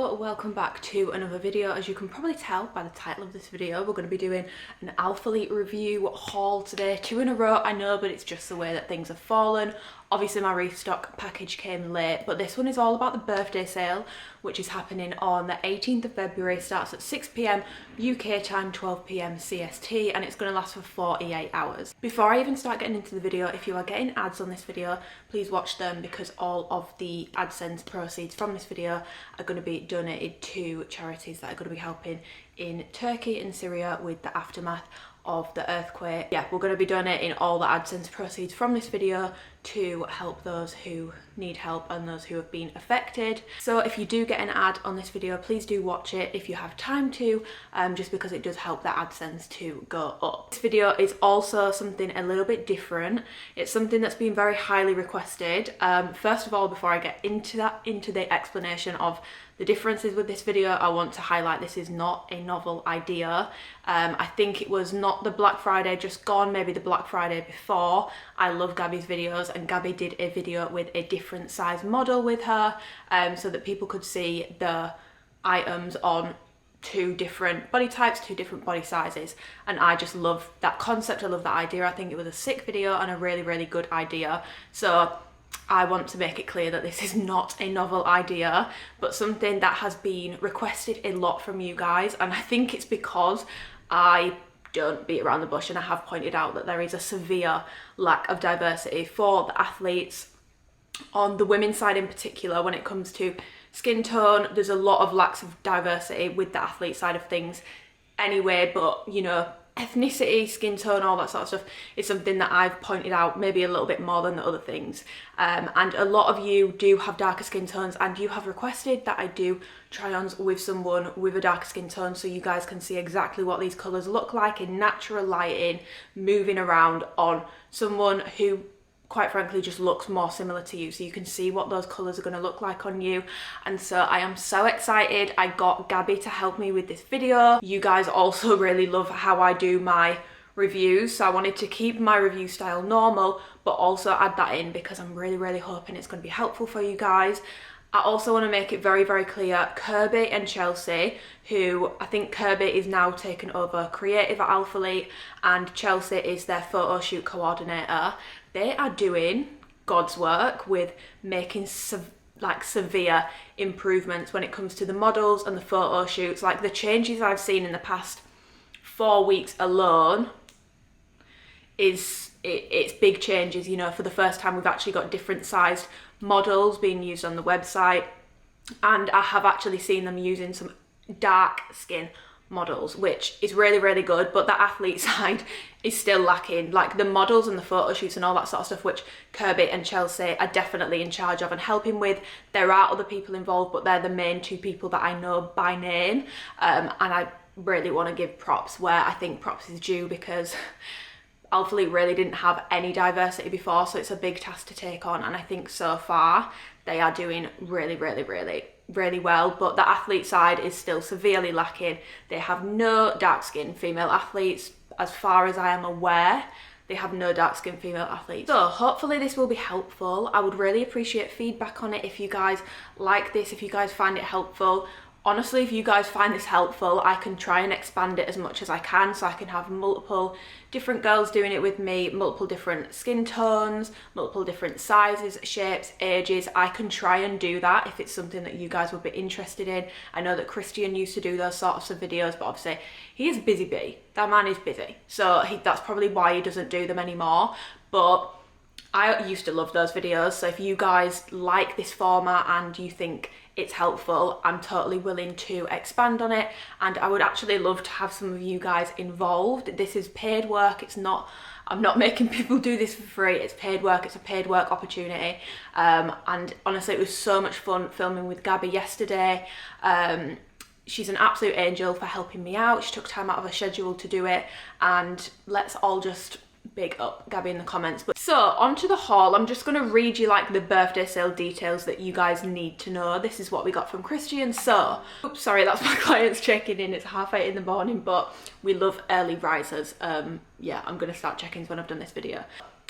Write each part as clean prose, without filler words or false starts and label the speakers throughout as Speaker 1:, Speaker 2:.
Speaker 1: Hello, welcome back to another video. As you can probably tell by the title of this video, we're going to be doing an ALPHALETE review haul today. 2 in a row, I know, but it's just the way that things have fallen. Obviously my restock package came late, but this one is all about the birthday sale, which is happening on the 18th of February, starts at 6 PM UK time, 12 PM CST, and it's going to last for 48 hours. Before I even start getting into the video, if you are getting ads on this video, please watch them because all of the AdSense proceeds from this video are going to be donated to charities that are going to be helping in Turkey and Syria with the aftermath of the earthquake. Yeah, we're going to be donating all the AdSense proceeds from this video to help those who need help and those who have been affected. So if you do get an ad on this video, please do watch it if you have time to, just because it does help the AdSense to go up. This video is also something a little bit different. It's something that's been very highly requested. First of all, before I get into the explanation of the differences with this video, I want to highlight this is not a novel idea. I think it was not the Black Friday just gone, maybe the Black Friday before. I love Gabby's videos, and Gabby did a video with a different size model with her, so that people could see the items on 2 different body types, 2 different body sizes, and I just love that concept. I love that idea. I think it was a sick video and a really, really good idea. So I want to make it clear that this is not a novel idea, but something that has been requested a lot from you guys, and I think it's because I don't beat around the bush and I have pointed out that there is a severe lack of diversity for the athletes. On the women's side in particular, when it comes to skin tone, there's a lot of lacks of diversity with the athlete side of things anyway, but you know, ethnicity, skin tone, all that sort of stuff is something that I've pointed out maybe a little bit more than the other things. And a lot of you do have darker skin tones, and you have requested that I do try-ons with someone with a darker skin tone so you guys can see exactly what these colours look like in natural lighting, moving around on someone who quite frankly just looks more similar to you, so you can see what those colours are going to look like on you. And so I am so excited. I got Gabby to help me with this video. You guys also really love how I do my reviews, so I wanted to keep my review style normal but also add that in because I'm really, really hoping it's going to be helpful for you guys. I also want to make it very, very clear, Kirby and Chelsea, who I think Kirby is now taken over creative at ALPHALETE and Chelsea is their photo shoot coordinator, they are doing God's work with making severe improvements when it comes to the models and the photo shoots. Like the changes I've seen in the past 4 weeks alone it's big changes. You know, for the first time we've actually got different sized models being used on the website, and I have actually seen them using some dark skin models, which is really, really good, but the athlete side is still lacking. Like the models and the photo shoots and all that sort of stuff, which Kirby and Chelsea are definitely in charge of and helping with. There are other people involved, but they're the main 2 people that I know by name, and I really want to give props where I think props is due, because ALPHALETE really didn't have any diversity before, so it's a big task to take on, and I think so far they are doing really, really, really, really well. But the athlete side is still severely lacking. They have no dark skinned female athletes, as far as I am aware. They have no dark skinned female athletes. So hopefully this will be helpful. I would really appreciate feedback on it if you guys like this, if you guys find it helpful. Honestly, if you guys find this helpful, I can try and expand it as much as I can, so I can have multiple different girls doing it with me, multiple different skin tones, multiple different sizes, shapes, ages. I can try and do that if it's something that you guys would be interested in. I know that Christian used to do those sorts of videos, but obviously he is a busy bee. That man is busy, so that's probably why he doesn't do them anymore. But I used to love those videos, so if you guys like this format and you think it's helpful, I'm totally willing to expand on it, and I would actually love to have some of you guys involved. This is paid work. It's not, I'm not making people do this for free. It's paid work. It's a paid work opportunity, and honestly it was so much fun filming with Gabby yesterday. She's an absolute angel for helping me out. She took time out of her schedule to do it, and let's all just big up Gabby in the comments. But so onto the haul. I'm just going to read you like the birthday sale details that you guys need to know. This is what we got from Christian. So oops, sorry, that's my clients checking in. It's 8:30 in the morning, but we love early risers. Yeah, I'm gonna start check-ins when I've done this video.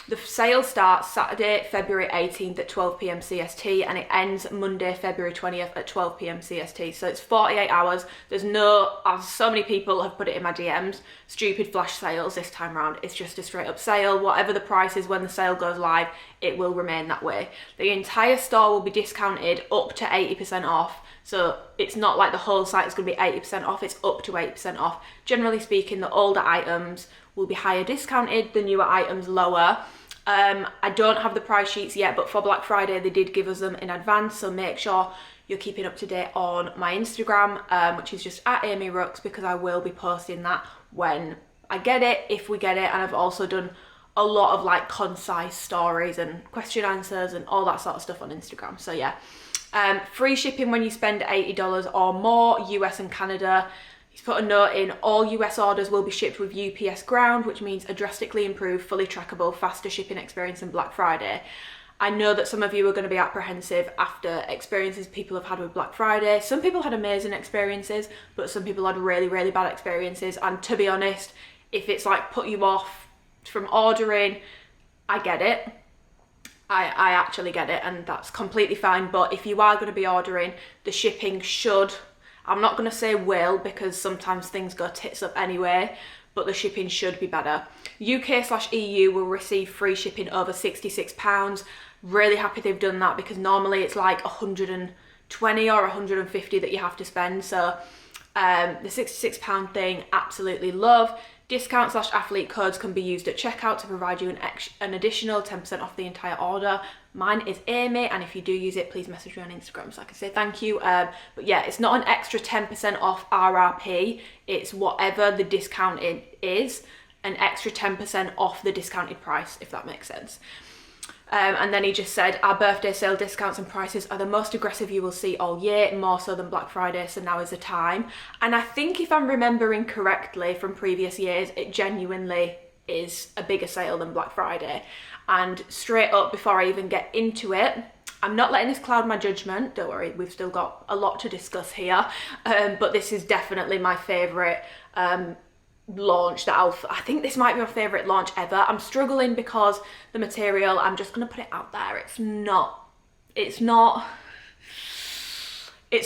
Speaker 1: The sale starts Saturday, February 18th at 12 p.m. CST, and it ends Monday, February 20th at 12 p.m. CST. So it's 48 hours. There's no, as so many people have put it in my DMs, stupid flash sales this time around. It's just a straight up sale. Whatever the price is when the sale goes live, it will remain that way. The entire store will be discounted up to 80% off. So it's not like the whole site is going to be 80% off, it's up to 80% off. Generally speaking, the older items will be higher discounted, the newer items lower. I don't have the price sheets yet, but for Black Friday they did give us them in advance, so make sure you're keeping up to date on my Instagram, which is just at amyrookes, because I will be posting that when I get it, if we get it. And I've also done a lot of like concise stories and question answers and all that sort of stuff on Instagram. So yeah, free shipping when you spend $80 or more, US and Canada. He's put a note in, all US orders will be shipped with UPS ground, which means a drastically improved, fully trackable, faster shipping experience than Black Friday. I know that some of you are going to be apprehensive after experiences people have had with Black Friday. Some people had amazing experiences, but some people had really, really bad experiences. And to be honest, if it's like put you off from ordering, I get it. I actually get it, and that's completely fine. But if you are going to be ordering, the shipping should, I'm not going to say will, because sometimes things go tits up anyway, but the shipping should be better. UK/EU will receive free shipping over £66. Really happy they've done that, because normally it's like 120 or 150 that you have to spend. So the £66 thing, absolutely love. Discount/athlete codes can be used at checkout to provide you an additional 10% off the entire order. Mine is Amy, and if you do use it, please message me on Instagram so I can say thank you. But yeah, it's not an extra 10% off RRP. It's whatever the discount is, an extra 10% off the discounted price, if that makes sense. And then he just said, our birthday sale discounts and prices are the most aggressive you will see all year, more so than Black Friday, so now is the time. And I think if I'm remembering correctly from previous years, it genuinely is a bigger sale than Black Friday. And straight up, before I even get into it, I'm not letting this cloud my judgment. Don't worry, we've still got a lot to discuss here. But this is definitely my favourite launch that I think this might be my favourite launch ever. I'm struggling because the material, I'm just going to put it out there, it's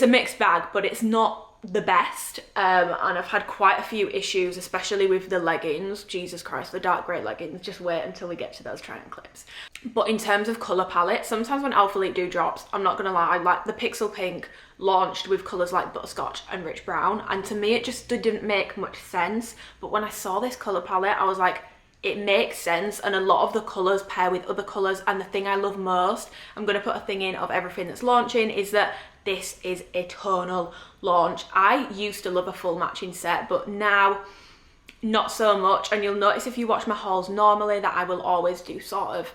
Speaker 1: a mixed bag, but it's not the best. And I've had quite a few issues, especially with the leggings. Jesus Christ, the dark grey leggings, just wait until we get to those trying clips. But in terms of colour palette, sometimes when ALPHALETE do drops, I'm not gonna lie, like the Pixel Pink launched with colours like Butterscotch and Rich Brown, and to me it just didn't make much sense. But when I saw this colour palette, I was like, it makes sense, and a lot of the colours pair with other colours. And the thing I love most, I'm going to put a thing in of everything that's launching, is that this is a tonal launch. I used to love a full matching set, but now not so much. And you'll notice if you watch my hauls normally that I will always do sort of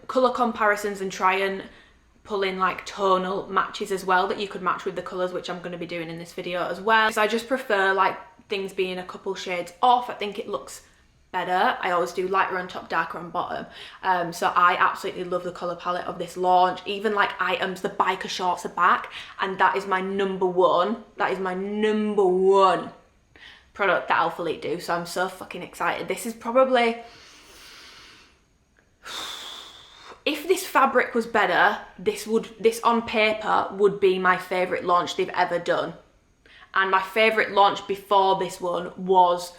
Speaker 1: colour comparisons and try and pull in like tonal matches as well that you could match with the colours, which I'm going to be doing in this video as well. Because I just prefer like things being a couple shades off. I think it looks better. I always do lighter on top, darker on bottom. So I absolutely love the colour palette of this launch. Even like items, the biker shorts are back, and that is my number one. That is my number one product that ALPHALETE do. So I'm so fucking excited. This is probably, if this fabric was better, this on paper would be my favourite launch they've ever done. And my favourite launch before this one was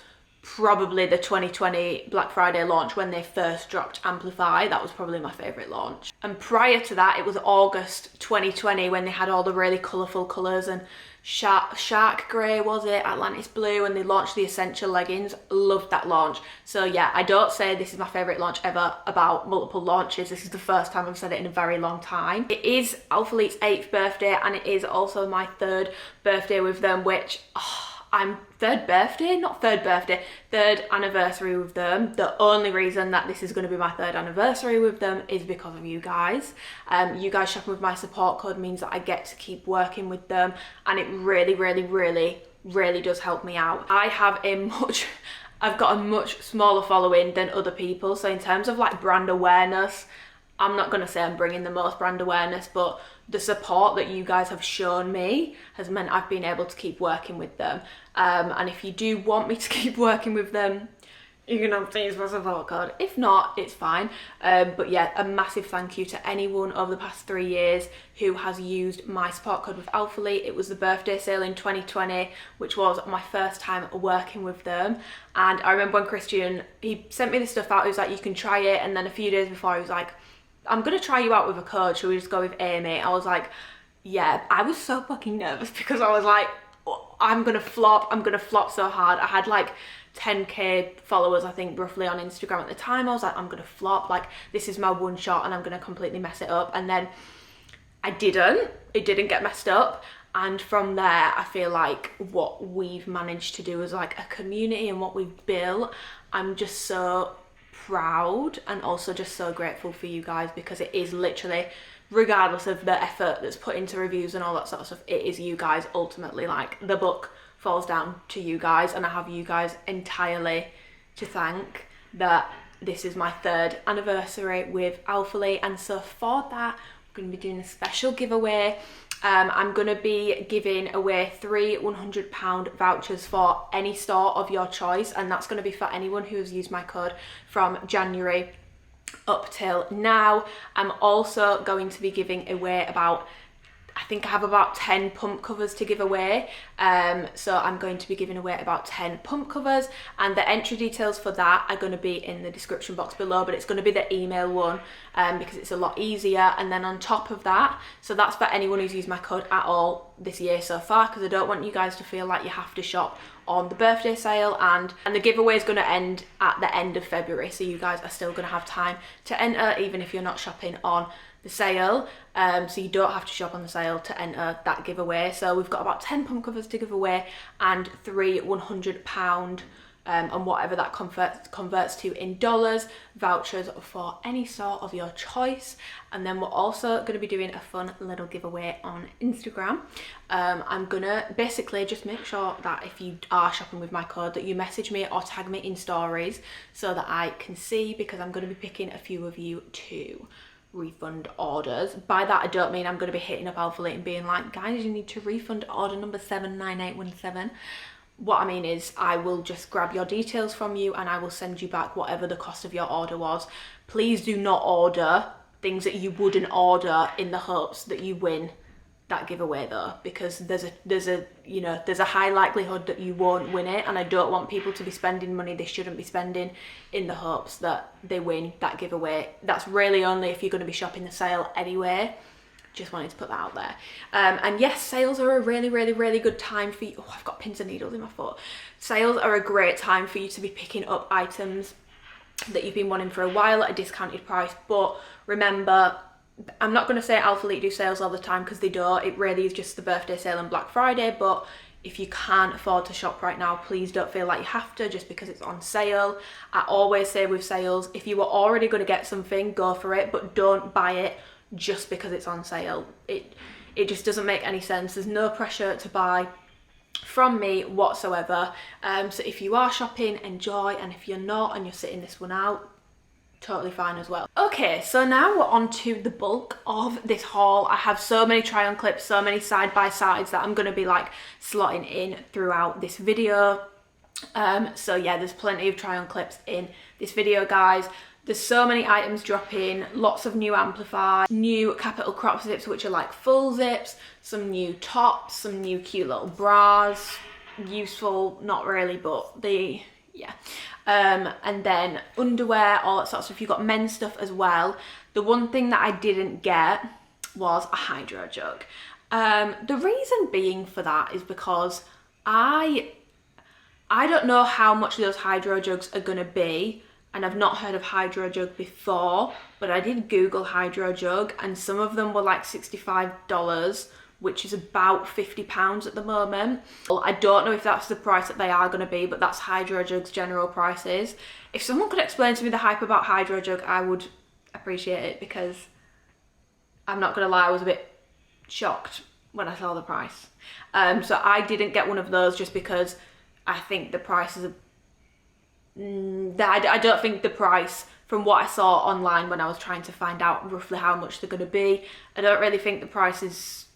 Speaker 1: probably the 2020 Black Friday launch when they first dropped Amplify. That was probably my favourite launch. And prior to that, it was August 2020 when they had all the really colourful colours, and shark grey, was it, Atlantis blue, and they launched the essential leggings. Loved that launch. So yeah, I don't say this is my favourite launch ever about multiple launches. This is the first time I've said it in a very long time. It is ALPHALETE's 8th birthday, and it is also my 3rd birthday with them, which I'm third anniversary with them. The only reason that this is going to be my 3rd anniversary with them is because of you guys. You guys shopping with my support code means that I get to keep working with them, and it really, really, really, really does help me out. I've got a much smaller following than other people, so in terms of like brand awareness, I'm not going to say I'm bringing the most brand awareness, but the support that you guys have shown me has meant I've been able to keep working with them. And if you do want me to keep working with them, you can have to use my support code. If not, it's fine. But yeah, a massive thank you to anyone over the past 3 years who has used my support code with ALPHALETE. It was the birthday sale in 2020, which was my first time working with them. And I remember when Christian, he sent me this stuff out, he was like, you can try it. And then a few days before, he was like, I'm going to try you out with a code. Should we just go with Amy? I was like, yeah. I was so fucking nervous because I was like, oh, I'm going to flop. I'm going to flop so hard. I had like 10k followers, I think, roughly on Instagram at the time. I was like, I'm going to flop. Like, this is my one shot and I'm going to completely mess it up. And then I didn't. It didn't get messed up. And from there, I feel like what we've managed to do as like a community and what we've built, I'm just so proud and also just so grateful for you guys, because it is literally, regardless of the effort that's put into reviews and all that sort of stuff, it is you guys ultimately. Like, the book falls down to you guys, and I have you guys entirely to thank that this is my 3rd anniversary with ALPHALETE. And so for that, I'm going to be doing a special giveaway. I'm going to be giving away 3 £100 vouchers for any store of your choice, and that's going to be for anyone who has used my code from January up till now. I'm also going to be giving away I think I have about 10 pump covers to give away. So I'm going to be giving away about 10 pump covers, and the entry details for that are going to be in the description box below, but it's going to be the email one because it's a lot easier. And then on top of that, so that's for anyone who's used my code at all this year so far, because I don't want you guys to feel like you have to shop on the birthday sale, and the giveaway is going to end at the end of February, so you guys are still going to have time to enter even if you're not shopping on the sale. So you don't have to shop on the sale to enter that giveaway. So we've got about 10 pump covers to give away and 3 £100 and whatever that converts to in dollars vouchers for any store of your choice. And then we're also going to be doing a fun little giveaway on Instagram. I'm gonna basically just make sure that if you are shopping with my code, that you message me or tag me in stories so that I can see, because I'm going to be picking a few of you to refund orders. By that I don't mean I'm going to be hitting up ALPHALETE and being like, guys, you need to refund order number 79817. What I mean is, I will just grab your details from you and I will send you back whatever the cost of your order was. Please do not order things that you wouldn't order in the hopes that you win that giveaway though, because there's a high likelihood that you won't win it, and I don't want people to be spending money they shouldn't be spending in the hopes that they win that giveaway. That's really only if you're going to be shopping the sale anyway. Just wanted to put that out there. And yes, sales are a really good time for you. Oh, I've got pins and needles in my foot. Sales are a great time for you to be picking up items that you've been wanting for a while at a discounted price. But remember, I'm not going to say ALPHALETE do sales all the time, because they don't. It really is just the birthday sale and Black Friday. But if you can't afford to shop right now, please don't feel like you have to just because it's on sale. I always say with sales, if you were already going to get something, go for it, but don't buy it just because it's on sale. It just doesn't make any sense. There's no pressure to buy from me whatsoever. So if you are shopping, enjoy, and if you're not and you're sitting this one out, totally fine as well. Okay, so now we're on to the bulk of this haul. I have so many try on clips, so many side by sides that I'm going to be like slotting in throughout this video. So yeah, there's plenty of try on clips in this video, guys. There's so many items dropping, lots of new Amplify, new capital crop zips, which are like full zips, some new tops, some new cute little bras, useful, not really, but yeah. And then underwear, all that sort of stuff. You've got men's stuff as well. The one thing that I didn't get was a hydro jug. The reason being for that is because I don't know how much those hydro jugs are going to be, and I've not heard of hydro jug before, but I did Google hydro jug and some of them were like $65, which is about £50 at the moment. Well, I don't know if that's the price that they are going to be, but that's hydro jug's general prices. If someone could explain to me the hype about hydro jug, I would appreciate it, because I'm not going to lie, I was a bit shocked when I saw the price. So I didn't get one of those just because I think the prices are... I don't think the price, from what I saw online when I was trying to find out roughly how much they're going to be, I don't really think the price is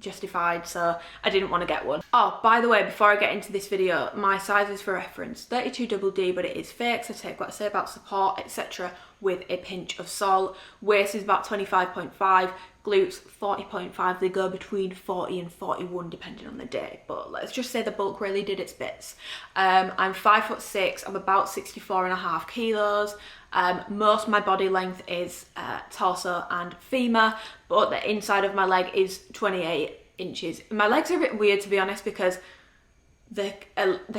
Speaker 1: justified, so I didn't want to get one. Oh, by the way, before I get into this video, my size is for reference 32DD, but it is fake, so take what I say about support, etc. with a pinch of salt. Waist is about 25.5, glutes 40.5. They go between 40 and 41 depending on the day, but let's just say the bulk really did its bits. I'm 5'6", I'm about 64.5 kilos. Most of my body length is torso and femur, but the inside of my leg is 28 inches. My legs are a bit weird, to be honest, because they're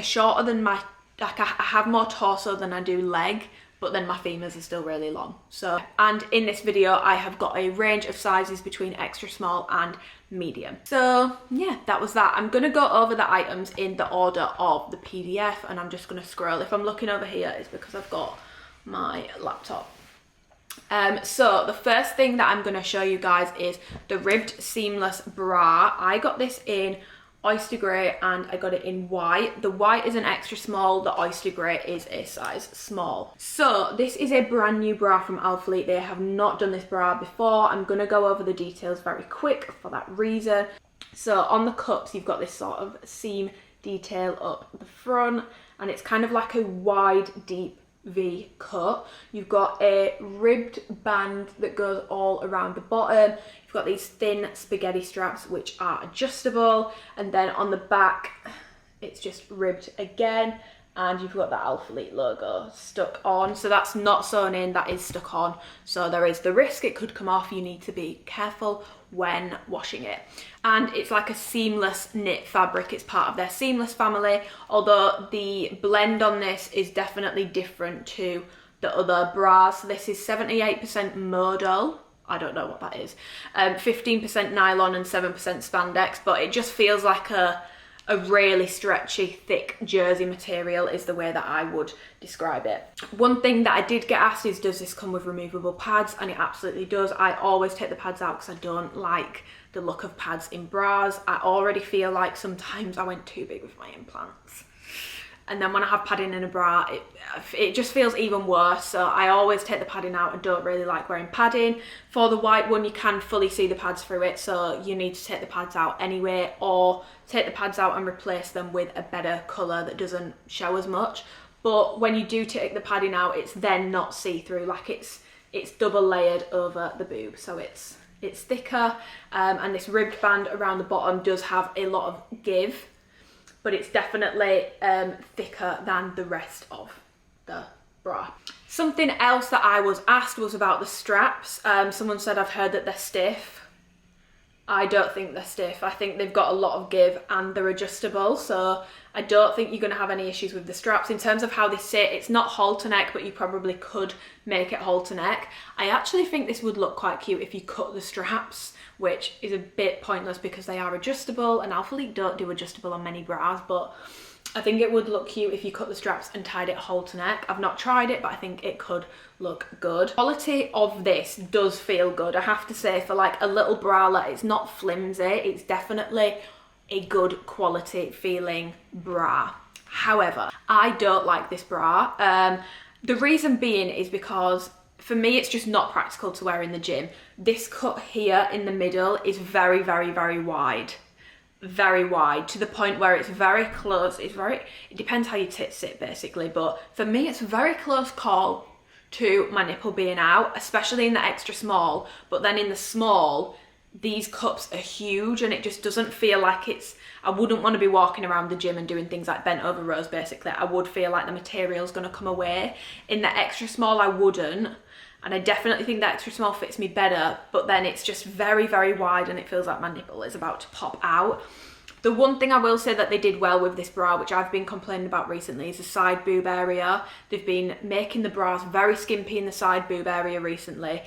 Speaker 1: shorter than my, like I have more torso than I do leg, but then my femurs are still really long. So, and in this video I have got a range of sizes between extra small and medium. So yeah, that was that. I'm gonna go over the items in the order of the PDF, and I'm just gonna scroll. If I'm looking over here, it's because I've got my laptop. So the first thing that I'm going to show you guys is the ribbed seamless bra. I got this in oyster grey and I got it in white. The white is an extra small, the oyster grey is a size small. So this is a brand new bra from ALPHALETE. They have not done this bra before. I'm going to go over the details very quick for that reason. So on the cups you've got this sort of seam detail up the front, and it's kind of like a wide deep V cut. You've got a ribbed band that goes all around the bottom. You've got these thin spaghetti straps which are adjustable, and then on the back it's just ribbed again, and you've got the ALPHALETE logo stuck on. So that's not sewn in, that is stuck on, so there is the risk it could come off. You need to be careful when washing it. And it's like a seamless knit fabric. It's part of their seamless family, although the blend on this is definitely different to the other bras. So this is 78% modal, I don't know what that is, 15% nylon and 7% spandex, but it just feels like a really stretchy, thick jersey material is the way that I would describe it. One thing that I did get asked is, does this come with removable pads? And it absolutely does. I always take the pads out because I don't like the look of pads in bras. I already feel like sometimes I went too big with my implants. And then when I have padding in a bra, it just feels even worse. So I always take the padding out. I don't really like wearing padding. For the white one, you can fully see the pads through it, so you need to take the pads out anyway, or take the pads out and replace them with a better colour that doesn't show as much. But when you do take the padding out, it's then not see-through, like it's double layered over the boob, so it's thicker. And this ribbed band around the bottom does have a lot of give, but it's definitely thicker than the rest of the bra. Something else that I was asked was about the straps. Someone said, I've heard that they're stiff. I don't think they're stiff. I think they've got a lot of give and they're adjustable, so I don't think you're going to have any issues with the straps. In terms of how they sit, it's not halter neck, but you probably could make it halter neck. I actually think this would look quite cute if you cut the straps, which is a bit pointless because they are adjustable, and ALPHALETE don't do adjustable on many bras, but I think it would look cute if you cut the straps and tied it halter neck. I've not tried it, but I think it could look good. Quality of this does feel good, I have to say, for like a little bralette. It's not flimsy, it's definitely a good quality feeling bra. However, I don't like this bra. The reason being is because for me, it's just not practical to wear in the gym. This cut here in the middle is very, very, very wide. Very wide, to the point where it's very close. It depends how you sit basically, but for me it's a very close call to my nipple being out, especially in the extra small. But then in the small, these cups are huge and it just doesn't feel like I wouldn't want to be walking around the gym and doing things like bent over rows basically. I would feel like the material's going to come away. In the extra small I wouldn't, and I definitely think the extra small fits me better, but then it's just very, very wide and it feels like my nipple is about to pop out. The one thing I will say that they did well with this bra, which I've been complaining about recently, is the side boob area. They've been making the bras very skimpy in the side boob area recently,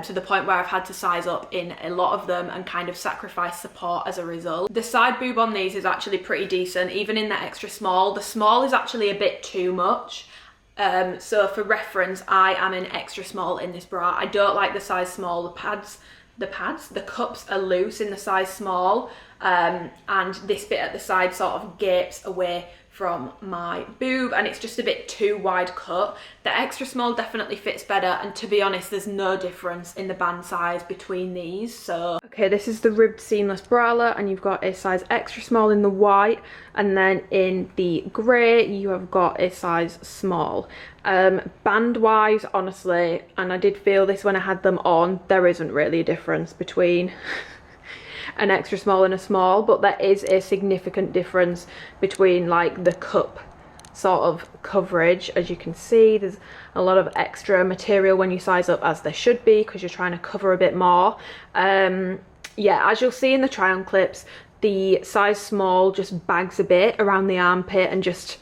Speaker 1: to the point where I've had to size up in a lot of them and kind of sacrifice support as a result. The side boob on these is actually pretty decent, even in the extra small. The small is actually a bit too much. So for reference, I am an extra small in this bra. I don't like the size small. The cups are loose in the size small, and this bit at the side sort of gapes away from my boob, and it's just a bit too wide cut. The extra small definitely fits better, and to be honest, there's no difference in the band size between these. So Okay, this is the ribbed seamless bralette, and you've got a size extra small in the white, and then in the grey you have got a size small. Band wise, honestly, and I did feel this when I had them on, there isn't really a difference between an extra small and a small, but there is a significant difference between like the cup sort of coverage. As you can see, there's a lot of extra material when you size up, as there should be, because you're trying to cover a bit more. Yeah, as you'll see in the try on clips, the size small just bags a bit around the armpit and just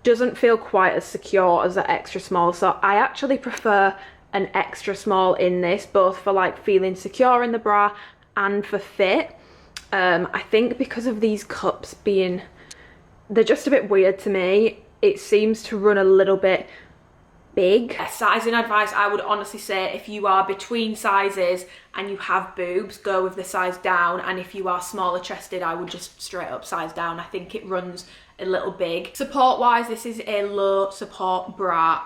Speaker 1: doesn't feel quite as secure as the extra small. So I actually prefer an extra small in this, both for like feeling secure in the bra and for fit. I think because of these cups being, they're just a bit weird to me. It seems to run a little bit big. Sizing advice, I would honestly say if you are between sizes and you have boobs, go with the size down, and if you are smaller chested, I would just straight up size down. I think it runs a little big. Support wise, this is a low support bra.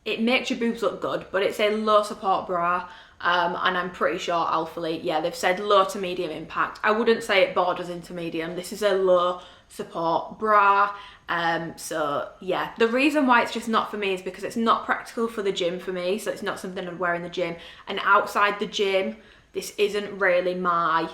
Speaker 1: It makes your boobs look good, but it's a low support bra. And I'm pretty sure ALPHALETE, yeah, they've said low to medium impact. I wouldn't say it borders into medium. This is a low support bra. So yeah, the reason why it's just not for me is because it's not practical for the gym for me. So it's not something I'd wear in the gym, and outside the gym, this isn't really my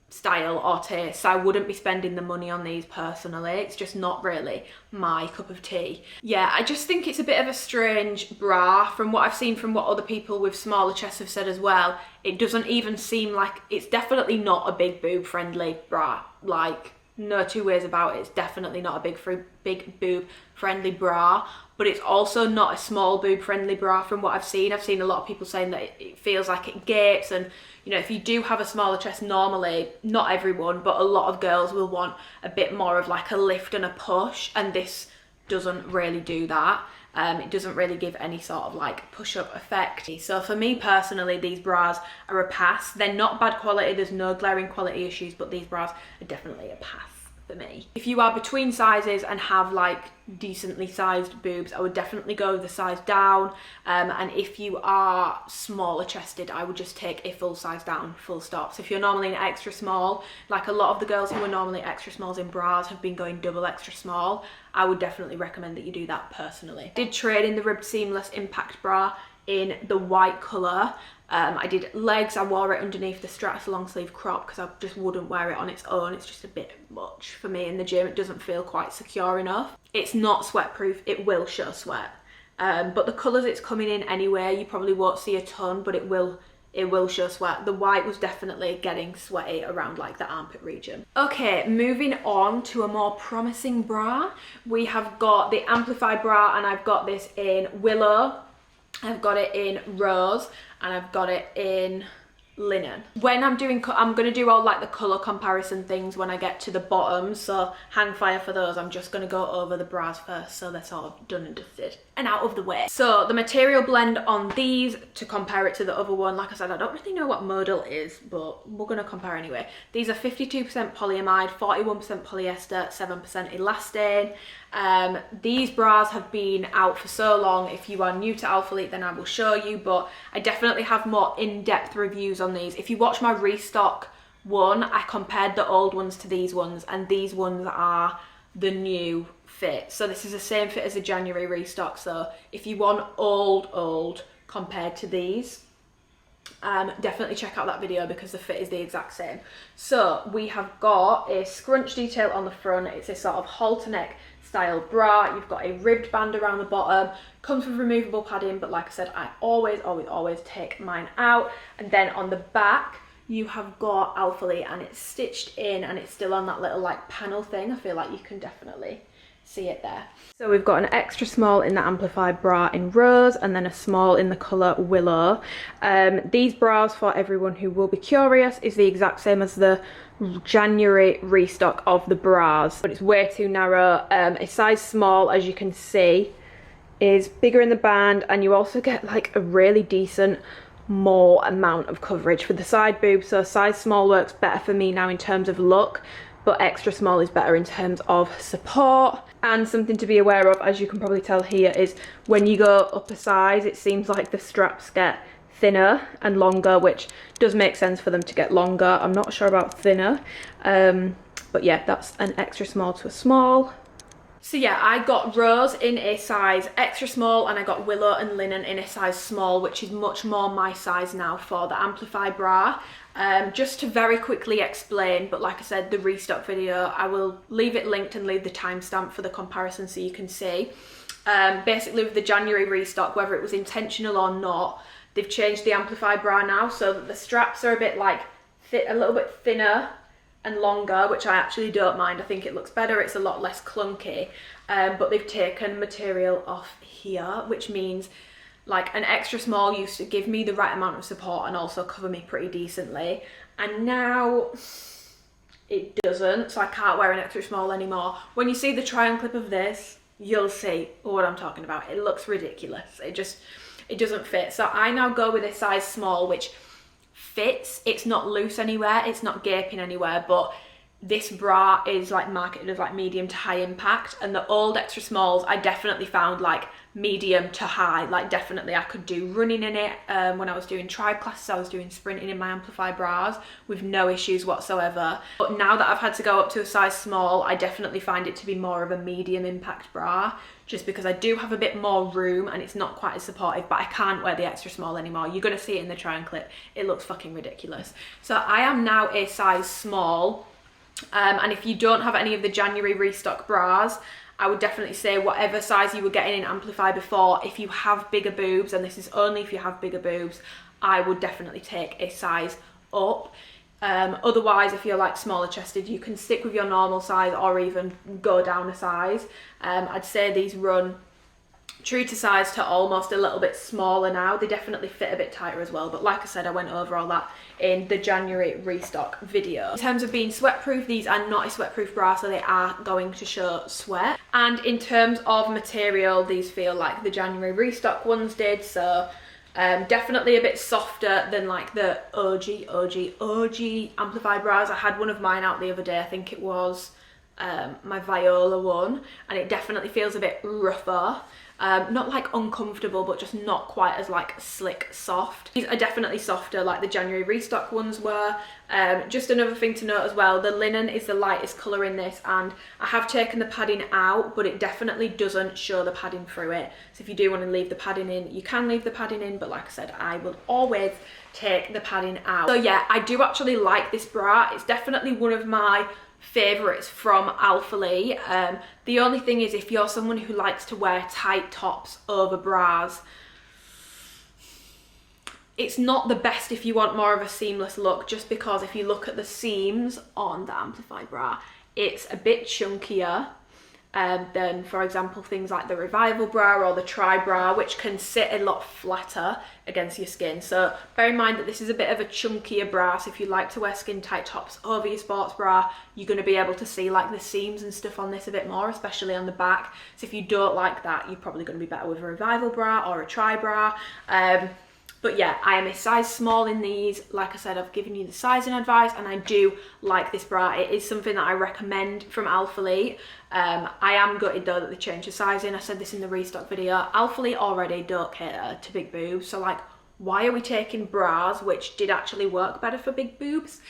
Speaker 1: style or taste, so I wouldn't be spending the money on these personally. It's just not really my cup of tea. Yeah, I just think it's a bit of a strange bra. From what I've seen, from what other people with smaller chests have said as well, it doesn't even seem like, it's definitely not a big boob friendly bra. Like, no two ways about it. It's definitely not a big boob friendly bra, but it's also not a small boob friendly bra from what I've seen. I've seen a lot of people saying that it feels like it gapes, and you know, if you do have a smaller chest normally, not everyone, but a lot of girls will want a bit more of like a lift and a push, and this doesn't really do that. It doesn't really give any sort of like push-up effect. So for me personally, these bras are a pass. They're not bad quality, there's no glaring quality issues, but these bras are definitely a pass for me. If you are between sizes and have like decently sized boobs, I would definitely go with the size down, and if you are smaller chested, I would just take a full size down, full stop. So if you're normally an extra small, like a lot of the girls who are normally extra smalls in bras have been going double extra small, I would definitely recommend that you do that personally. I did trade in the ribbed seamless impact bra in the white colour. I did legs, I wore it underneath the Stratus long sleeve crop because I just wouldn't wear it on its own. It's just a bit much for me in the gym. It doesn't feel quite secure enough. It's not sweat proof, it will show sweat. But the colours it's coming in anyway, you probably won't see a ton, but it will show sweat. The white was definitely getting sweaty around like the armpit region. Okay, moving on to a more promising bra. We have got the Amplify bra, and I've got this in Willow, I've got it in Rose, and I've got it in Linen. When I'm going to do all like the colour comparison things when I get to the bottoms, so hang fire for those. I'm just going to go over the bras first so they're sort of done and dusted and out of the way. So the material blend on these, to compare it to the other one, like I said, I don't really know what modal is, but we're going to compare anyway. These are 52% polyamide, 41% polyester, 7% elastane. These bras have been out for so long. If you are new to ALPHALETE, then I will show you, but I definitely have more in-depth reviews on these. If you watch my restock one, I compared the old ones to these ones, and these ones are the new fit. So this is the same fit as the January restock. So if you want old compared to these, definitely check out that video because the fit is the exact same. So we have got a scrunch detail on the front. It's a sort of halter neck style bra. You've got a ribbed band around the bottom, comes with removable padding, but like I said, I always take mine out. And then on the back you have got ALPHALETE, and it's stitched in, and it's still on that little like panel thing. I feel like you can definitely see it there. So we've got an extra small in the Amplify bra in Rose, and then a small in the colour Willow. These bras, for everyone who will be curious, is the exact same as the January restock of the bras, but it's way too narrow. A size small, as you can see, is bigger in the band, and you also get like a really decent more amount of coverage for the side boobs. So size small works better for me now in terms of look, but extra small is better in terms of support. And something to be aware of, as you can probably tell here, is when you go up a size, it seems like the straps get thinner and longer, which does make sense for them to get longer. I'm not sure about thinner, but yeah, that's an extra small to a small. So yeah, I got Rose in a size extra small, and I got Willow and Linen in a size small, which is much more my size now for the Amplify bra. Just to very quickly explain, but like I said, the restock video, I will leave it linked and leave the timestamp for the comparison so you can see. Basically with the January restock, whether it was intentional or not, they've changed the Amplify bra now so that the straps are a bit like a little bit thinner and longer, which I actually don't mind. I think it looks better, it's a lot less clunky, but they've taken material off here, which means like an extra small used to give me the right amount of support and also cover me pretty decently, and now it doesn't, so I can't wear an extra small anymore. When you see the try on clip of this, you'll see what I'm talking about. It looks ridiculous, it doesn't fit. So I now go with a size small, which fits. It's not loose anywhere, it's not gaping anywhere, but this bra is like marketed as like medium to high impact, and the old extra smalls I definitely found like medium to high. Like definitely I could do running in it. When I was doing tribe classes, I was doing sprinting in my Amplify bras with no issues whatsoever. But now that I've had to go up to a size small, I definitely find it to be more of a medium impact bra, just because I do have a bit more room and it's not quite as supportive, but I can't wear the extra small anymore. You're gonna see it in the try and clip. It looks fucking ridiculous. So I am now a size small. And if you don't have any of the January restock bras, I would definitely say whatever size you were getting in Amplify before, if you have bigger boobs, and this is only if you have bigger boobs, I would definitely take a size up. Otherwise, if you're like smaller chested, you can stick with your normal size or even go down a size. I'd say these run true to size to almost a little bit smaller now. They definitely fit a bit tighter as well, but like I said, I went over all that in the January restock video. In terms of being sweatproof, these are not a sweatproof bra, so they are going to show sweat. And in terms of material, these feel like the January restock ones did, so definitely a bit softer than like the OG Amplify bras. I had one of mine out the other day, I think it was my Viola one, and it definitely feels a bit rougher. Not like uncomfortable, but just not quite as like slick soft. These are definitely softer like the January restock ones were. Just another thing to note as well, the linen is the lightest colour in this, and I have taken the padding out, but it definitely doesn't show the padding through it. So if you do want to leave the padding in, you can leave the padding in, but like I said, I will always take the padding out. So yeah, I do actually like this bra. It's definitely one of my favourites from ALPHALETE. The only thing is, if you're someone who likes to wear tight tops over bras, it's not the best if you want more of a seamless look, just because if you look at the seams on the Amplify bra, it's a bit chunkier than, for example, things like the Revival bra or the Tri bra, which can sit a lot flatter against your skin. So bear in mind that this is a bit of a chunkier bra, so if you like to wear skin tight tops over your sports bra, you're going to be able to see like the seams and stuff on this a bit more, especially on the back. So if you don't like that, you're probably going to be better with a Revival bra or a Tri bra. But yeah, I am a size small in these. Like I said, I've given you the sizing advice, and I do like this bra. It is something that I recommend from ALPHALETE. I am gutted though that they changed the sizing. I said this in the restock video. ALPHALETE already don't cater to big boobs, so like, why are we taking bras which did actually work better for big boobs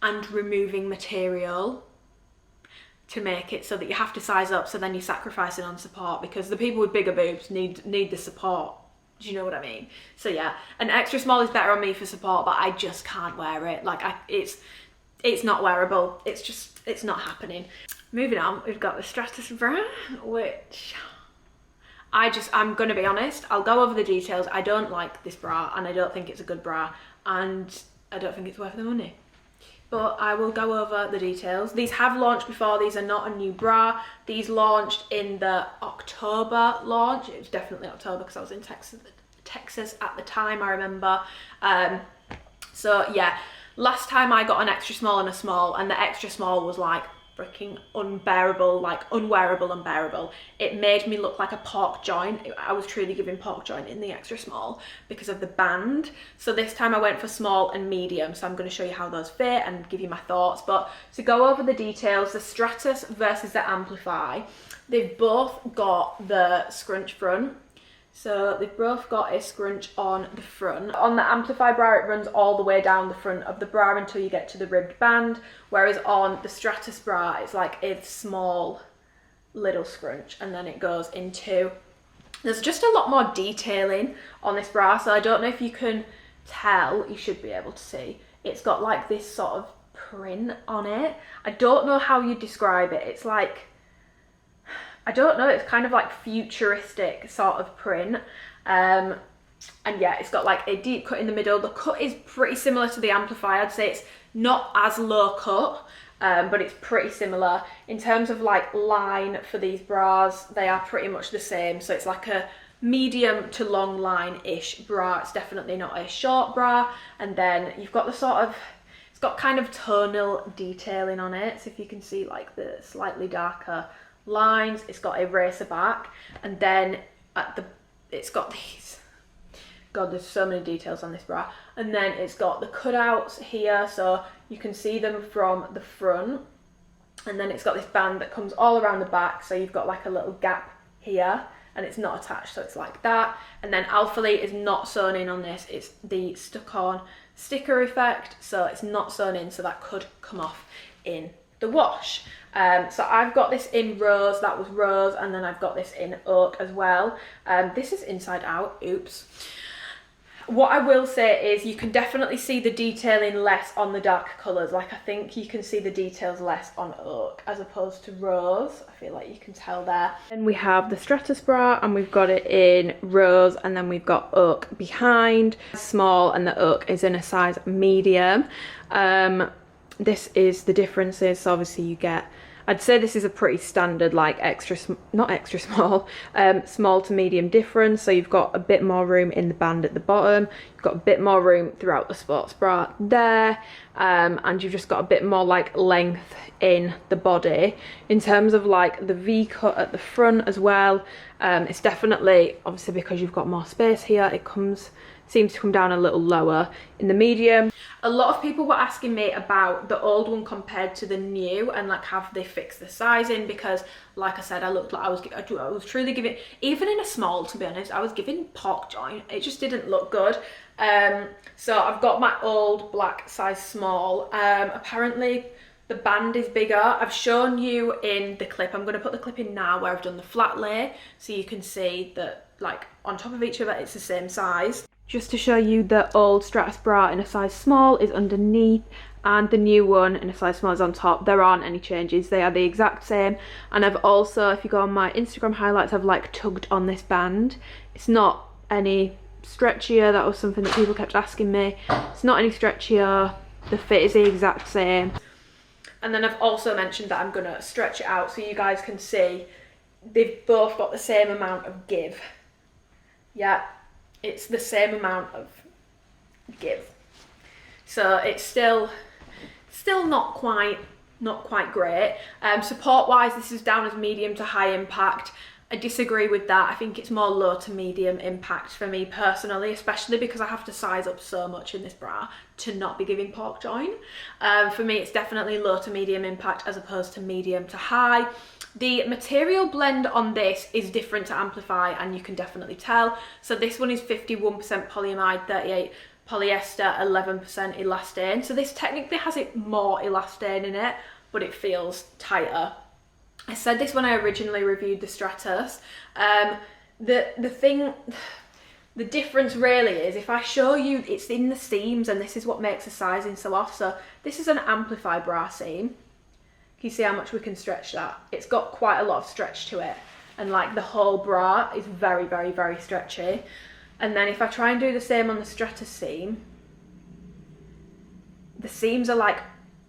Speaker 1: and removing material to make it so that you have to size up, so then you're sacrificing on support, because the people with bigger boobs need the support. Do you know what I mean? So yeah, an extra small is better on me for support, but I just can't wear it. Like it's not wearable. It's not happening. Moving on, we've got the Stratus bra, which I'm gonna be honest, I'll go over the details. I don't like this bra, and I don't think it's a good bra, and I don't think it's worth the money. But I will go over the details. These have launched before. These are not a new bra. These launched in the October launch. It was definitely October because I was in Texas at the time, I remember. So yeah, last time I got an extra small and a small, and the extra small was like freaking unbearable, like unwearable, unbearable. It made me look like a pork joint. I was truly giving pork joint in the extra small because of the band. So this time I went for small and medium, so I'm going to show you how those fit and give you my thoughts. But to go over the details, the Stratus versus the Amplify, they've both got the scrunch front. So they've both got a scrunch on the front. On the Amplify bra, it runs all the way down the front of the bra until you get to the ribbed band, whereas on the Stratus bra, it's like a small little scrunch, and then it goes into... There's just a lot more detailing on this bra, so I don't know if you can tell, you should be able to see. It's got like this sort of print on it. I don't know how you describe it. It's like, I don't know, it's kind of like futuristic sort of print. And yeah, it's got like a deep cut in the middle. The cut is pretty similar to the Amplify. I'd say it's not as low cut, but it's pretty similar. In terms of like line for these bras, they are pretty much the same. So it's like a medium to long line-ish bra. It's definitely not a short bra. And then you've got the sort of, it's got kind of tonal detailing on it. So if you can see like the slightly darker lines, it's got a racer back, and then at the, it's got these, God, there's so many details on this bra. And then it's got the cutouts here, so you can see them from the front. And then it's got this band that comes all around the back, so you've got like a little gap here, and it's not attached, so it's like that. And then ALPHALETE is not sewn in on this. It's the stuck-on sticker effect, so it's not sewn in, so that could come off in the wash. So I've got this in rose, that was rose, and then I've got this in oak as well. This is inside out, oops. What I will say is you can definitely see the detailing less on the dark colours. Like, I think you can see the details less on oak as opposed to rose. I feel like you can tell there. Then we have the Stratus bra, and we've got it in rose, and then we've got oak behind. Small, and the oak is in a size medium. This is the differences. So obviously you get, I'd say this is a pretty standard, like not extra small, small to medium difference. So you've got a bit more room in the band at the bottom, you've got a bit more room throughout the sports bra there, and you've just got a bit more like length in the body. In terms of like the V cut at the front as well, it's definitely, obviously because you've got more space here, it seems to come down a little lower in the medium. A lot of people were asking me about the old one compared to the new, and like, have they fixed the sizing? Because like I said, I looked like I was truly giving, even in a small, to be honest, I was giving pork joint. It just didn't look good. So I've got my old black size small. Apparently the band is bigger. I've shown you in the clip, I'm going to put the clip in now where I've done the flat lay, so you can see that like on top of each other it's the same size. Just to show you, the old Stratus bra in a size small is underneath, and the new one in a size small is on top. There aren't any changes, they are the exact same. And I've also, if you go on my Instagram highlights, I've like tugged on this band. It's not any stretchier. That was something that people kept asking me. It's not any stretchier, the fit is the exact same. And then I've also mentioned that I'm gonna stretch it out so you guys can see they've both got the same amount of give. Yeah, it's the same amount of give. So it's still not quite great. Support wise, this is down as medium to high impact. I disagree with that. I think it's more low to medium impact for me personally, especially because I have to size up so much in this bra to not be giving pork joint. For me, it's definitely low to medium impact as opposed to medium to high. The material blend on this is different to Amplify, and you can definitely tell. So this one is 51% polyamide, 38 polyester, 11% elastane. So this technically has it more elastane in it, but it feels tighter. I said this when I originally reviewed the Stratus. The difference really is, if I show you, it's in the seams, and this is what makes the sizing so off. So this is an Amplify bra seam. Can you see how much we can stretch that? It's got quite a lot of stretch to it, and like the whole bra is very, very, very stretchy. And then if I try and do the same on the Stratus seam, the seams are like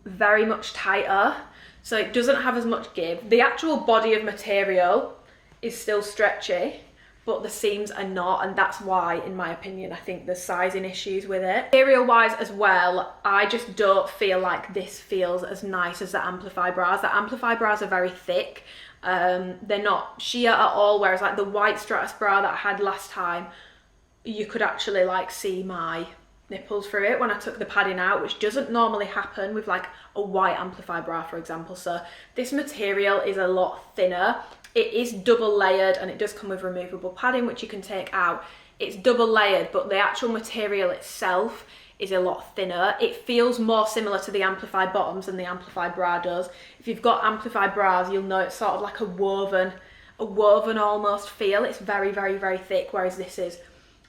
Speaker 1: very much tighter, so it doesn't have as much give. The actual body of material is still stretchy, but the seams are not, and that's why, in my opinion, I think there's sizing issues with it. Material wise as well, I just don't feel like this feels as nice as the Amplify bras. The Amplify bras are very thick. They're not sheer at all, whereas like the white Stratus bra that I had last time, you could actually like see my nipples through it when I took the padding out, which doesn't normally happen with like a white Amplify bra, for example. So this material is a lot thinner. It is double layered and it does come with removable padding, which you can take out. It's double layered, but the actual material itself is a lot thinner. It feels more similar to the Amplify bottoms than the Amplify bra does. If you've got Amplify bras, you'll know it's sort of like a woven almost feel. It's very, very, very thick, whereas this is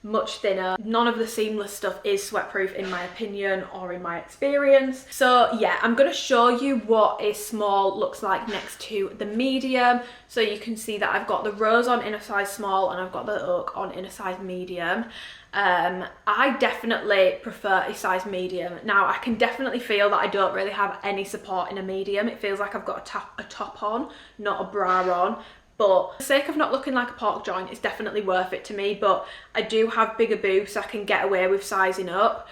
Speaker 1: much thinner. None of the seamless stuff is sweat proof in my opinion or in my experience. So yeah, I'm going to show you what a small looks like next to the medium. So you can see that I've got the rose on in a size small and I've got the oak on in a size medium. I definitely prefer a size medium. Now I can definitely feel that I don't really have any support in a medium. It feels like I've got a top on, not a bra on. But for the sake of not looking like a pork joint, it's definitely worth it to me. But I do have bigger boobs, so I can get away with sizing up.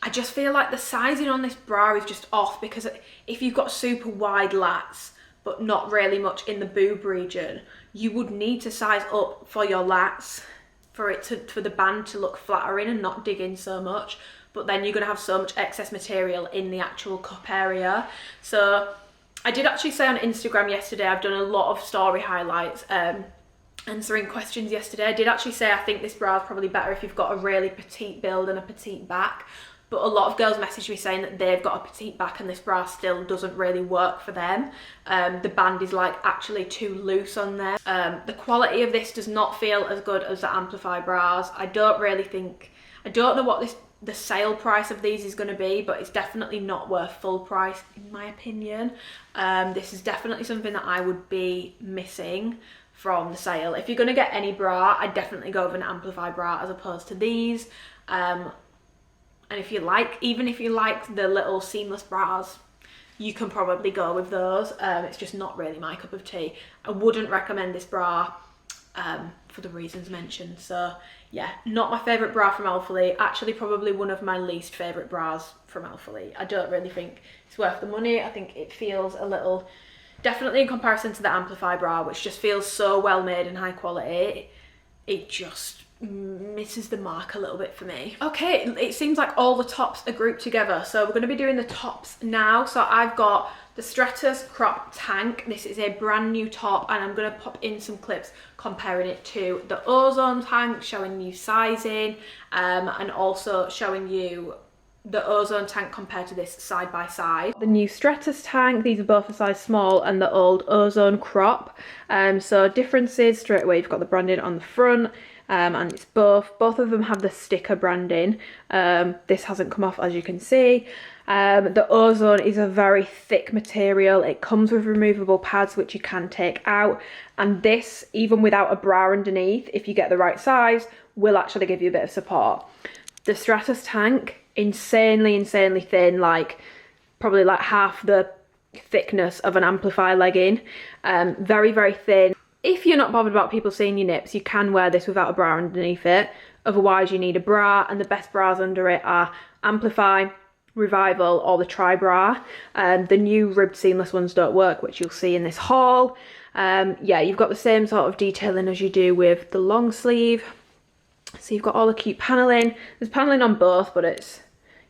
Speaker 1: I just feel like the sizing on this bra is just off, because if you've got super wide lats, but not really much in the boob region, you would need to size up for your lats for the band to look flattering and not dig in so much. But then you're gonna have so much excess material in the actual cup area. So I did actually say on Instagram yesterday, I've done a lot of story highlights, answering questions yesterday. I did actually say I think this bra is probably better if you've got a really petite build and a petite back. But a lot of girls messaged me saying that they've got a petite back and this bra still doesn't really work for them. The band is like actually too loose on there. The quality of this does not feel as good as the Amplify bras. I don't know what the sale price of these is going to be, but it's definitely not worth full price in my opinion. This is definitely something that I would be missing from the sale. If you're going to get any bra, I'd definitely go with an Amplify bra as opposed to these. And if you like, even if you like the little seamless bras, you can probably go with those. It's just not really my cup of tea. I wouldn't recommend this bra for the reasons mentioned. So yeah, not my favourite bra from ALPHALETE. Actually probably one of my least favourite bras from ALPHALETE. I don't really think it's worth the money. I think it feels a little, definitely in comparison to the Amplify bra, which just feels so well made and high quality, it just misses the mark a little bit for me. Okay, it seems like all the tops are grouped together, so we're going to be doing the tops now. So I've got the Stratus crop tank. This is a brand new top, and I'm going to pop in some clips comparing it to the Ozone tank, showing you sizing, and also showing you the Ozone tank compared to this side by side. The new Stratus tank, these are both a size small, and the old Ozone crop. So differences straight away, you've got the branding on the front, and it's both of them have the sticker branding. This hasn't come off, as you can see. The Ozone is a very thick material. It comes with removable pads which you can take out, and this, even without a bra underneath, if you get the right size, will actually give you a bit of support. The Stratus tank, insanely thin, like probably like half the thickness of an Amplify legging. Very thin. If you're not bothered about people seeing your nips, you can wear this without a bra underneath it. Otherwise you need a bra, and the best bras under it are Amplify, Revival, or the Tri-Bra. The new ribbed seamless ones don't work, which you'll see in this haul. Yeah, you've got the same sort of detailing as you do with the long sleeve. So you've got all the cute paneling. There's paneling on both, but it's,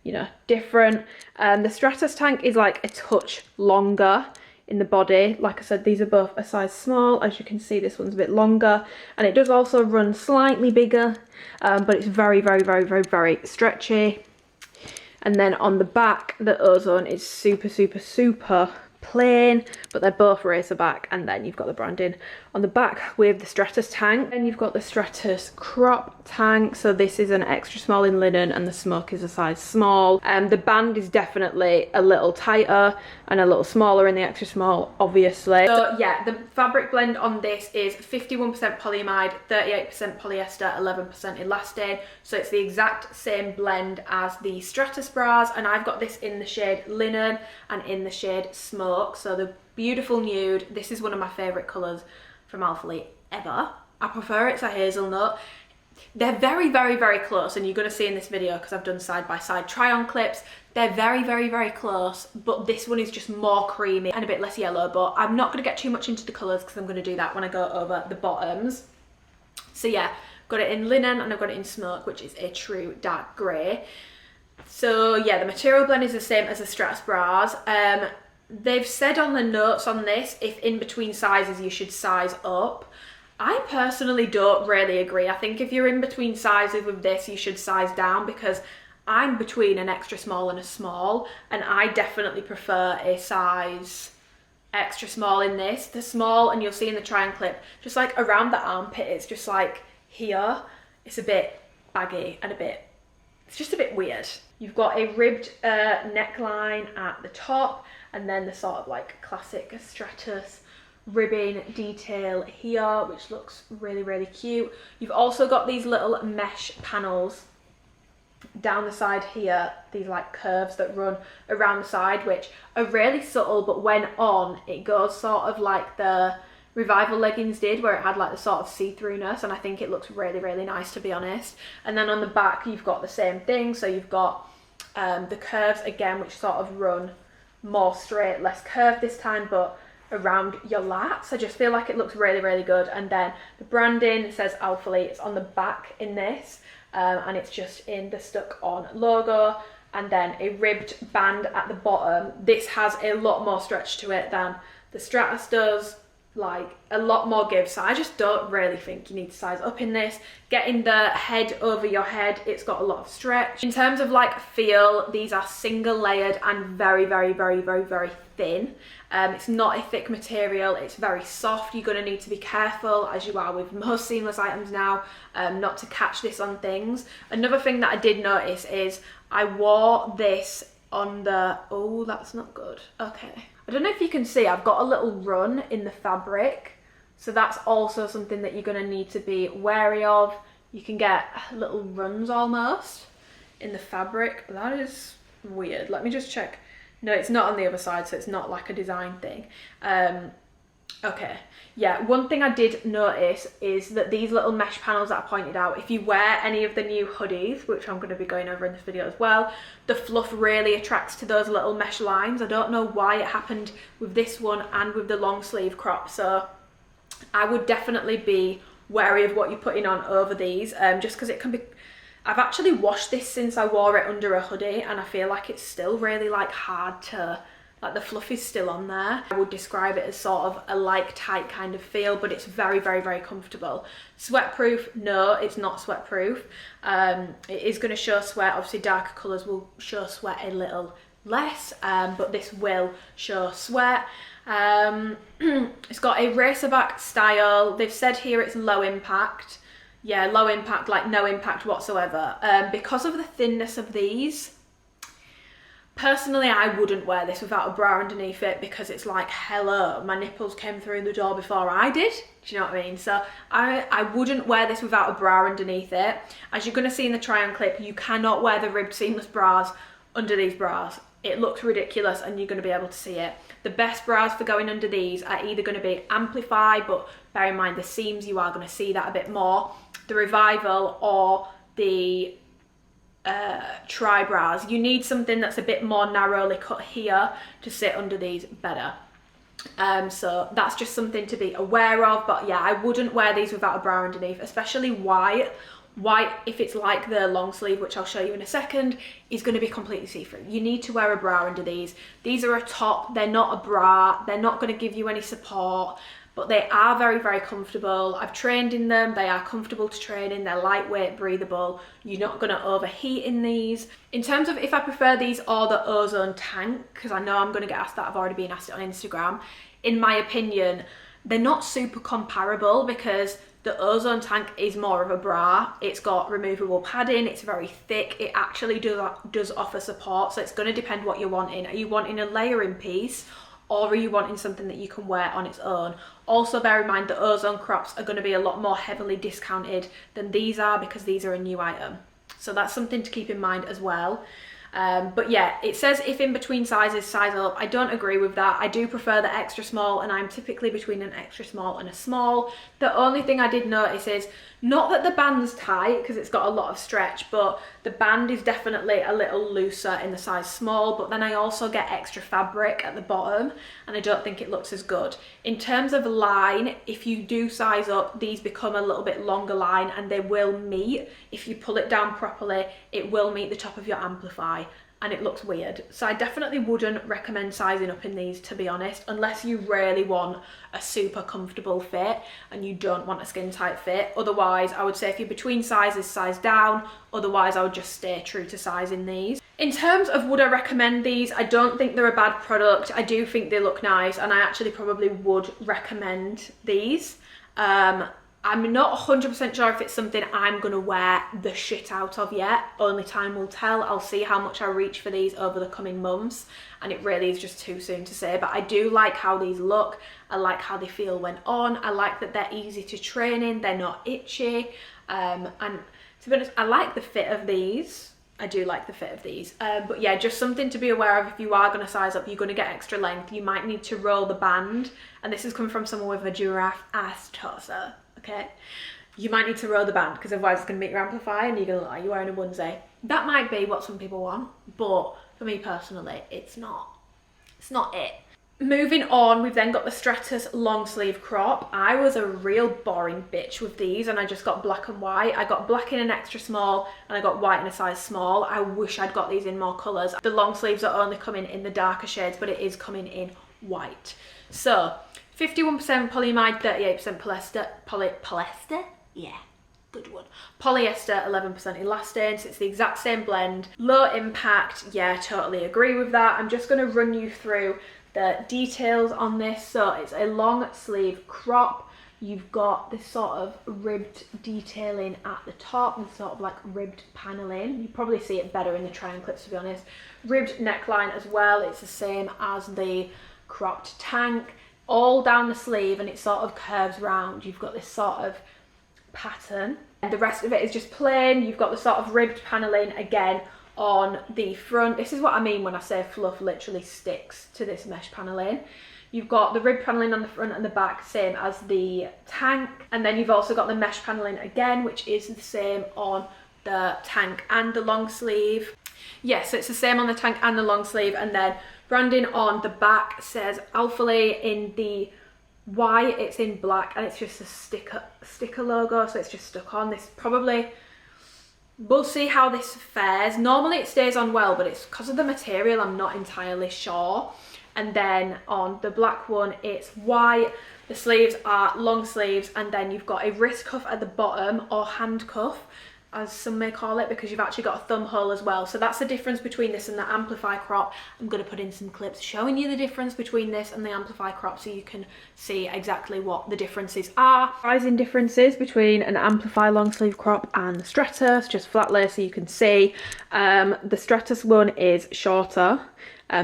Speaker 1: you know, different. The Stratus tank is like a touch longer in the body. Like I said, these are both a size small. As you can see, this one's a bit longer, and it does also run slightly bigger, but it's very stretchy. And then on the back, the Ozone is super plain, but they're both racer back, and then you've got the branding on the back with the Stratus tank. And you've got the Stratus crop tank. So this is an extra small in linen, and the smoke is a size small. The band is definitely a little tighter and a little smaller in the extra small, obviously. So yeah, the fabric blend on this is 51% polyamide, 38% polyester, 11% elastane. So it's the exact same blend as the Stratus bras, and I've got this in the shade linen and in the shade smoke. So the beautiful nude. This is one of my favourite colours from ALPHALETE ever. I prefer it to hazelnut. They're very close, and you're going to see in this video, because I've done side by side try on clips, they're very close, but this one is just more creamy and a bit less yellow. But I'm not going to get too much into the colours, because I'm going to do that when I go over the bottoms. So yeah, got it in linen and I've got it in smoke, which is a true dark grey. So yeah, the material blend is the same as the Stratus bras. They've said on the notes on this, if in between sizes, you should size up. I personally don't really agree. I think if you're in between sizes with this, you should size down, because I'm between an extra small and a small, and I definitely prefer a size extra small in this. The small, and you'll see in the try on clip, just like around the armpit, it's just like here, it's a bit baggy and it's just a bit weird. You've got a ribbed neckline at the top, and then the sort of like classic Stratus ribbing detail here, which looks really, really cute. You've also got these little mesh panels down the side here, these like curves that run around the side, which are really subtle, but when on, it goes sort of like the Revival leggings did, where it had like the sort of see-throughness, and I think it looks really, really nice, to be honest. And then on the back, you've got the same thing. So you've got the curves again, which sort of run more straight, less curved this time, but around your lats. I just feel like it looks really, really good. And then the branding says ALPHALETE. It's on the back in this, and it's just in the stuck on logo, and then a ribbed band at the bottom. This has a lot more stretch to it than the Stratus does, like a lot more give, so I just don't really think you need to size up in this. Getting the head over your head, it's got a lot of stretch. In terms of like feel, these are single layered and very, very, very, very, very thin. It's not a thick material, it's very soft. You're going to need to be careful, as you are with most seamless items now, not to catch this on things. Another thing that I did notice is I wore this on the, oh, that's not good. Okay. I don't know if you can see, I've got a little run in the fabric. So that's also something that you're going to need to be wary of. You can get little runs almost in the fabric. That is weird. Let me just check. No, it's not on the other side, so it's not like a design thing. Okay, yeah, one thing I did notice is that these little mesh panels that I pointed out, if you wear any of the new hoodies, which I'm going to be going over in this video as well, the fluff really attracts to those little mesh lines. I don't know why it happened with this one and with the long sleeve crop, so I would definitely be wary of what you're putting on over these, just because it can be... I've actually washed this since I wore it under a hoodie, and I feel like it's still really like hard to... like the fluff is still on there. I would describe it as sort of a like tight kind of feel, but it's very, very, very comfortable. Sweatproof? No, it's not sweatproof. It is going to show sweat. Obviously darker colours will show sweat a little less, but this will show sweat. It's got a racerback style. They've said here it's low impact. Yeah, low impact, like no impact whatsoever. Because of the thinness of these, personally, I wouldn't wear this without a bra underneath it, because it's like, hello, my nipples came through the door before I did. Do you know what I mean? So I wouldn't wear this without a bra underneath it. As you're going to see in the try on clip, you cannot wear the ribbed seamless bras under these bras. It looks ridiculous, and you're going to be able to see it. The best bras for going under these are either going to be Amplify, but bear in mind the seams, you are going to see that a bit more, the Revival, or the tri bras. You need something that's a bit more narrowly cut here to sit under these better. So that's just something to be aware of. But yeah, I wouldn't wear these without a bra underneath, especially white. White, if it's like the long sleeve, which I'll show you in a second, is going to be completely see-through. You need to wear a bra under these. These are a top, they're not a bra, they're not going to give you any support, but they are very, very comfortable. I've trained in them, they are comfortable to train in, they're lightweight, breathable, you're not going to overheat in these. In terms of if I prefer these or the Ozone Tank, because I know I'm going to get asked that, I've already been asked it on Instagram, in my opinion, they're not super comparable, because the Ozone Tank is more of a bra. It's got removable padding, it's very thick, it actually does offer support, so it's going to depend what you're wanting. Are you wanting a layering piece, or are you wanting something that you can wear on its own? Also bear in mind the Ozone crops are going to be a lot more heavily discounted than these are, because these are a new item. So that's something to keep in mind as well. But yeah, it says if in between sizes, size up. I don't agree with that. I do prefer the extra small, and I'm typically between an extra small and a small. The only thing I did notice is, not that the band's tight because it's got a lot of stretch, but the band is definitely a little looser in the size small, but then I also get extra fabric at the bottom and I don't think it looks as good. In terms of line, if you do size up, these become a little bit longer line and they will meet. If you pull it down properly, it will meet the top of your Amplify, and it looks weird. So I definitely wouldn't recommend sizing up in these, to be honest, unless you really want a super comfortable fit and you don't want a skin tight fit. Otherwise, I would say if you're between sizes, size down. Otherwise, I would just stay true to size in these. In terms of would I recommend these, I don't think they're a bad product. I do think they look nice, and I actually probably would recommend these. I'm not 100% sure if it's something I'm gonna wear the shit out of yet. Only time will tell. I'll see how much I reach for these over the coming months, and it really is just too soon to say. But I do like how these look. I like how they feel when on. I like that they're easy to train in. They're not itchy. And to be honest, I like the fit of these. I do like the fit of these. But yeah, just something to be aware of. If you are gonna size up, you're gonna get extra length. You might need to roll the band. And this is coming from someone with a giraffe ass torso. Okay, you might need to roll the band because otherwise it's going to meet your Amplify and you're going to look like you're wearing a onesie. That might be what some people want, but for me personally, it's not it. Moving on, we've then got the Stratus long sleeve crop. I was a real boring bitch with these, and I just got black and white. I got black in an extra small and I got white in a size small. I wish I'd got these in more colours. The long sleeves are only coming in the darker shades, but it is coming in white. So 51% polyamide, 38% polyester, yeah, good one. Polyester, 11% elastane, so it's the exact same blend. Low impact, yeah, totally agree with that. I'm just gonna run you through the details on this. So it's a long sleeve crop. You've got this sort of ribbed detailing at the top, and sort of like ribbed paneling. You probably see it better in the triangle clips, to be honest. Ribbed neckline as well. It's the same as the cropped tank. All down the sleeve, and it sort of curves round. You've got this sort of pattern, and the rest of it is just plain. You've got the sort of ribbed paneling again on the front. This is what I mean when I say fluff literally sticks to this mesh paneling. You've got the ribbed paneling on the front and the back, same as the tank, and then you've also got the mesh paneling again, which is the same on the tank and the long sleeve. Yes, so it's the same on the tank and the long sleeve, and then branding on the back says ALPHALETE in the white, it's in black, and it's just a sticker logo, so it's just stuck on. This probably, we'll see how this fares. Normally it stays on well, but it's because of the material, I'm not entirely sure. And then on the black one, it's white. The sleeves are long sleeves, and then you've got a wrist cuff at the bottom, or hand cuff, as some may call it, because you've actually got a thumb hole as well. So that's the difference between this and the Amplify crop. I'm going to put in some clips showing you the difference between this and the Amplify crop, so you can see exactly what the differences are. Sizing differences between an Amplify long sleeve crop and the Stratus, just flat lay so you can see. The Stratus one is shorter.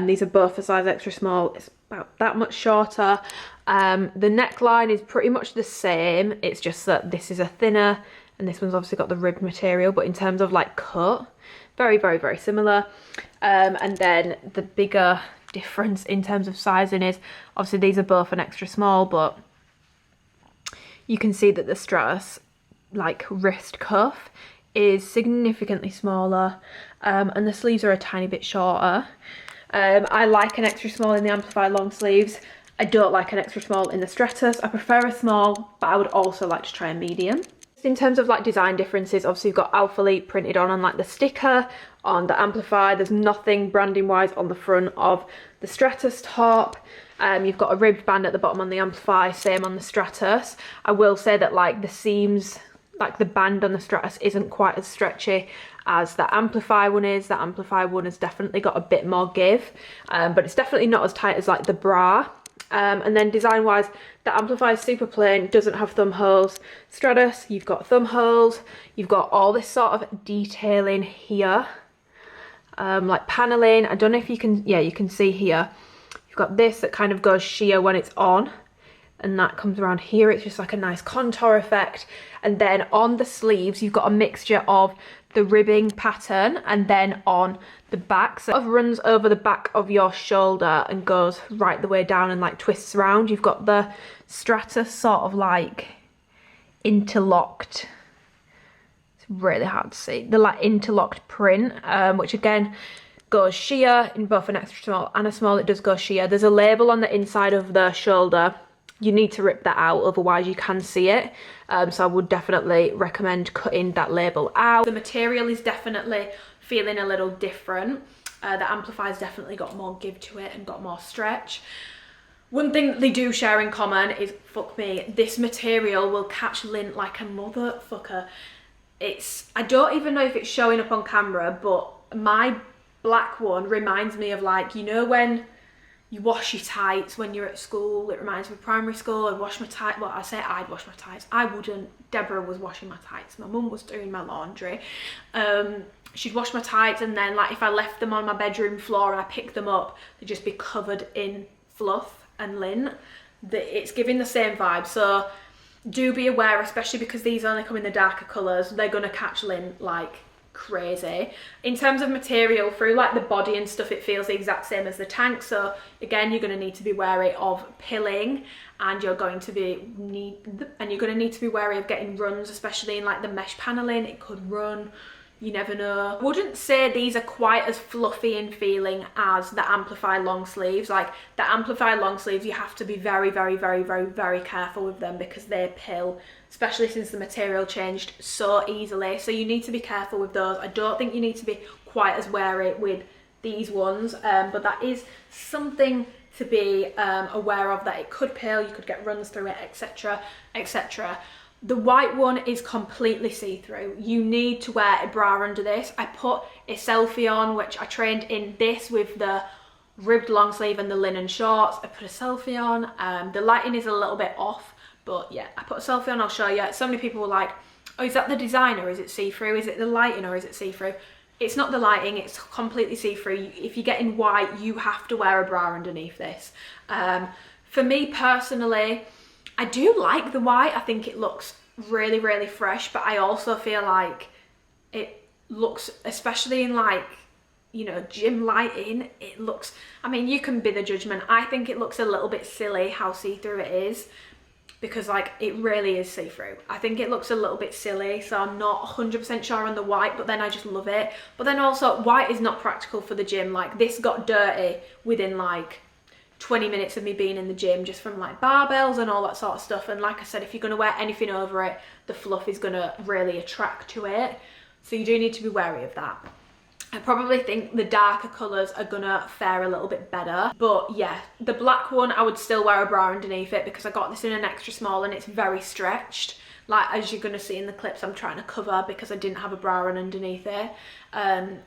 Speaker 1: These are both a size extra small. It's about that much shorter. The neckline is pretty much the same. It's just that this is a thinner, and this one's obviously got the ribbed material, but in terms of like cut, very, very, very similar. And then the bigger difference in terms of sizing is, obviously these are both an extra small, but you can see that the Stratus like wrist cuff is significantly smaller, and the sleeves are a tiny bit shorter. I like an extra small in the Amplify long sleeves. I don't like an extra small in the Stratus. I prefer a small, but I would also like to try a medium. In terms of like design differences, obviously you've got ALPHALETE printed on like the sticker. On the Amplify, there's nothing branding wise on the front of the Stratus top. You've got a ribbed band at the bottom on the Amplify, same on the Stratus. I will say that like the seams, like the band on the Stratus isn't quite as stretchy as the Amplify one is. The Amplify one has definitely got a bit more give, but it's definitely not as tight as like the bra. And then design wise, the Amplify is super plain, doesn't have thumb holes. Stratus, you've got thumb holes, you've got all this sort of detailing here, like paneling. I don't know if you can, yeah, you can see here. You've got this that kind of goes sheer when it's on, and that comes around here. It's just like a nice contour effect. And then on the sleeves, you've got a mixture of the ribbing pattern and then on the back. So it runs over the back of your shoulder and goes right the way down and like twists around. You've got the Stratus sort of like interlocked, it's really hard to see, the like interlocked print, which again goes sheer in both an extra small and a small. It does go sheer. There's a label on the inside of the shoulder. You need to rip that out, otherwise you can see it. So I would definitely recommend cutting that label out. The material is definitely feeling a little different. The Amplify's definitely got more give to it and got more stretch. One thing that they do share in common is, fuck me, this material will catch lint like a motherfucker. I don't even know if it's showing up on camera, but my black one reminds me of, like, you know when you wash your tights when you're at school? It reminds me of primary school. I'd wash my tights. Well, I say I'd wash my tights. I wouldn't. Deborah was washing my tights. My mum was doing my laundry. She'd wash my tights, and then like if I left them on my bedroom floor and I picked them up, they'd just be covered in fluff and lint. It's giving the same vibe. So do be aware, especially because these only come in the darker colours, they're going to catch lint like crazy. In terms of material, through like the body and stuff, it feels the exact same as the tank. So again, you're going to need to be wary of pilling, and you're going to need to be wary of getting runs, especially in like the mesh paneling. It could run. You never know. I wouldn't say these are quite as fluffy in feeling as the Amplify long sleeves. Like the Amplify long sleeves, you have to be very, very, very, very, very careful with them because they pill, especially since the material changed so easily. So you need to be careful with those. I don't think you need to be quite as wary with these ones, but that is something to be aware of, that it could pill, you could get runs through it, etc, etc. The white one is completely see-through. You need to wear a bra under this. I put a selfie on, which I trained in this with the ribbed long sleeve and the linen shorts. I put a selfie on. The lighting is a little bit off, but yeah, I put a selfie on, I'll show you. So many people were like, oh, is that the designer? Is it see-through? Is it the lighting or is it see-through? It's not the lighting, it's completely see-through. If you're getting white, you have to wear a bra underneath this. For me personally, I do like the white. I think it looks really, really fresh, but I also feel like it looks, especially in like, you know, gym lighting, it looks, I mean, you can be the judgment. I think it looks a little bit silly how see-through it is, because like it really is see-through. I think it looks a little bit silly, so I'm not 100% sure on the white, but then I just love it. But then also, white is not practical for the gym. Like this got dirty within like 20 minutes of me being in the gym, just from like barbells and all that sort of stuff. And like I said, if you're going to wear anything over it, the fluff is going to really attract to it. So you do need to be wary of that. I probably think the darker colours are gonna fare a little bit better. But yeah, the black one, I would still wear a bra underneath it because I got this in an extra small and it's very stretched. Like as you're gonna see in the clips, I'm trying to cover because I didn't have a bra on underneath it. I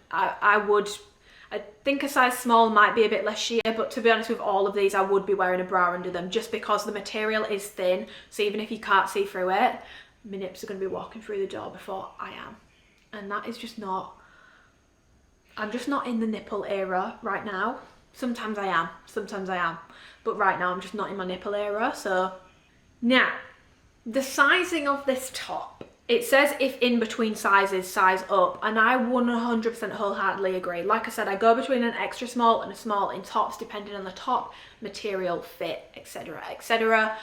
Speaker 1: think a size small might be a bit less sheer, but to be honest with all of these, I would be wearing a bra under them just because the material is thin. So even if you can't see through it, my nips are gonna be walking through the door before I am. And that is just not, I'm just not in the nipple era right now. Sometimes I am, but right now I'm just not in my nipple era. So now, the sizing of this top, it says if in between sizes, size up, and I 100% wholeheartedly agree. Like I said, I go between an extra small and a small in tops, depending on the top, material, fit, etc, etc.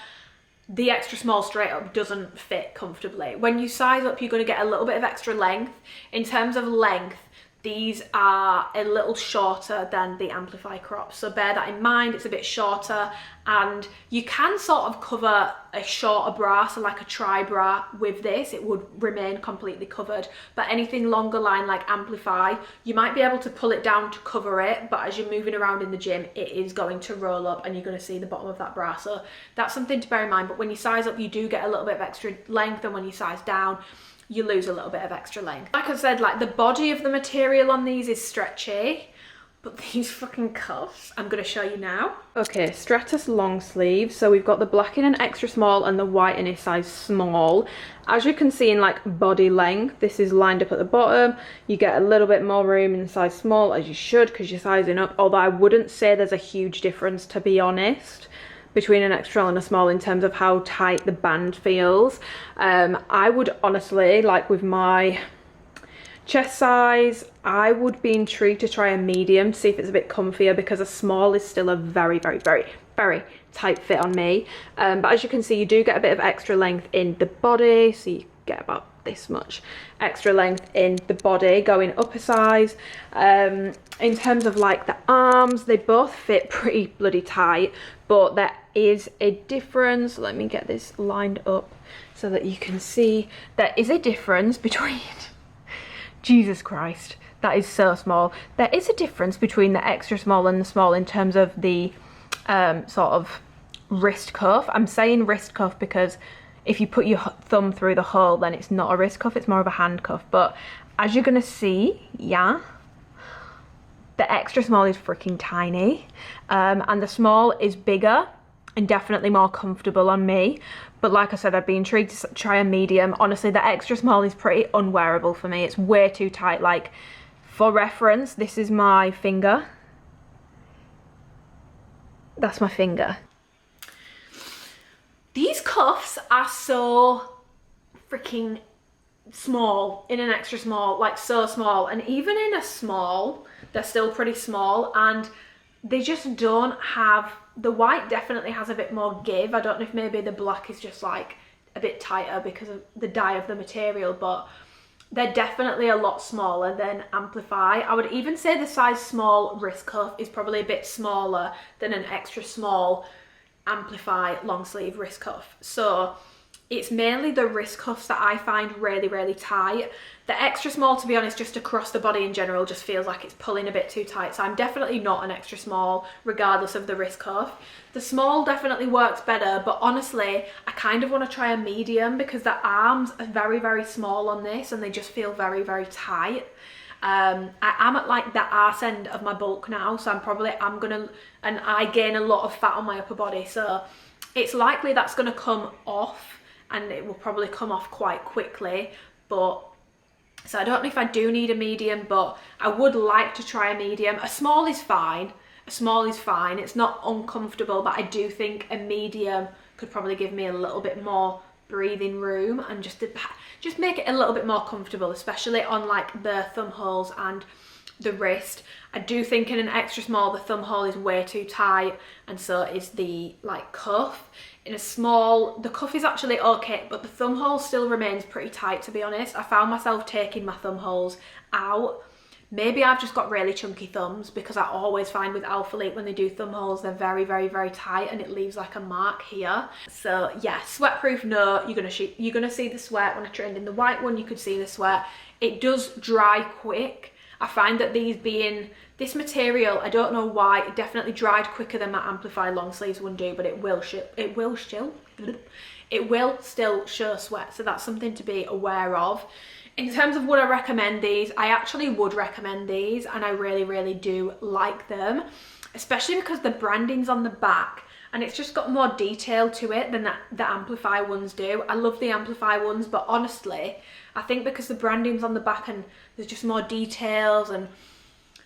Speaker 1: The extra small straight up doesn't fit comfortably. When you size up, you're going to get a little bit of extra length. In terms of length, these are a little shorter than the Amplify crops, so bear that in mind. It's a bit shorter, and you can sort of cover a shorter bra, so like a tri-bra with this, it would remain completely covered. But anything longer line like Amplify, you might be able to pull it down to cover it, but as you're moving around in the gym, it is going to roll up and you're going to see the bottom of that bra. So that's something to bear in mind. But when you size up, you do get a little bit of extra length, and when you size down, you lose a little bit of extra length. Like I said, like the body of the material on these is stretchy, but these fucking cuffs, I'm gonna show you now. Okay, Stratus long sleeves. So we've got the black in an extra small and the white in a size small. As you can see in like body length, this is lined up at the bottom. You get a little bit more room in the size small, as you should, because you're sizing up. Although I wouldn't say there's a huge difference, to be honest. between an extra and a small in terms of how tight the band feels. I would honestly, like with my chest size, I would be intrigued to try a medium to see if it's a bit comfier, because a small is still a very, very, very, very tight fit on me. But as you can see, you do get a bit of extra length in the body, so you get about this much extra length in the body going up a size. In terms of like the arms, they both fit pretty bloody tight, but there is a difference. Let me get this lined up so that you can see there is a difference between Jesus Christ, that is so small. There is a difference between the extra small and the small in terms of the sort of wrist cuff. I'm saying wrist cuff because if you put your thumb through the hole, then it's not a wrist cuff, it's more of a hand cuff. But as you're gonna see, yeah, the extra small is freaking tiny, and the small is bigger and definitely more comfortable on me. But like I said, I'd be intrigued to try a medium. Honestly, the extra small is pretty unwearable for me. It's way too tight. Like, for reference, this is my finger. That's my finger. These cuffs are so freaking small in an extra small, like so small. And even in a small, they're still pretty small, and they just don't have, the white definitely has a bit more give. I don't know if maybe the black is just like a bit tighter because of the dye of the material, but they're definitely a lot smaller than Amplify. I would even say the size small wrist cuff is probably a bit smaller than an extra small Amplify long sleeve wrist cuff. So it's mainly the wrist cuffs that I find really, really tight. The extra small, to be honest, just across the body in general, just feels like it's pulling a bit too tight. So I'm definitely not an extra small, regardless of the wrist cuff. The small definitely works better, but honestly, I kind of want to try a medium because the arms are very, very small on this and they just feel very, very tight. I am at like the arse end of my bulk now, so and I gain a lot of fat on my upper body. So it's likely that's gonna come off, and it will probably come off quite quickly. But so I don't know if I do need a medium, but I would like to try a medium. A small is fine. A small is fine. It's not uncomfortable, but I do think a medium could probably give me a little bit more breathing room and just make it a little bit more comfortable, especially on like the thumb holes and the wrist. I do think in an extra small the thumb hole is way too tight, and so is the like cuff. In a small, the cuff is actually okay, but the thumb hole still remains pretty tight, to be honest. I found myself taking my thumb holes out. Maybe I've just got really chunky thumbs, because I always find with ALPHALETE when they do thumb holes, they're very, very, very tight and it leaves like a mark here. So yeah, sweat proof, no, you're gonna see the sweat. When I trained in the white one, you could see the sweat. It does dry quick. I find that this material, I don't know why, it definitely dried quicker than my Amplify long sleeves would do, but it will still show sweat. So that's something to be aware of. In terms of would I recommend these, I actually would recommend these, and I really, really do like them, especially because the branding's on the back and it's just got more detail to it than the Amplify ones do. I love the Amplify ones, but honestly, I think because the branding's on the back and there's just more details, and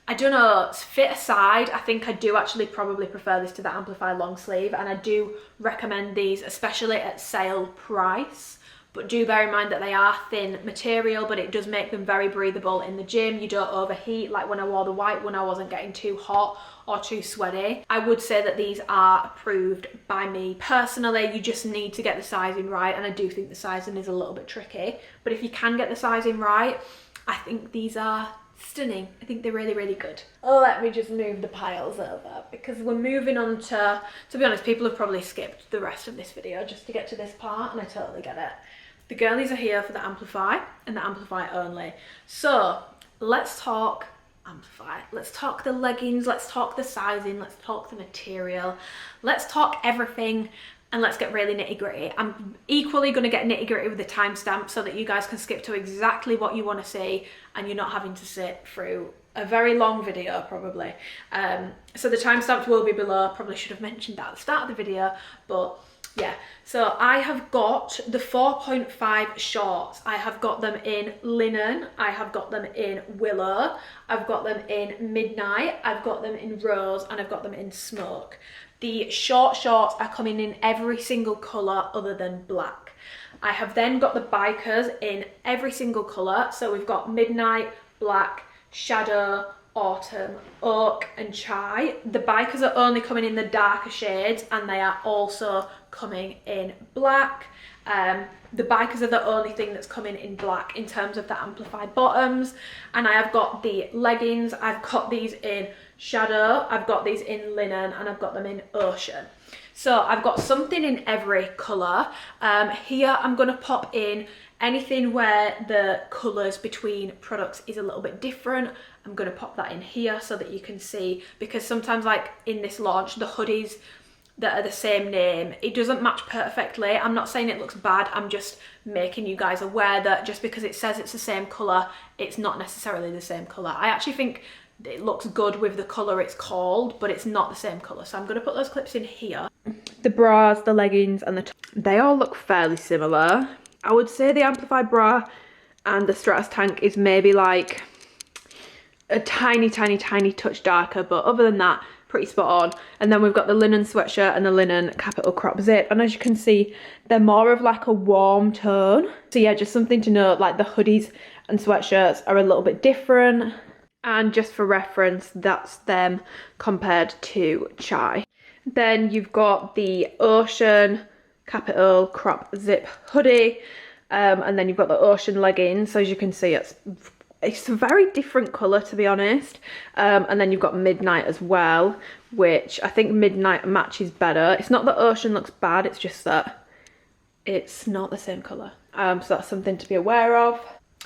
Speaker 1: I don't know, fit aside, I think I do actually probably prefer this to the Amplify long sleeve, and I do recommend these, especially at sale price. But do bear in mind that they are thin material, but it does make them very breathable in the gym. You don't overheat. Like when I wore the white one, I wasn't getting too hot or too sweaty. I would say that these are approved by me personally. You just need to get the sizing right, and I do think the sizing is a little bit tricky. But if you can get the sizing right, I think these are stunning. I think they're really, really good. Oh, let me just move the piles over, because we're moving on to be honest, people have probably skipped the rest of this video just to get to this part, and I totally get it. The girlies are here for the Amplify and the Amplify only. So let's talk Amplify. Let's talk the leggings, let's talk the sizing, let's talk the material, let's talk everything, and let's get really nitty gritty. I'm equally going to get nitty gritty with the timestamp so that you guys can skip to exactly what you want to see and you're not having to sit through a very long video probably. So the timestamps will be below. Probably should have mentioned that at the start of the video, but yeah. So I have got the 4.5 shorts. I have got them in linen, I have got them in willow, I've got them in midnight, I've got them in rose, and I've got them in smoke. The short shorts are coming in every single colour other than black. I have then got the bikers in every single colour. So we've got midnight, black, shadow, autumn, oak and chai. The bikers are only coming in the darker shades and they are also coming in black. The bikers are the only thing that's coming in black in terms of the Amplify bottoms. And I have got the leggings, I've got these in shadow, I've got these in linen, and I've got them in ocean. So I've got something in every colour. Here I'm going to pop in anything where the colours between products is a little bit different. I'm going to pop that in here so that you can see, because sometimes like in this launch, the hoodies that are the same name, it doesn't match perfectly. I'm not saying it looks bad, I'm just making you guys aware that just because it says it's the same colour, it's not necessarily the same colour. I actually think it looks good with the colour it's called, but it's not the same colour. So I'm going to put those clips in here. The bras, the leggings and the top, they all look fairly similar. I would say the Amplify bra and the Stratus tank is maybe like a tiny touch darker, but other than that, pretty spot on. And then we've got the linen sweatshirt and the linen capital crop zip, and as you can see, they're more of like a warm tone. So yeah, just something to note, like the hoodies and sweatshirts are a little bit different. And just for reference, that's them compared to chai. Then you've got the ocean capital crop zip hoodie, and then you've got the ocean leggings. So as you can see, it's a very different colour, to be honest. And then you've got midnight as well, which I think midnight matches better. It's not that ocean looks bad, it's just that it's not the same colour. So that's something to be aware of.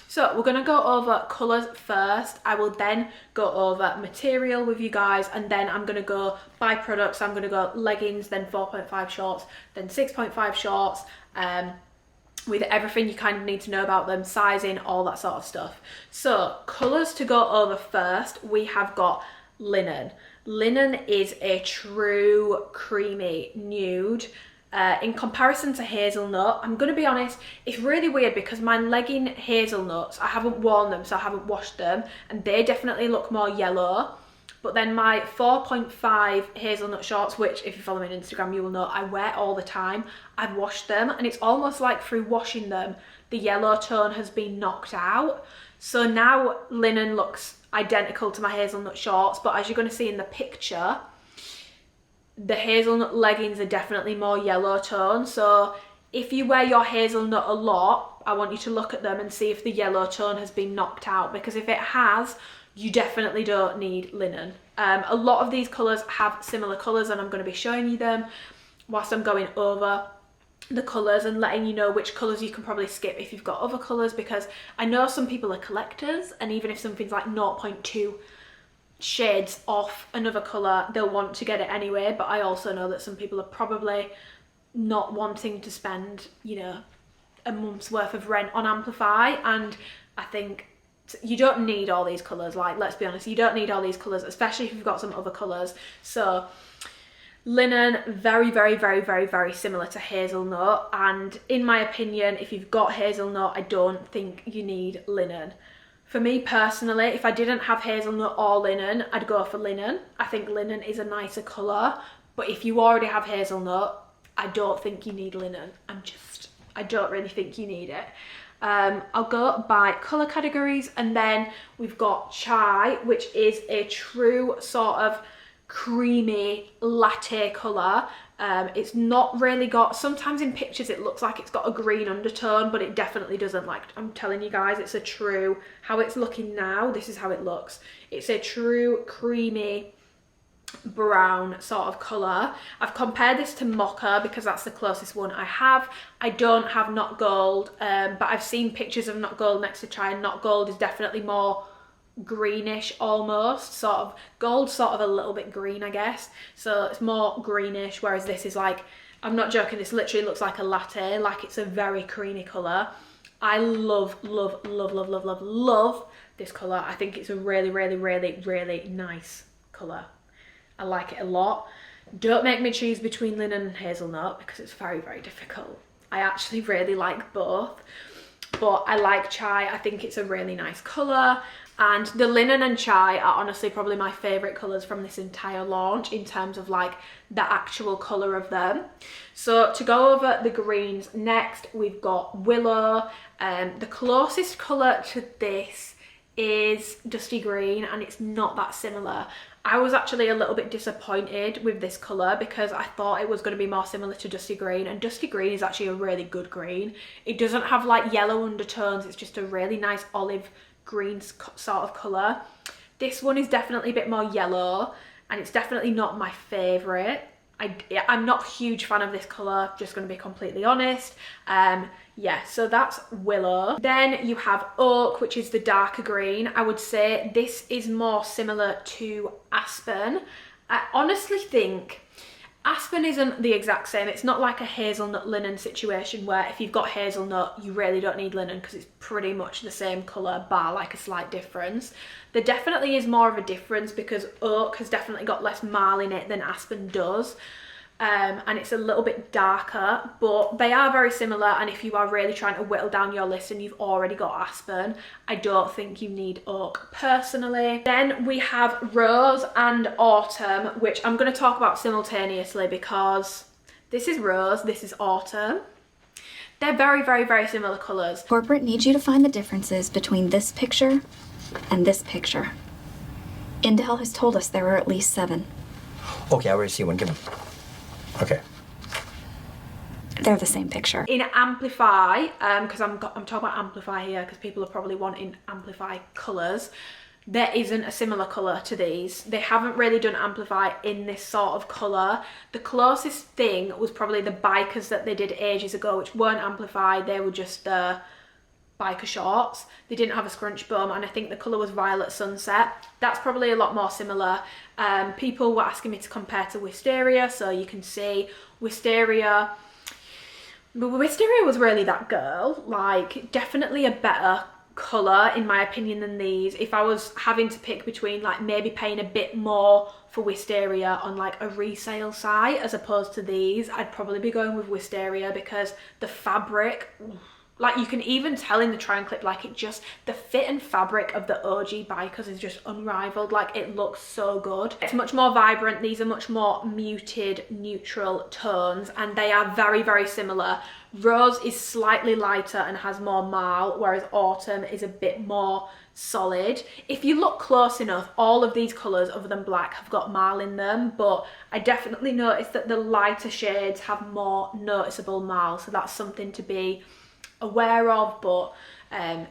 Speaker 1: So we're going to go over colours first. I will then go over material with you guys, and then I'm going to go by products. I'm going to go leggings, then 4.5 shorts, then 6.5 shorts, with everything you kind of need to know about them, sizing, all that sort of stuff. So colours to go over first, we have got linen. Linen is a true creamy nude. In comparison to hazelnut, I'm going to be honest, it's really weird because my legging hazelnuts, I haven't worn them, so I haven't washed them, and they definitely look more yellow. But then my 4.5 hazelnut shorts, which if you follow me on Instagram, you will know I wear all the time, I've washed them, and it's almost like through washing them, the yellow tone has been knocked out. So now linen looks identical to my hazelnut shorts, but as you're going to see in the picture, the hazelnut leggings are definitely more yellow tone. So if you wear your hazelnut a lot, I want you to look at them and see if the yellow tone has been knocked out, because if it has, you definitely don't need linen. A lot of these colours have similar colours, and I'm going to be showing you them whilst I'm going over the colours and letting you know which colours you can probably skip if you've got other colours, because I know some people are collectors, and even if something's like 0.2 shades off another colour, they'll want to get it anyway. But I also know that some people are probably not wanting to spend, you know, a month's worth of rent on Amplify, and I think you don't need all these colours. Like, let's be honest, you don't need all these colours, especially if you've got some other colours. So linen, very similar to hazelnut, and in my opinion, if you've got hazelnut, I don't think you need linen. For me personally, if I didn't have hazelnut or linen, I'd go for linen. I think linen is a nicer colour, but if you already have hazelnut, I don't think you need linen. I don't really think you need it. I'll go by colour categories, and then we've got chai, which is a true sort of creamy latte colour. It's not really got, sometimes in pictures it looks like it's got a green undertone, but it definitely doesn't. Like, I'm telling you guys, it's a true, how it's looking now, this is how it looks. It's a true creamy brown sort of colour. I've compared this to mocha because that's the closest one I have. I don't have not gold, but I've seen pictures of not gold next to chai, and not gold is definitely more greenish, almost sort of gold, sort of a little bit green, I guess, so it's more greenish, whereas this is like, I'm not joking, this literally looks like a latte. Like, it's a very creamy colour. I love this colour. I think it's a really nice colour. I like it a lot. Don't make me choose between linen and hazelnut because it's very difficult. I actually really like both. but I like chai. I think it's a really nice colour. And the linen and chai are honestly probably my favourite colours from this entire launch in terms of like the actual colour of them. So to go over the greens next, we've got willow. The closest colour to this is dusty green, and it's not that similar. I was actually a little bit disappointed with this colour because I thought it was going to be more similar to dusty green, and dusty green is actually a really good green. It doesn't have like yellow undertones, it's just a really nice olive green sort of colour. This one is definitely a bit more yellow, and it's definitely not my favourite. I'm not a huge fan of this colour, just going to be completely honest. Yeah, so that's willow. Then you have oak, which is the darker green. I would say this is more similar to aspen. I honestly think aspen isn't the exact same. It's not like a hazelnut linen situation where if you've got hazelnut, you really don't need linen because it's pretty much the same colour, bar like a slight difference. There definitely is more of a difference because oak has definitely got less marl in it than aspen does. And it's a little bit darker, but they are very similar. And if you are really trying to whittle down your list and you've already got aspen, I don't think you need oak personally. Then we have rose and autumn, which I'm going to talk about simultaneously because this is rose, this is autumn. They're very, very, very similar colours.
Speaker 2: Corporate needs you to find the differences between this picture and this picture. Intel has told us there are at least 7.
Speaker 3: Okay, I already see one. Give me. Okay.
Speaker 2: They're the same picture.
Speaker 1: In Amplify, because I'm talking about Amplify here because people are probably wanting Amplify colours, there isn't a similar colour to these. They haven't really done Amplify in this sort of colour. The closest thing was probably the bikers that they did ages ago, which weren't Amplify. They were just biker shorts. They didn't have a scrunch bum, and I think the colour was Violet Sunset. That's probably a lot more similar. People were asking me to compare to Wisteria, so you can see Wisteria. But Wisteria was really that girl, like definitely a better colour in my opinion than these. If I was having to pick between like maybe paying a bit more for Wisteria on like a resale site as opposed to these, I'd probably be going with Wisteria because the fabric, like you can even tell in the try and clip, like it just, the fit and fabric of the OG bikers is just unrivaled. Like it looks so good. It's much more vibrant. These are much more muted, neutral tones, and they are very, very similar. Rose is slightly lighter and has more marl, whereas autumn is a bit more solid. If you look close enough, all of these colours other than black have got marl in them, but I definitely noticed that the lighter shades have more noticeable marl, so that's something to be aware of. But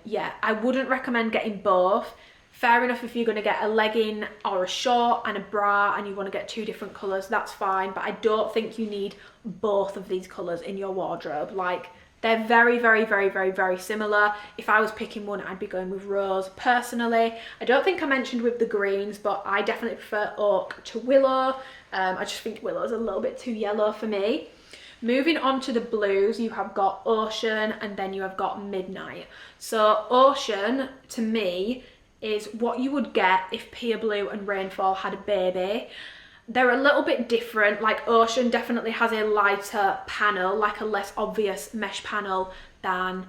Speaker 1: yeah, I wouldn't recommend getting both. Fair enough if you're going to get a legging or a short and a bra and you want to get 2 different colours, that's fine, but I don't think you need both of these colours in your wardrobe. Like they're very, very, very, very, very similar. If I was picking one, I'd be going with rose personally. I don't think I mentioned with the greens, but I definitely prefer oak to willow. I just think willow is a little bit too yellow for me. Moving on to the blues, you have got Ocean and then you have got Midnight. So Ocean, to me, is what you would get if Pure Blue and Rainfall had a baby. They're a little bit different. Like Ocean definitely has a lighter panel, like a less obvious mesh panel than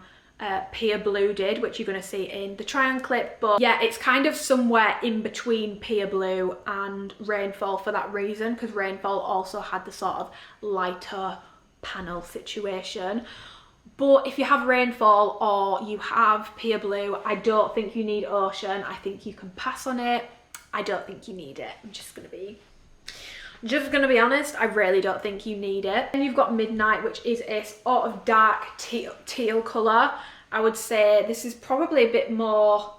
Speaker 1: Pure Blue did, which you're going to see in the try and clip. But yeah, it's kind of somewhere in between Pure Blue and Rainfall for that reason, because Rainfall also had the sort of lighter panel situation. But if you have Rainfall or you have Pure Blue, I don't think you need Ocean. I think you can pass on it. I don't think you need it. I'm just gonna be honest, I really don't think you need it. And you've got Midnight, which is a sort of dark teal colour. I would say this is probably a bit more,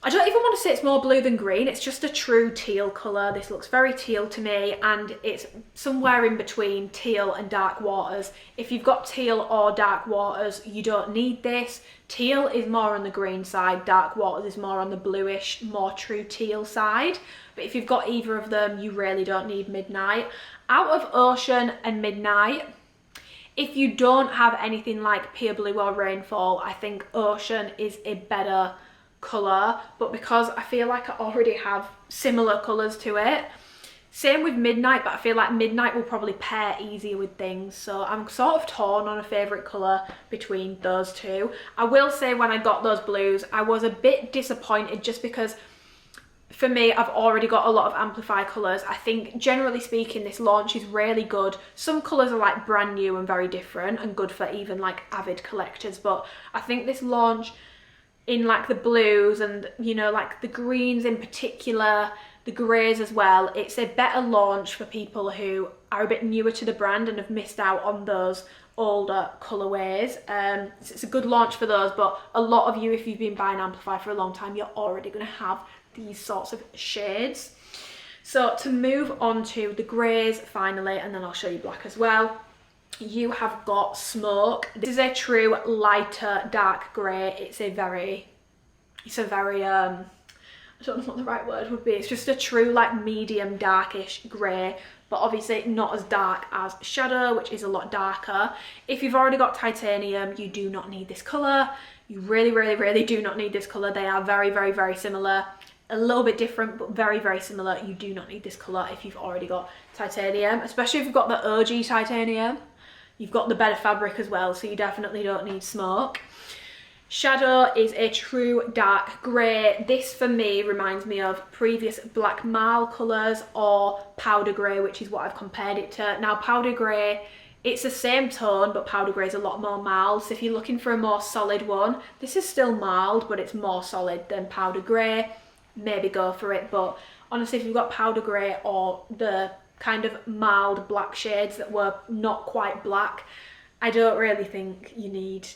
Speaker 1: I don't even want to say it's more blue than green. It's just a true teal colour. This looks very teal to me, and it's somewhere in between teal and dark waters. If you've got teal or dark waters, you don't need this. Teal is more on the green side, dark waters is more on the bluish, more true teal side. But if you've got either of them, you really don't need Midnight. Out of Ocean and Midnight, if you don't have anything like Pure Blue or Rainfall, I think Ocean is a better colour. But because I feel like I already have similar colours to it, Same with Midnight, but I feel like Midnight will probably pair easier with things. So I'm sort of torn on a favourite colour between those two. I will say when I got those blues, I was a bit disappointed just because for me, I've already got a lot of Amplify colours. I think generally speaking, this launch is really good. Some colours are like brand new and very different and good for even like avid collectors. But I think this launch in like the blues and, you know, like the greens in particular, the greys as well, it's a better launch for people who are a bit newer to the brand and have missed out on those older colourways. It's a good launch for those, but a lot of you, if you've been buying Amplify for a long time, you're already going to have these sorts of shades. So to move on to the greys finally, and then I'll show you black as well, you have got Smoke. This is a true lighter dark grey. It's a very I don't know what the right word would be. It's just a true like medium darkish grey, but obviously not as dark as Shadow, which is a lot darker. If you've already got titanium, you do not need this colour. You really do not need this colour. They are very similar. A little bit different, but very similar. You do not need this colour if you've already got titanium, especially if you've got the OG titanium. You've got the better fabric as well, so you definitely don't need Smoke. Shadow is a true dark grey. This for me reminds me of previous Black Marl colours or Powder Grey, which is what I've compared it to. Now Powder Grey, it's the same tone, but Powder Grey is a lot more mild. So if you're looking for a more solid one, this is still mild, but it's more solid than Powder Grey. Maybe go for it, but honestly, if you've got Powder Grey or the kind of mild black shades that were not quite black, I don't really think you need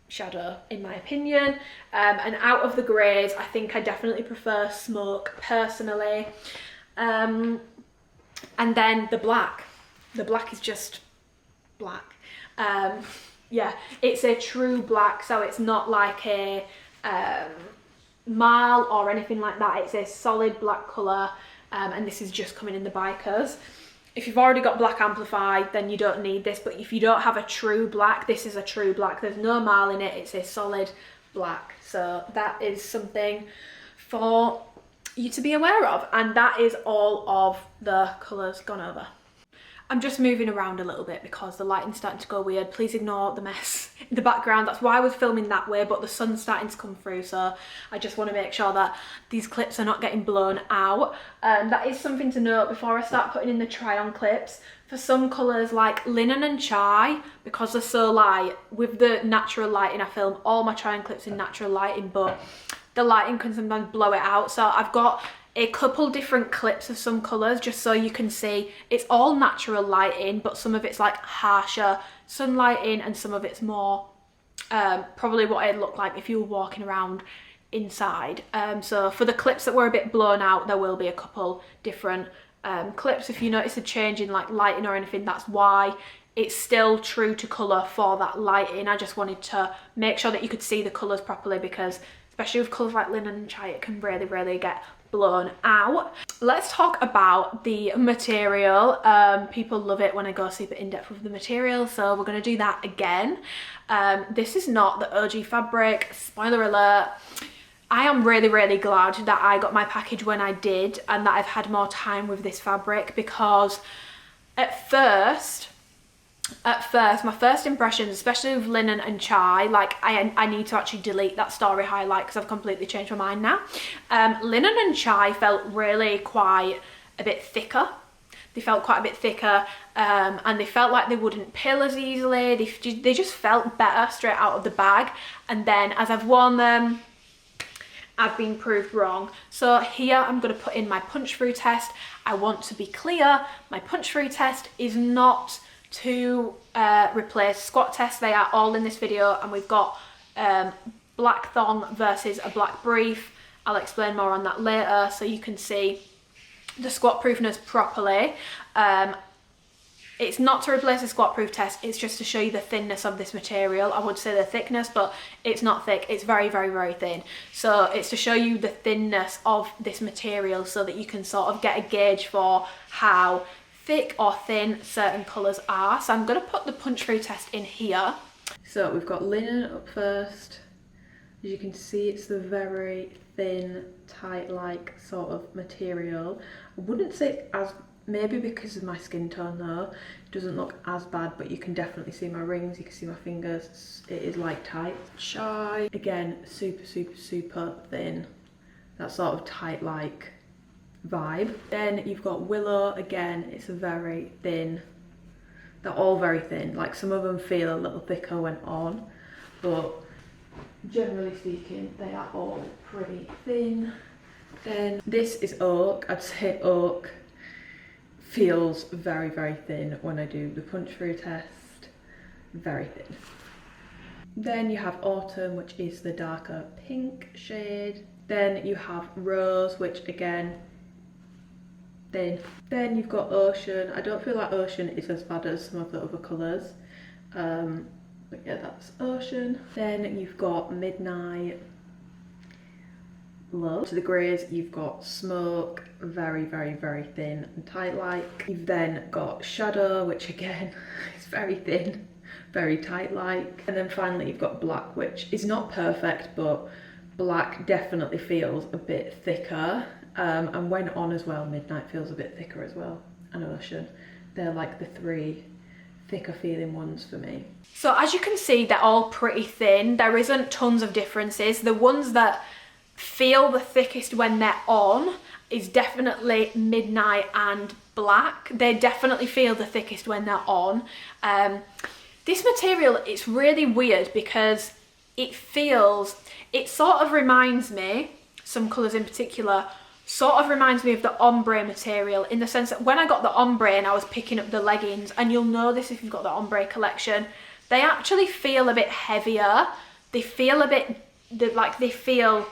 Speaker 1: Shadow in my opinion. And out of the greys, I think I definitely prefer Smoke personally. And then the black is just black. Yeah, it's a true black, so it's not like a marl or anything like that. It's a solid black colour, and this is just coming in the bikers. If you've already got black Amplify, then you don't need this, but if you don't have a true black, this is a true black. There's no marl in it, it's a solid black. So that is something for you to be aware of, and that is all of the colours gone over. I'm just moving around a little bit because the lighting's starting to go weird. Please ignore the mess in the background. That's why I was filming that way, but the sun's starting to come through, so I just want to make sure that these clips are not getting blown out. That is something to note before I start putting in the try-on clips. For some colours like Linen and Chai, because they're so light, with the natural lighting, I film all my try-on clips in natural lighting, but the lighting can sometimes blow it out. So I've got a couple different clips of some colours just so you can see it's all natural lighting, but some of it's like harsher sunlighting and some of it's more probably what it'd look like if you were walking around inside. So for the clips that were a bit blown out, there will be a couple different clips. If you notice a change in like lighting or anything, that's why. It's still true to colour for that lighting. I just wanted to make sure that you could see the colours properly, because especially with colours like Linen and Chai, it can really get blown out. Let's talk about the material. People love it when I go super in-depth with the material, so we're going to do that again. This is not the OG fabric, spoiler alert. I am really glad that I got my package when I did and that I've had more time with this fabric, because at first my first impressions, especially with Linen and Chai, like I need to actually delete that story highlight because I've completely changed my mind now. Linen and Chai felt really quite a bit thicker. They felt quite a bit thicker, and they felt like they wouldn't pill as easily. They just felt better straight out of the bag, and then as I've worn them, I've been proved wrong. So here I'm going to put in my punch through test. I want to be clear, my punch through test is not to replace squat test. They are all in this video, and we've got black thong versus a black brief. I'll explain more on that later so you can see the squat proofness properly. It's not to replace a squat proof test, it's just to show you the thinness of this material. I would say the thickness, but it's not thick, it's very thin. So it's to show you the thinness of this material so that you can sort of get a gauge for how thick or thin certain colours are. So I'm going to put the punch through test in here. So we've got linen up first. As you can see, it's the very thin, tight like sort of material. I wouldn't say as maybe because of my skin tone though, it doesn't look as bad, but you can definitely see my rings, you can see my fingers. It is like tight. Shy, again, super, super, super thin. That sort of tight like vibe. Then you've got Willow, again, it's a very thin. They're all very thin. Like some of them feel a little thicker when on, but generally speaking, they are all pretty thin. Then this is Oak. I'd say Oak feels very, very thin when I do the punch through test. Very thin. Then you have Autumn, which is the darker pink shade. Then you have Rose, which again, thin. Then you've got Ocean. I don't feel like Ocean is as bad as some of the other colours. But yeah, that's Ocean. Then you've got Midnight. Low. To the greys, you've got Smoke, very, very, very thin and tight like. You've then got Shadow, which again is very thin, very tight like. And then finally you've got Black, which is not perfect, but Black definitely feels a bit thicker. And when on as well, Midnight feels a bit thicker as well, and Ocean. They're like the three thicker feeling ones for me. So as you can see, they're all pretty thin. There isn't tons of differences. The ones that feel the thickest when they're on is definitely Midnight and Black. They definitely feel the thickest when they're on. This material, it's really weird because it sort of reminds me, some colours in particular, sort of reminds me of the ombre material, in the sense that when I got the ombre and I was picking up the leggings, and you'll know this if you've got the ombre collection, they actually feel a bit heavier. They feel a bit, they feel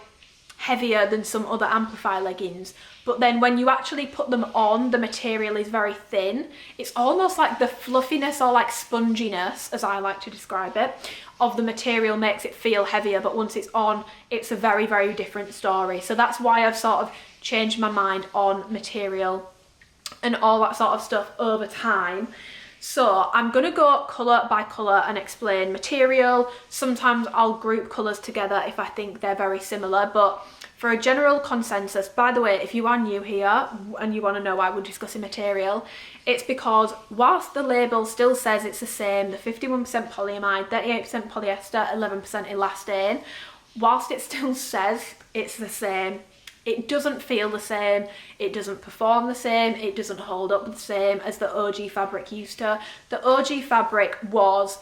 Speaker 1: heavier than some other Amplify leggings, but then when you actually put them on, the material is very thin. It's almost like the fluffiness or like sponginess, as I like to describe it, of the material makes it feel heavier, but once it's on, it's a very, very different story. So that's why I've sort of changed my mind on material and all that sort of stuff over time. So I'm gonna go colour by colour and explain material. Sometimes I'll group colours together if I think they're very similar, but for a general consensus, by the way, if you are new here and you want to know why we're discussing material, it's because whilst the label still says it's the same, the 51% polyamide, 38% polyester, 11% elastane, whilst it still says it's the same, it doesn't feel the same, it doesn't perform the same, it doesn't hold up the same as the OG fabric used to. The OG fabric was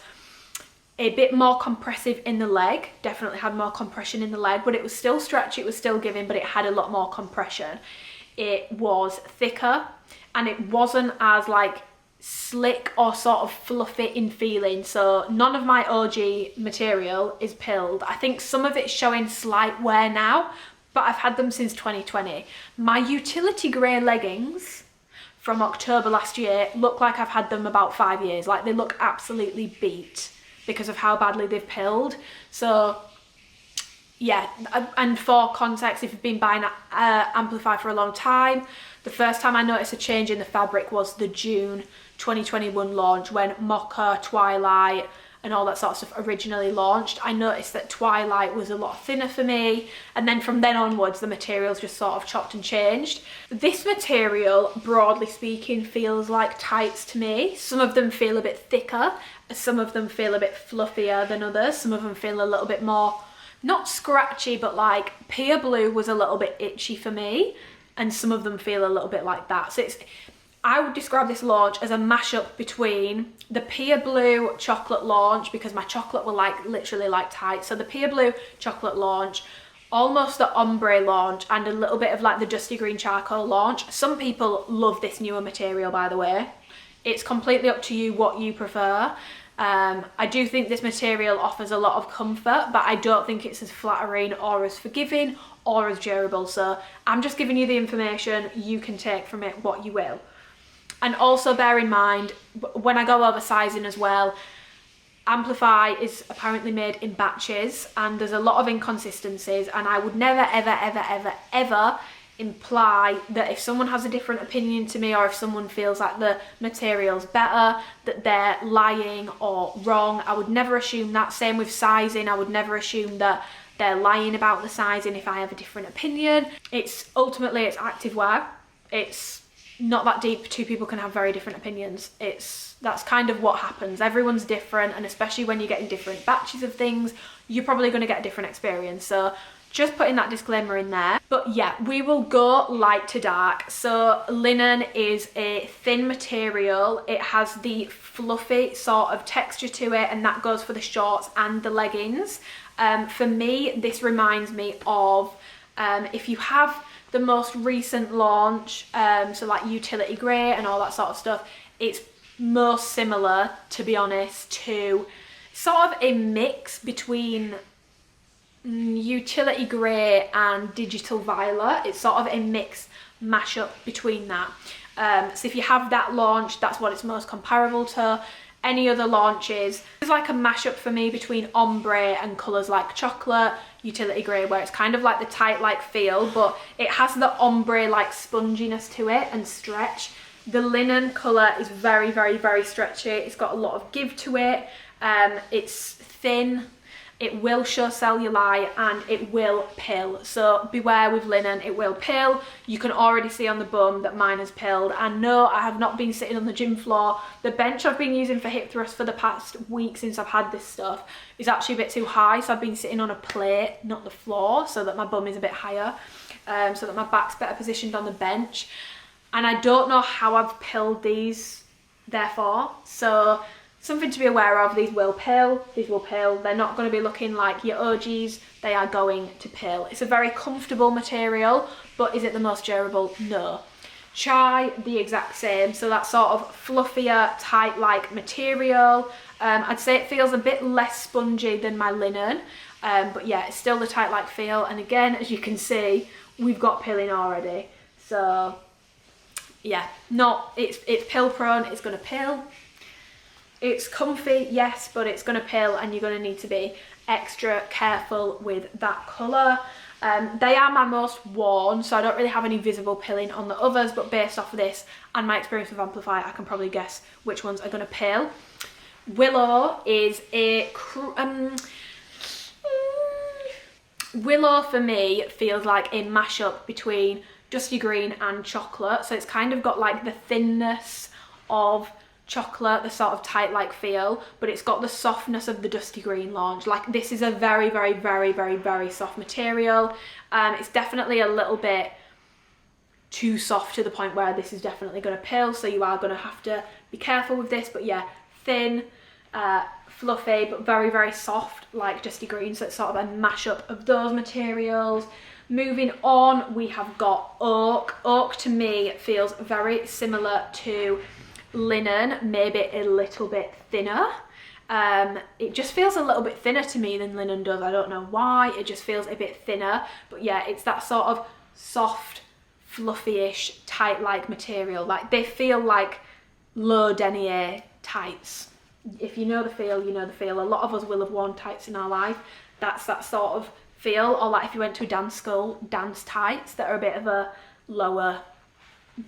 Speaker 1: a bit more compressive in the leg, definitely had more compression in the leg, but it was still stretchy, it was still giving, but it had a lot more compression. It was thicker and it wasn't as like slick or sort of fluffy in feeling. So none of my OG material is pilled. I think some of it's showing slight wear now, but I've had them since 2020. My utility grey leggings from October last year look like I've had them about 5 years. Like they look absolutely beat because of how badly they've pilled. So yeah, and for context, if you've been buying Amplify for a long time, the first time I noticed a change in the fabric was the June 2021 launch, when Mocha, Twilight and all that sort of stuff originally launched. I noticed that Twilight was a lot thinner for me, and then from then onwards the materials just sort of chopped and changed. This material, broadly speaking, feels like tights to me. Some of them feel a bit thicker, some of them feel a bit fluffier than others, some of them feel a little bit more, not scratchy, but like Pure Blue was a little bit itchy for me, and some of them feel a little bit like that. So I would describe this launch as a mashup between the Pure Blue chocolate launch, because my chocolate were like literally like tights, so the Pure Blue chocolate launch, almost the ombre launch, and a little bit of like the dusty green charcoal launch. Some people love this newer material, by the way. It's completely up to you what you prefer. I do think this material offers a lot of comfort, but I don't think it's as flattering or as forgiving or as durable. So I'm just giving you the information, you can take from it what you will. And also bear in mind, when I go over sizing as well, Amplify is apparently made in batches and there's a lot of inconsistencies, and I would never, ever, ever, ever, ever imply that if someone has a different opinion to me, or if someone feels like the material's better, that they're lying or wrong. I would never assume that. Same with sizing, I would never assume that they're lying about the sizing if I have a different opinion. It's ultimately, it's activewear. It's not that deep. Two people can have very different opinions. That's kind of what happens. Everyone's different, and especially when you're getting different batches of things, you're probably going to get a different experience. So just putting that disclaimer in there. But yeah, we will go light to dark. So linen is a thin material. It has the fluffy sort of texture to it, and that goes for the shorts and the leggings. For me, this reminds me of if you have the most recent launch, so like utility grey and all that sort of stuff, it's most similar, to be honest, to sort of a mix between utility grey and digital violet. It's sort of a mix mashup between that. So if you have that launch, that's what it's most comparable to. Any other launches, it's like a mashup for me between ombre and colours like chocolate, utility grey, where it's kind of like the tight like feel, but it has the ombre like sponginess to it and stretch. The linen colour is very, very, very stretchy. It's got a lot of give to it. It's thin. It will show cellulite and it will pill. So beware with linen, it will pill. You can already see on the bum that mine has pilled. And no, I have not been sitting on the gym floor. The bench I've been using for hip thrust for the past week since I've had this stuff is actually a bit too high. So I've been sitting on a plate, not the floor, so that my bum is a bit higher, so that my back's better positioned on the bench. And I don't know how I've pilled these, therefore. So something to be aware of, these will pill, they're not going to be looking like your OGs, they are going to pill. It's a very comfortable material, but is it the most durable? No. Chai, the exact same, so that sort of fluffier, tight-like material. I'd say it feels a bit less spongy than my linen, but yeah, it's still the tight-like feel, and again, as you can see, we've got pilling already. So yeah, it's pill prone, it's going to pill. It's comfy, yes, but it's going to pill, and you're going to need to be extra careful with that colour. They are my most worn, so I don't really have any visible pilling on the others, but based off of this and my experience with Amplify, I can probably guess which ones are going to pill. Willow is a... Willow for me feels like a mashup between Dusty Green and chocolate, so it's kind of got like the thinness of chocolate, the sort of tight like feel, but it's got the softness of the Dusty Green launch. Like, this is a very, very, very, very, very soft material. It's definitely a little bit too soft to the point where this is definitely going to pill, so you are going to have to be careful with this. But yeah, thin, fluffy, but very, very soft like Dusty Green, so it's sort of a mashup of those materials. Moving on, we have got Oak. Oak to me feels very similar to linen, maybe a little bit thinner. It just feels a little bit thinner to me than linen does. I don't know why, it just feels a bit thinner, but yeah, it's that sort of soft, fluffy-ish, tight-like material. Like, they feel like low denier tights. If you know the feel, you know the feel. A lot of us will have worn tights in our life. That's that sort of feel. Or like if you went to a dance school, dance tights that are a bit of a lower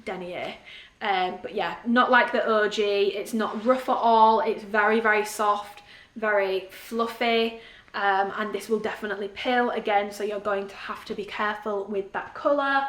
Speaker 1: denier. But yeah, not like the OG. It's not rough at all. It's very, very soft, very fluffy, and this will definitely pill again, so you're going to have to be careful with that colour.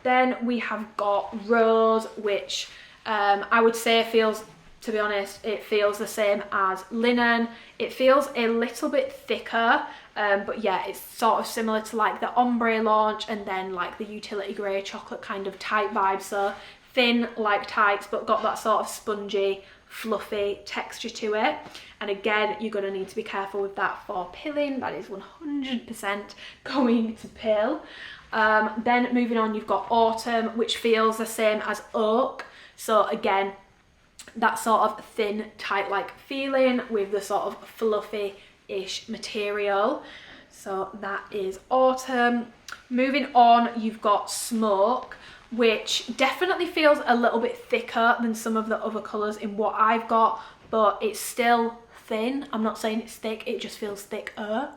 Speaker 1: Then we have got Rose, which I would say feels, to be honest, it feels the same as linen. It feels a little bit thicker, but yeah, it's sort of similar to like the ombre launch and then like the utility grey chocolate kind of tight vibe. So thin like tights, but got that sort of spongy, fluffy texture to it. And again, you're going to need to be careful with that for pilling. That is 100% going to pill. Then moving on, you've got Autumn, which feels the same as Oak. So again, that sort of thin, tight like feeling with the sort of fluffy-ish material. So that is Autumn. Moving on, you've got Smoke, which definitely feels a little bit thicker than some of the other colours in what I've got, but it's still thin. I'm not saying it's thick, it just feels thicker.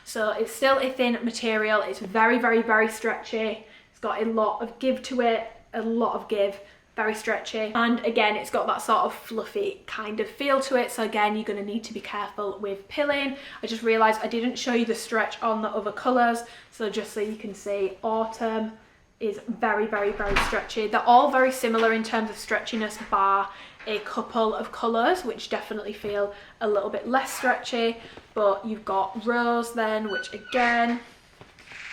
Speaker 1: So it's still a thin material. It's very, very, very stretchy. It's got a lot of give to it, a lot of give, very stretchy. And again, it's got that sort of fluffy kind of feel to it. So again, you're going to need to be careful with pilling. I just realised I didn't show you the stretch on the other colours. So just so you can see, Autumn, is very, very, very stretchy. They're all very similar in terms of stretchiness, bar a couple of colours which definitely feel a little bit less stretchy. But you've got Rose then, which again,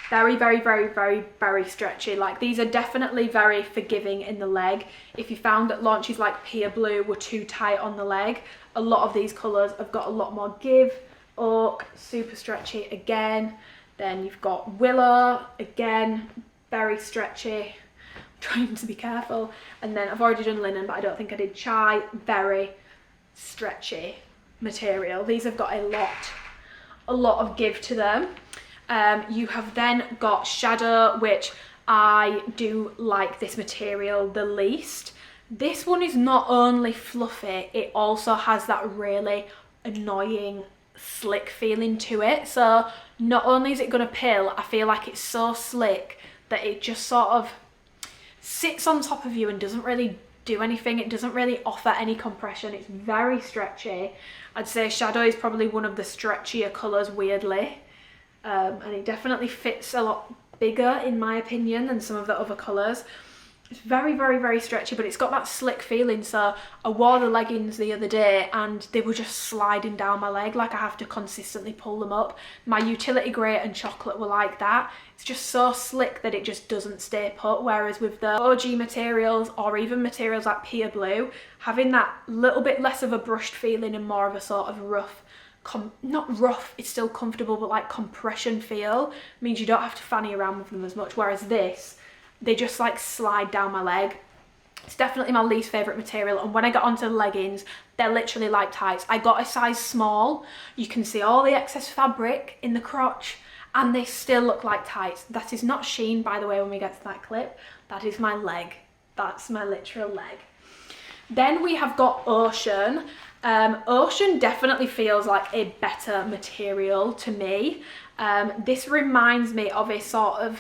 Speaker 1: very, very, very, very, very stretchy. Like, these are definitely very forgiving in the leg. If you found that launches like Pia Blue were too tight on the leg, a lot of these colours have got a lot more give. Oak, super stretchy again. Then you've got Willow, again, very stretchy. I'm trying to be careful. And then I've already done Linen, but I don't think I did Chai. Very stretchy material. These have got a lot of give to them. You have then got Shadow, which I do like this material the least. This one is not only fluffy, it also has that really annoying slick feeling to it. So not only is it going to pill, I feel like it's so slick that it just sort of sits on top of you and doesn't really do anything. It doesn't really offer any compression. It's very stretchy. I'd say Shadow is probably one of the stretchier colours, weirdly. And it definitely fits a lot bigger, in my opinion, than some of the other colours. It's very, very, very stretchy, but it's got that slick feeling. So I wore the leggings the other day and they were just sliding down my leg. Like, I have to consistently pull them up. My Utility Grey and Chocolate were like that. It's just so slick that it just doesn't stay put. Whereas with the OG materials, or even materials like Pia Blue, having that little bit less of a brushed feeling and more of a sort of rough, not rough, it's still comfortable, but like compression feel, means you don't have to fanny around with them as much. Whereas this, they just like slide down my leg. It's definitely my least favourite material. And when I got onto the leggings, they're literally like tights. I got a size small. You can see all the excess fabric in the crotch and they still look like tights. That is not Shein, by the way, when we get to that clip. That is my leg. That's my literal leg. Then we have got Ocean. Ocean definitely feels like a better material to me. This reminds me of a sort of,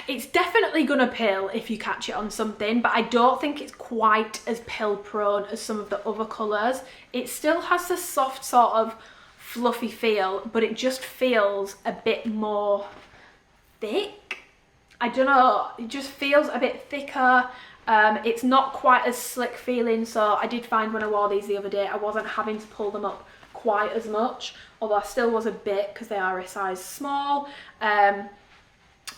Speaker 1: it's definitely gonna pill if you catch it on something, but I don't think it's quite as pill prone as some of the other colours. It still has the soft sort of fluffy feel, but it just feels a bit more thick. I don't know, it just feels a bit thicker. It's not quite as slick feeling, so I did find when I wore these the other day, I wasn't having to pull them up quite as much, although I still was a bit because they are a size small.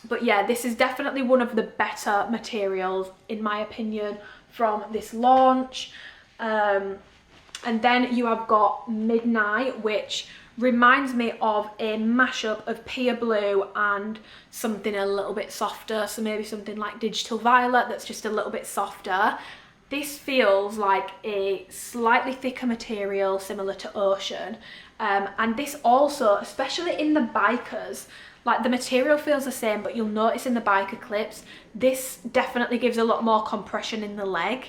Speaker 1: But yeah, this is definitely one of the better materials, in my opinion, from this launch. And then you have got Midnight, which reminds me of a mashup of Pia Blue and something a little bit softer. So maybe something like Digital Violet that's just a little bit softer. This feels like a slightly thicker material similar to Ocean. And this also, especially in the bikers, like the material feels the same, but you'll notice in the biker clips, this definitely gives a lot more compression in the leg.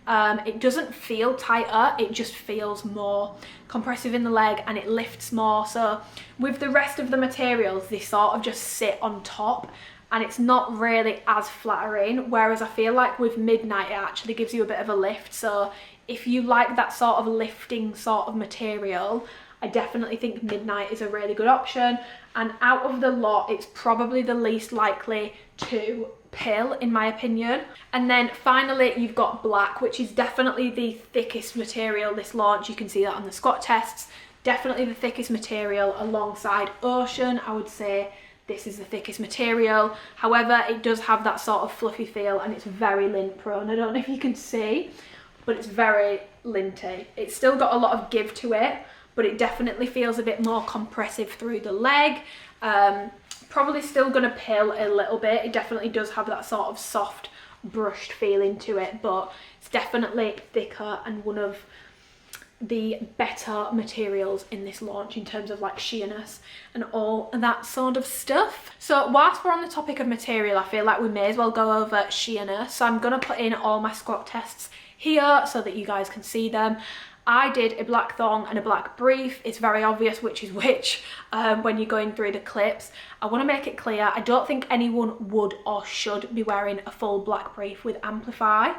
Speaker 1: It doesn't feel tighter, it just feels more compressive in the leg and it lifts more. So with the rest of the materials, they sort of just sit on top and it's not really as flattering. Whereas I feel like with Midnight, it actually gives you a bit of a lift. So if you like that sort of lifting sort of material, I definitely think Midnight is a really good option. And out of the lot, it's probably the least likely to pill, in my opinion. And then finally, you've got Black, which is definitely the thickest material this launch. You can see that on the squat tests. Definitely the thickest material alongside Ocean. I would say this is the thickest material. However, it does have that sort of fluffy feel and it's very lint prone. I don't know if you can see, but it's very linty. It's still got a lot of give to it, but it definitely feels a bit more compressive through the leg. Probably still gonna pill a little bit. It definitely does have that sort of soft brushed feeling to it, but it's definitely thicker and one of the better materials in this launch in terms of like sheerness and all that sort of stuff. So whilst we're on the topic of material, I feel like we may as well go over sheerness. So I'm gonna put in all my squat tests here so that you guys can see them. I did a black thong and a black brief. It's very obvious which is which when you're going through the clips. I want to make it clear, I don't think anyone would or should be wearing a full black brief with Amplify.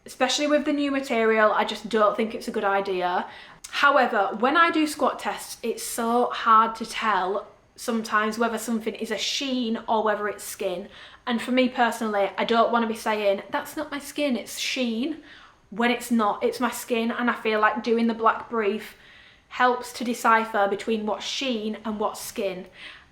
Speaker 1: Especially with the new material, I just don't think it's a good idea. However, when I do squat tests, it's so hard to tell sometimes whether something is a sheen or whether it's skin. And for me personally, I don't want to be saying that's not my skin, it's sheen, when it's not, it's my skin. And I feel like doing the black brief helps to decipher between what's sheen and what's skin.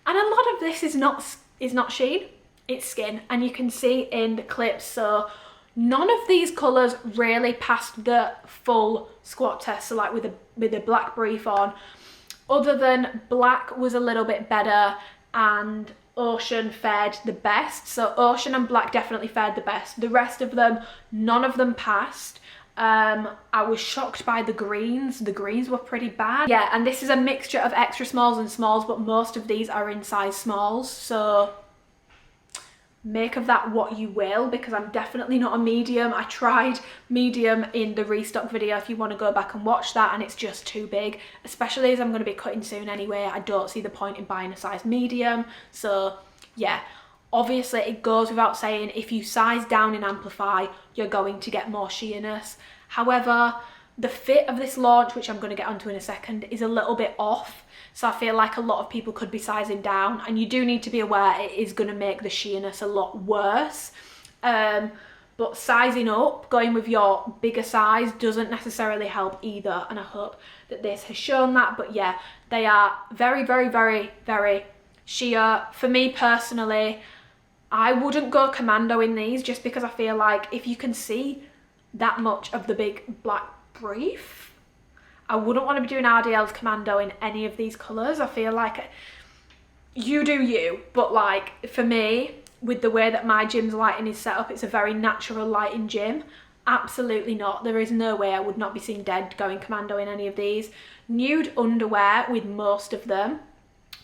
Speaker 1: And a lot of this is not sheen, it's skin, and you can see in the clips. So none of these colours really passed the full squat test, so like with the black brief on, other than black was a little bit better and Ocean fared the best. So Ocean and black definitely fared the best. The rest of them, none of them passed. I was shocked by the greens. The greens were pretty bad. Yeah, and this is a mixture of extra smalls and smalls, but most of these are in size smalls. So make of that what you will, because I'm definitely not a medium. I tried medium in the restock video if you want to go back and watch that, and it's just too big, especially as I'm going to be cutting soon anyway. I don't see the point in buying a size medium. So yeah, obviously it goes without saying, if you size down in Amplify, you're going to get more sheerness. However, the fit of this launch, which I'm going to get onto in a second, is a little bit off. So I feel like a lot of people could be sizing down, and you do need to be aware it is going to make the sheerness a lot worse. But sizing up, going with your bigger size, doesn't necessarily help either, and I hope that this has shown that. But yeah, they are very, very, very, very sheer. For me personally, I wouldn't go commando in these, just because I feel like if you can see that much of the big black brief, I wouldn't want to be doing RDL's commando in any of these colours. I feel like you do you, but like for me, with the way that my gym's lighting is set up, it's a very natural lighting gym. Absolutely not. There is no way I would not be seen dead going commando in any of these. Nude underwear with most of them,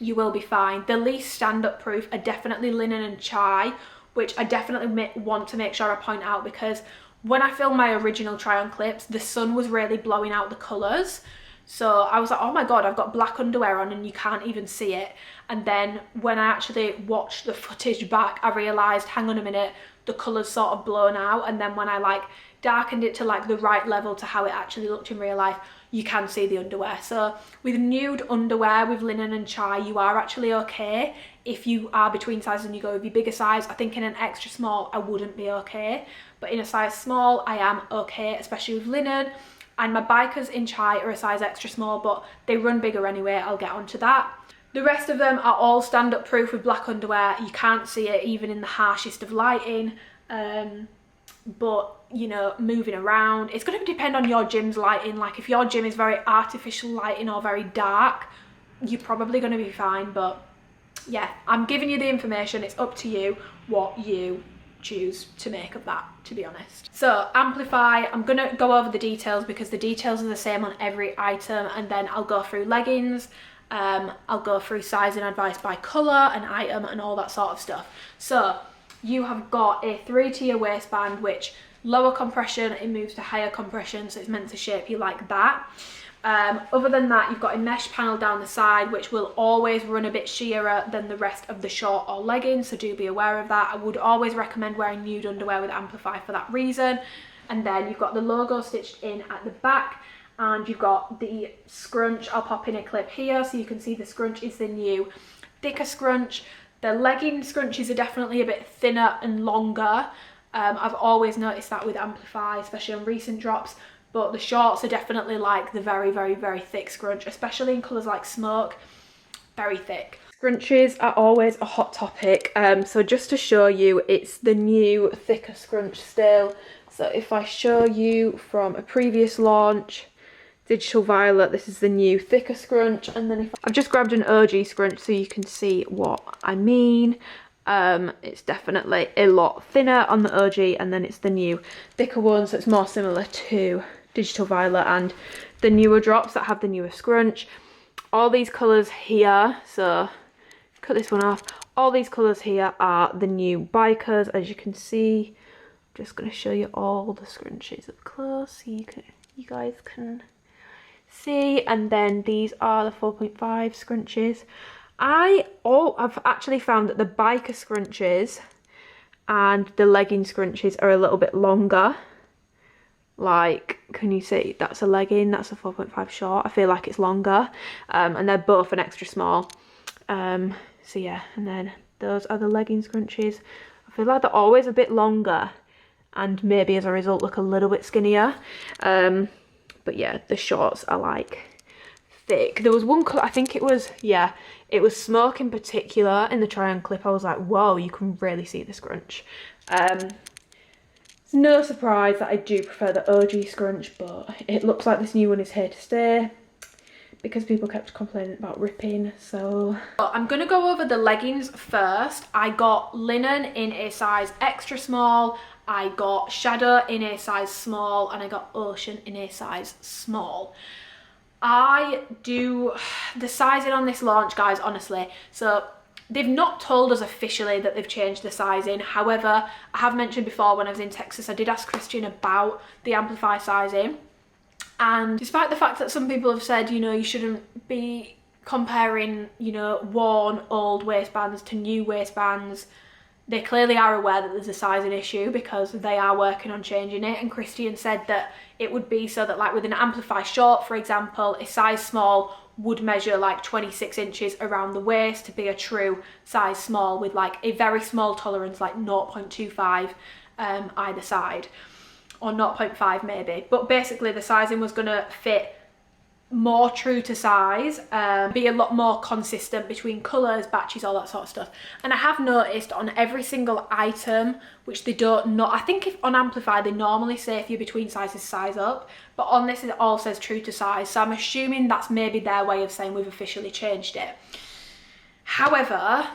Speaker 1: you will be fine. The least stand-up proof are definitely linen and chai, which I definitely want to make sure I point out, because when I filmed my original try on clips, the sun was really blowing out the colours. So I was like, oh my God, I've got black underwear on and you can't even see it. And then when I actually watched the footage back, I realised, hang on a minute, the colours sort of blown out. And then when I like darkened it to like the right level to how it actually looked in real life, you can see the underwear. So with nude underwear with linen and chai, you are actually okay. If you are between sizes and you go with your bigger size, I think in an extra small, I wouldn't be okay. But in a size small, I am okay, especially with linen. And my bikers in chai are a size extra small, but they run bigger anyway. I'll get onto that. The rest of them are all stand-up proof with black underwear. You can't see it even in the harshest of lighting. But you know, moving around, it's going to depend on your gym's lighting. Like if your gym is very artificial lighting or very dark, you're probably going to be fine. But yeah, I'm giving you the information. It's up to you what you choose to make of that, to be honest. So Amplify, I'm going to go over the details because the details are the same on every item, and then I'll go through leggings, I'll go through sizing advice by colour and item and all that sort of stuff. So you have got a 3-tier waistband, which lower compression, it moves to higher compression, so it's meant to shape you like that. Other than that, you've got a mesh panel down the side, which will always run a bit sheerer than the rest of the short or leggings, so do be aware of that. I would always recommend wearing nude underwear with Amplify for that reason. And then you've got the logo stitched in at the back, and you've got the scrunch. I'll pop in a clip here so you can see the scrunch is the new thicker scrunch. The legging scrunchies are definitely a bit thinner and longer. I've always noticed that with Amplify, especially on recent drops. But the shorts are definitely like the very, very, very thick scrunch, especially in colours like smoke, very thick. Scrunchies are always a hot topic. So just to show you, it's the new thicker scrunch still. So if I show you from a previous launch, Digital Violet, this is the new thicker scrunch. And then if I've just grabbed an OG scrunch so you can see what I mean. It's definitely a lot thinner on the OG, and then it's the new thicker one, so it's more similar to Digital Violet and the newer drops that have the newer scrunch. All these colours here, so cut this one off, all these colours here are the new bikers, as you can see. I'm just going to show you all the scrunchies up close so you guys can see. And then these are the 4.5 scrunchies. I've actually found that the biker scrunchies and the legging scrunchies are a little bit longer. Like, can you see? That's a legging, that's a 4.5 short. I feel like it's longer. And they're both an extra small. So yeah, and then those are the legging scrunchies. I feel like they're always a bit longer and maybe as a result look a little bit skinnier. But yeah, the shorts are like thick. There was one colour, I think it was, yeah, it was smoke in particular in the try on clip. I was like, whoa, you can really see the scrunch. It's no surprise that I do prefer the OG scrunch, but it looks like this new one is here to stay because people kept complaining about ripping. So I'm gonna go over the leggings first. I got linen in a size extra small, I got shadow in a size small, and I got ocean in a size small. I do the sizing on this launch, guys, honestly, so they've not told us officially that they've changed the sizing. However, I have mentioned before when I was in Texas, I did ask Christian about the Amplify sizing. And despite the fact that some people have said, you know, you shouldn't be comparing, you know, worn old waistbands to new waistbands, they clearly are aware that there's a sizing issue because they are working on changing it. And Christian said that it would be so that, like with an Amplify short, for example, a size small would measure like 26 inches around the waist to be a true size small, with like a very small tolerance like 0.25 either side, or 0.5 maybe. But basically the sizing was gonna fit more true to size, be a lot more consistent between colours, batches, all that sort of stuff. And I have noticed on every single item, which they don't know, I think if on Amplify they normally say if you're between sizes, size up, but on this it all says true to size, so I'm assuming that's maybe their way of saying we've officially changed it. However,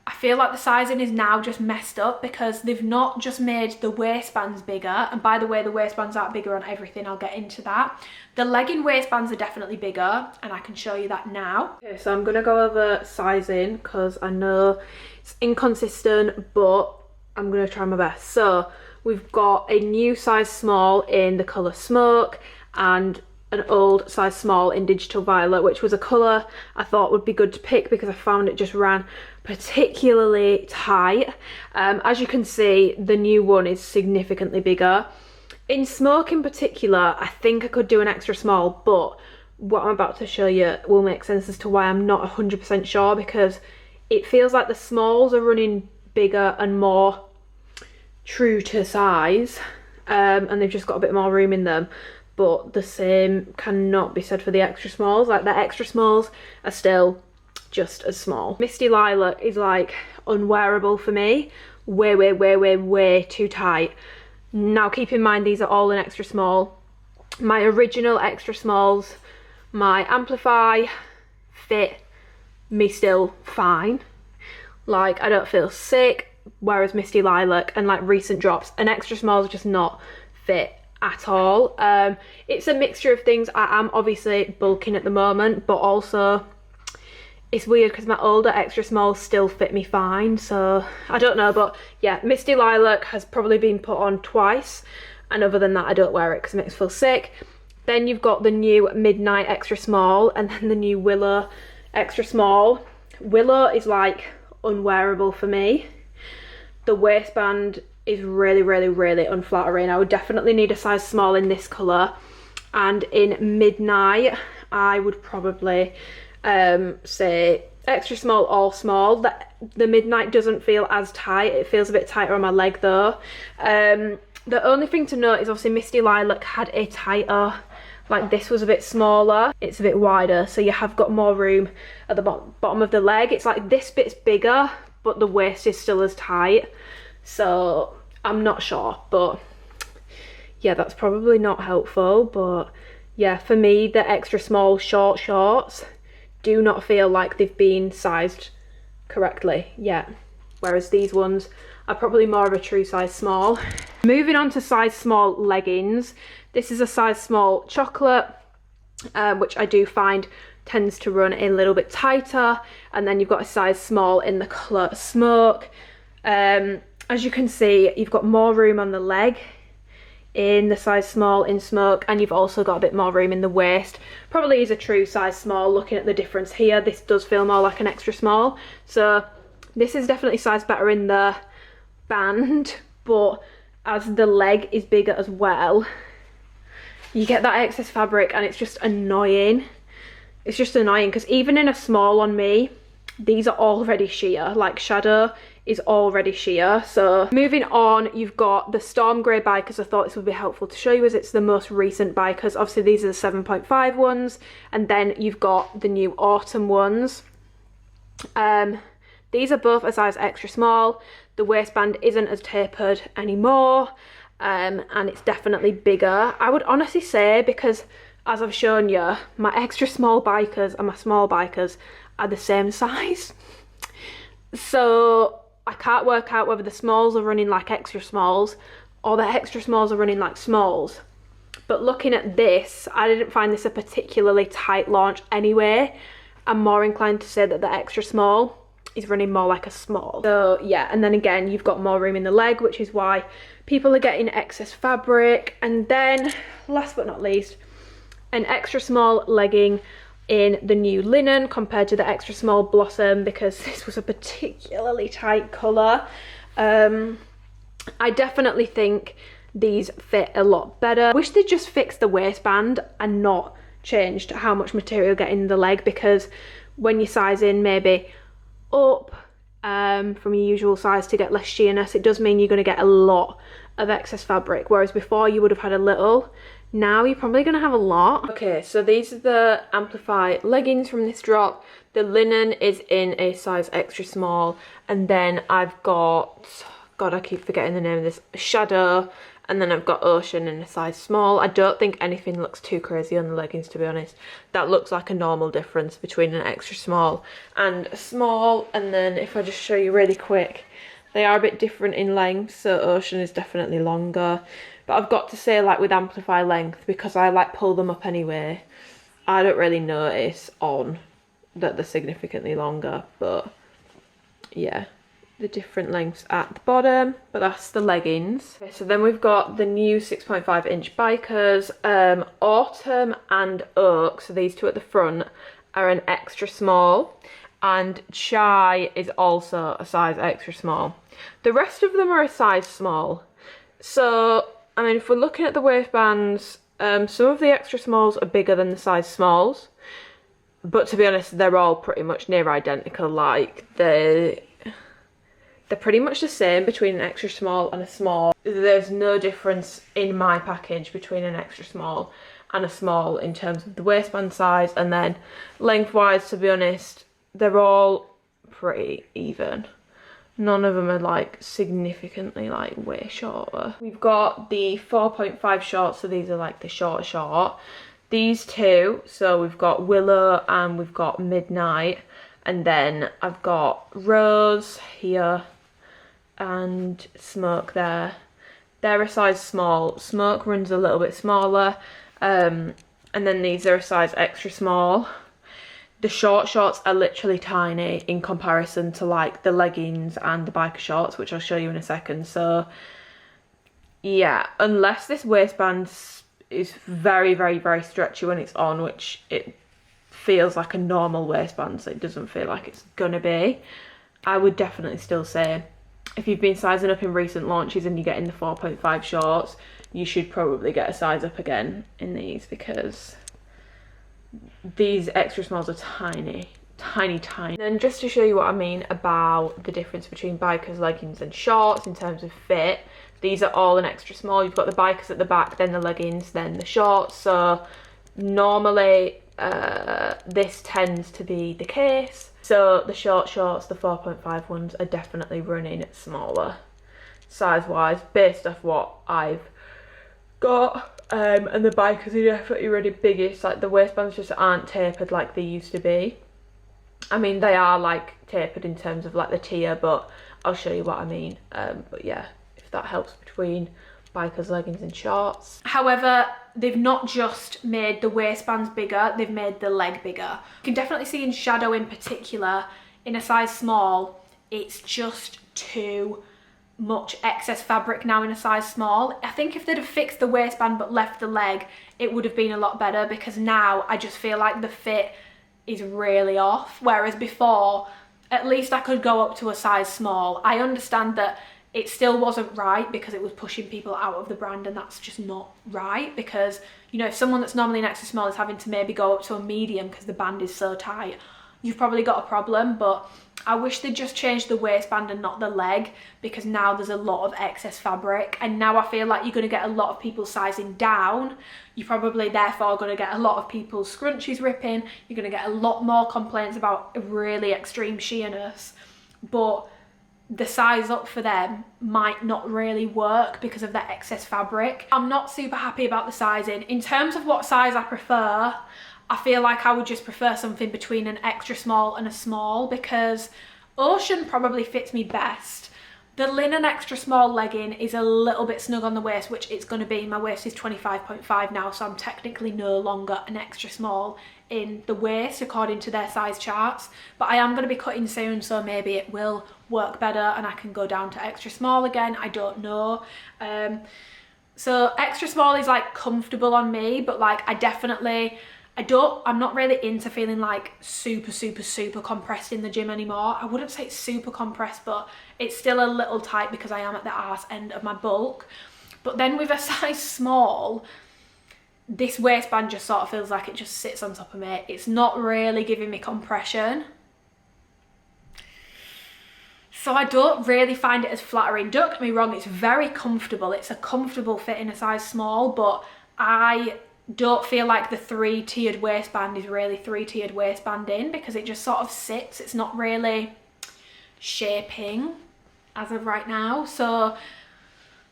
Speaker 1: I feel like the sizing is now just messed up because they've not just made the waistbands bigger, and by the way, the waistbands aren't bigger on everything, I'll get into that. The legging waistbands are definitely bigger, and I can show you that now. Okay, so I'm gonna go over sizing because I know it's inconsistent, but I'm gonna try my best. So we've got a new size small in the colour smoke and an old size small in digital violet, which was a colour I thought would be good to pick because I found it just ran particularly tight. As you can see, the new one is significantly bigger. In smoke in particular, I think I could do an extra small, but what I'm about to show you will make sense as to why I'm not 100% sure, because it feels like the smalls are running bigger and more true to size, and they've just got a bit more room in them. But the same cannot be said for the extra smalls. Like the extra smalls are still just as small. Misty Lilac is like unwearable for me. Way too tight. Now keep in mind these are all in extra small. My original extra smalls, my Amplify fit me still fine. Like I don't feel sick, whereas Misty Lilac and like recent drops, an extra smalls just not fit at all. It's a mixture of things. I am obviously bulking at the moment, but also it's weird because my older extra smalls still fit me fine, so I don't know. But yeah, Misty Lilac has probably been put on twice, and other than that I don't wear it because it makes me feel sick. Then you've got the new Midnight extra small, and then the new Willow extra small. Willow is like unwearable for me. The waistband is really unflattering. I would definitely need a size small in this colour, and in Midnight I would probably say extra small or small. The Midnight doesn't feel as tight, it feels a bit tighter on my leg though. The only thing to note is obviously Misty Lilac had a tighter, like this was a bit smaller, it's a bit wider, so you have got more room at the bottom of the leg. It's like this bit's bigger but the waist is still as tight, so I'm not sure. But yeah, that's probably not helpful. But yeah, for me the extra small short shorts do not feel like they've been sized correctly yet, whereas these ones are probably more of a true size small. Moving on to size small leggings, this is a size small chocolate, which I do find tends to run a little bit tighter, and then you've got a size small in the colour smoke. As you can see, you've got more room on the leg in the size small in smoke, and you've also got a bit more room in the waist. Probably is a true size small. Looking at the difference here, this does feel more like an extra small, so this is definitely sized better in the band, but as the leg is bigger as well, you get that excess fabric and it's just annoying. It's just annoying because even in a small on me, these are already sheer. Like shadow is already sheer. So moving on, you've got the Storm Grey bikers. I thought this would be helpful to show you as it's the most recent bikers. Obviously these are the 7.5 ones, and then you've got the new autumn ones. These are both a size extra small. The waistband isn't as tapered anymore, and it's definitely bigger. I would honestly say, because as I've shown you, my extra small bikers and my small bikers are the same size. So I can't work out whether the smalls are running like extra smalls or the extra smalls are running like smalls. But looking at this, I didn't find this a particularly tight launch anyway. I'm more inclined to say that the extra small is running more like a small. So yeah, and then again, you've got more room in the leg, which is why people are getting excess fabric. And then last but not least, an extra small legging in the new linen compared to the extra small blossom, because this was a particularly tight colour. I definitely think these fit a lot better. Wish they'd just fixed the waistband and not changed how much material get in the leg, because when you size in maybe up from your usual size to get less sheerness, it does mean you're going to get a lot of excess fabric, whereas before you would have had a little. Now you're probably going to have a lot. Okay, so these are the Amplify leggings from this drop. The linen is in a size extra small, and then I've got, God, I keep forgetting the name of this, Shadow, and then I've got Ocean in a size small. I don't think anything looks too crazy on the leggings, to be honest. That looks like a normal difference between an extra small and a small. And then if I just show you really quick, they are a bit different in length. So Ocean is definitely longer. But I've got to say, like with Amplify length, because I like pull them up anyway, I don't really notice on that they're significantly longer. But yeah, the different lengths at the bottom, but that's the leggings. Okay, so then we've got the new 6.5 inch bikers. Autumn and Oak, so these two at the front, are an extra small, and Chai is also a size extra small. The rest of them are a size small. So I mean, if we're looking at the waistbands, some of the extra smalls are bigger than the size smalls, but to be honest, they're all pretty much near identical. Like they're pretty much the same between an extra small and a small. There's no difference in my package between an extra small and a small in terms of the waistband size, and then lengthwise, to be honest, they're all pretty even. None of them are like significantly like way shorter. We've got the 4.5 shorts, so these are like the short. These two, so we've got Willow and we've got Midnight, and then I've got Rose here and Smoke there. They're a size small. Smoke runs a little bit smaller, and then these are a size extra small. The shorts are literally tiny in comparison to like the leggings and the biker shorts, which I'll show you in a second. So yeah, unless this waistband is very, very, very stretchy when it's on, which it feels like a normal waistband, so it doesn't feel like it's gonna be, I would definitely still say if you've been sizing up in recent launches and you're getting the 4.5 shorts, you should probably get a size up again in these, because these extra smalls are tiny. And just to show you what I mean about the difference between bikers, leggings and shorts in terms of fit, these are all an extra small. You've got the bikers at the back, then the leggings, then the shorts. So normally this tends to be the case. So the shorts, the 4.5 ones, are definitely running smaller size wise based off what I've got. And the bikers are definitely really biggish. Like the waistbands just aren't tapered like they used to be. I mean, they are like tapered in terms of like the tier, but I'll show you what I mean. But yeah, if that helps between bikers, leggings and shorts. However, they've not just made the waistbands bigger, they've made the leg bigger. You can definitely see in Shadow in particular, in a size small, it's just too much excess fabric now in a size small. I think if they'd have fixed the waistband but left the leg, it would have been a lot better, because now I just feel like the fit is really off, whereas before at least I could go up to a size small. I understand that it still wasn't right because it was pushing people out of the brand, and that's just not right. Because, you know, if someone that's normally an extra small is having to maybe go up to a medium because the band is so tight, you've probably got a problem. But I wish they'd just changed the waistband and not the leg, because now there's a lot of excess fabric, and now I feel like you're going to get a lot of people sizing down. You're probably therefore going to get a lot of people's scrunchies ripping. You're going to get a lot more complaints about really extreme sheerness, but the size up for them might not really work because of that excess fabric. I'm not super happy about the sizing. In terms of what size I prefer, I feel like I would just prefer something between an extra small and a small, because Ocean probably fits me best. The linen extra small legging is a little bit snug on the waist, which it's going to be. My waist is 25.5 now, so I'm technically no longer an extra small in the waist according to their size charts, but I am going to be cutting soon, so maybe it will work better and I can go down to extra small again. I don't know. So extra small is like comfortable on me, but like I'm not really into feeling like super compressed in the gym anymore. I wouldn't say it's super compressed, but it's still a little tight because I am at the arse end of my bulk. But then with a size small, this waistband just sort of feels like it just sits on top of me. It's not really giving me compression. So I don't really find it as flattering. Don't get me wrong, it's very comfortable. It's a comfortable fit in a size small, but I don't feel like the 3-tiered waistband is really 3-tiered waistbanding, because it just sort of sits. It's not really shaping as of right now. So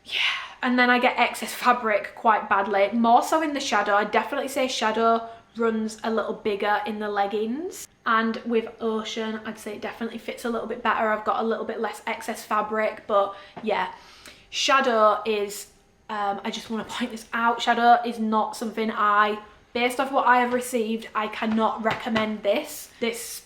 Speaker 1: yeah, and then I get excess fabric quite badly, more so in the shadow. I definitely say shadow runs a little bigger in the leggings, and with Ocean I'd say it definitely fits a little bit better. I've got a little bit less excess fabric, but yeah, shadow is I just want to point this out, shadow is not something based off what I have received, I cannot recommend this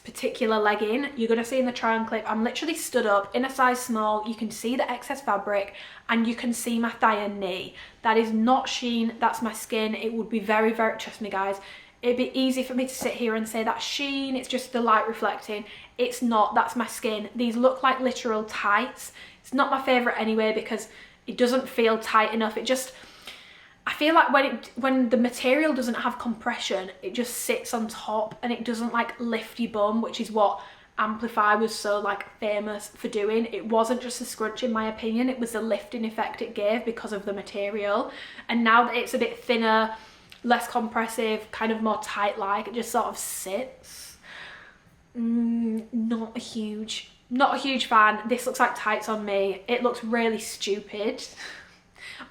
Speaker 1: particular legging. You're going to see in the try on clip, I'm literally stood up in a size small. You can see the excess fabric and you can see my thigh and knee. That is not sheen, that's my skin. It would be very, trust me guys, it'd be easy for me to sit here and say that's sheen, it's just the light reflecting. It's not, that's my skin. These look like literal tights. It's not my favourite anyway because it doesn't feel tight enough. I feel like when the material doesn't have compression, it just sits on top and it doesn't like lift your bum, which is what Amplify was so like famous for doing. It wasn't just a scrunch in my opinion, it was the lifting effect it gave because of the material. And now that it's a bit thinner, less compressive, kind of more tight like, it just sort of sits. Not a huge fan. This looks like tights on me. It looks really stupid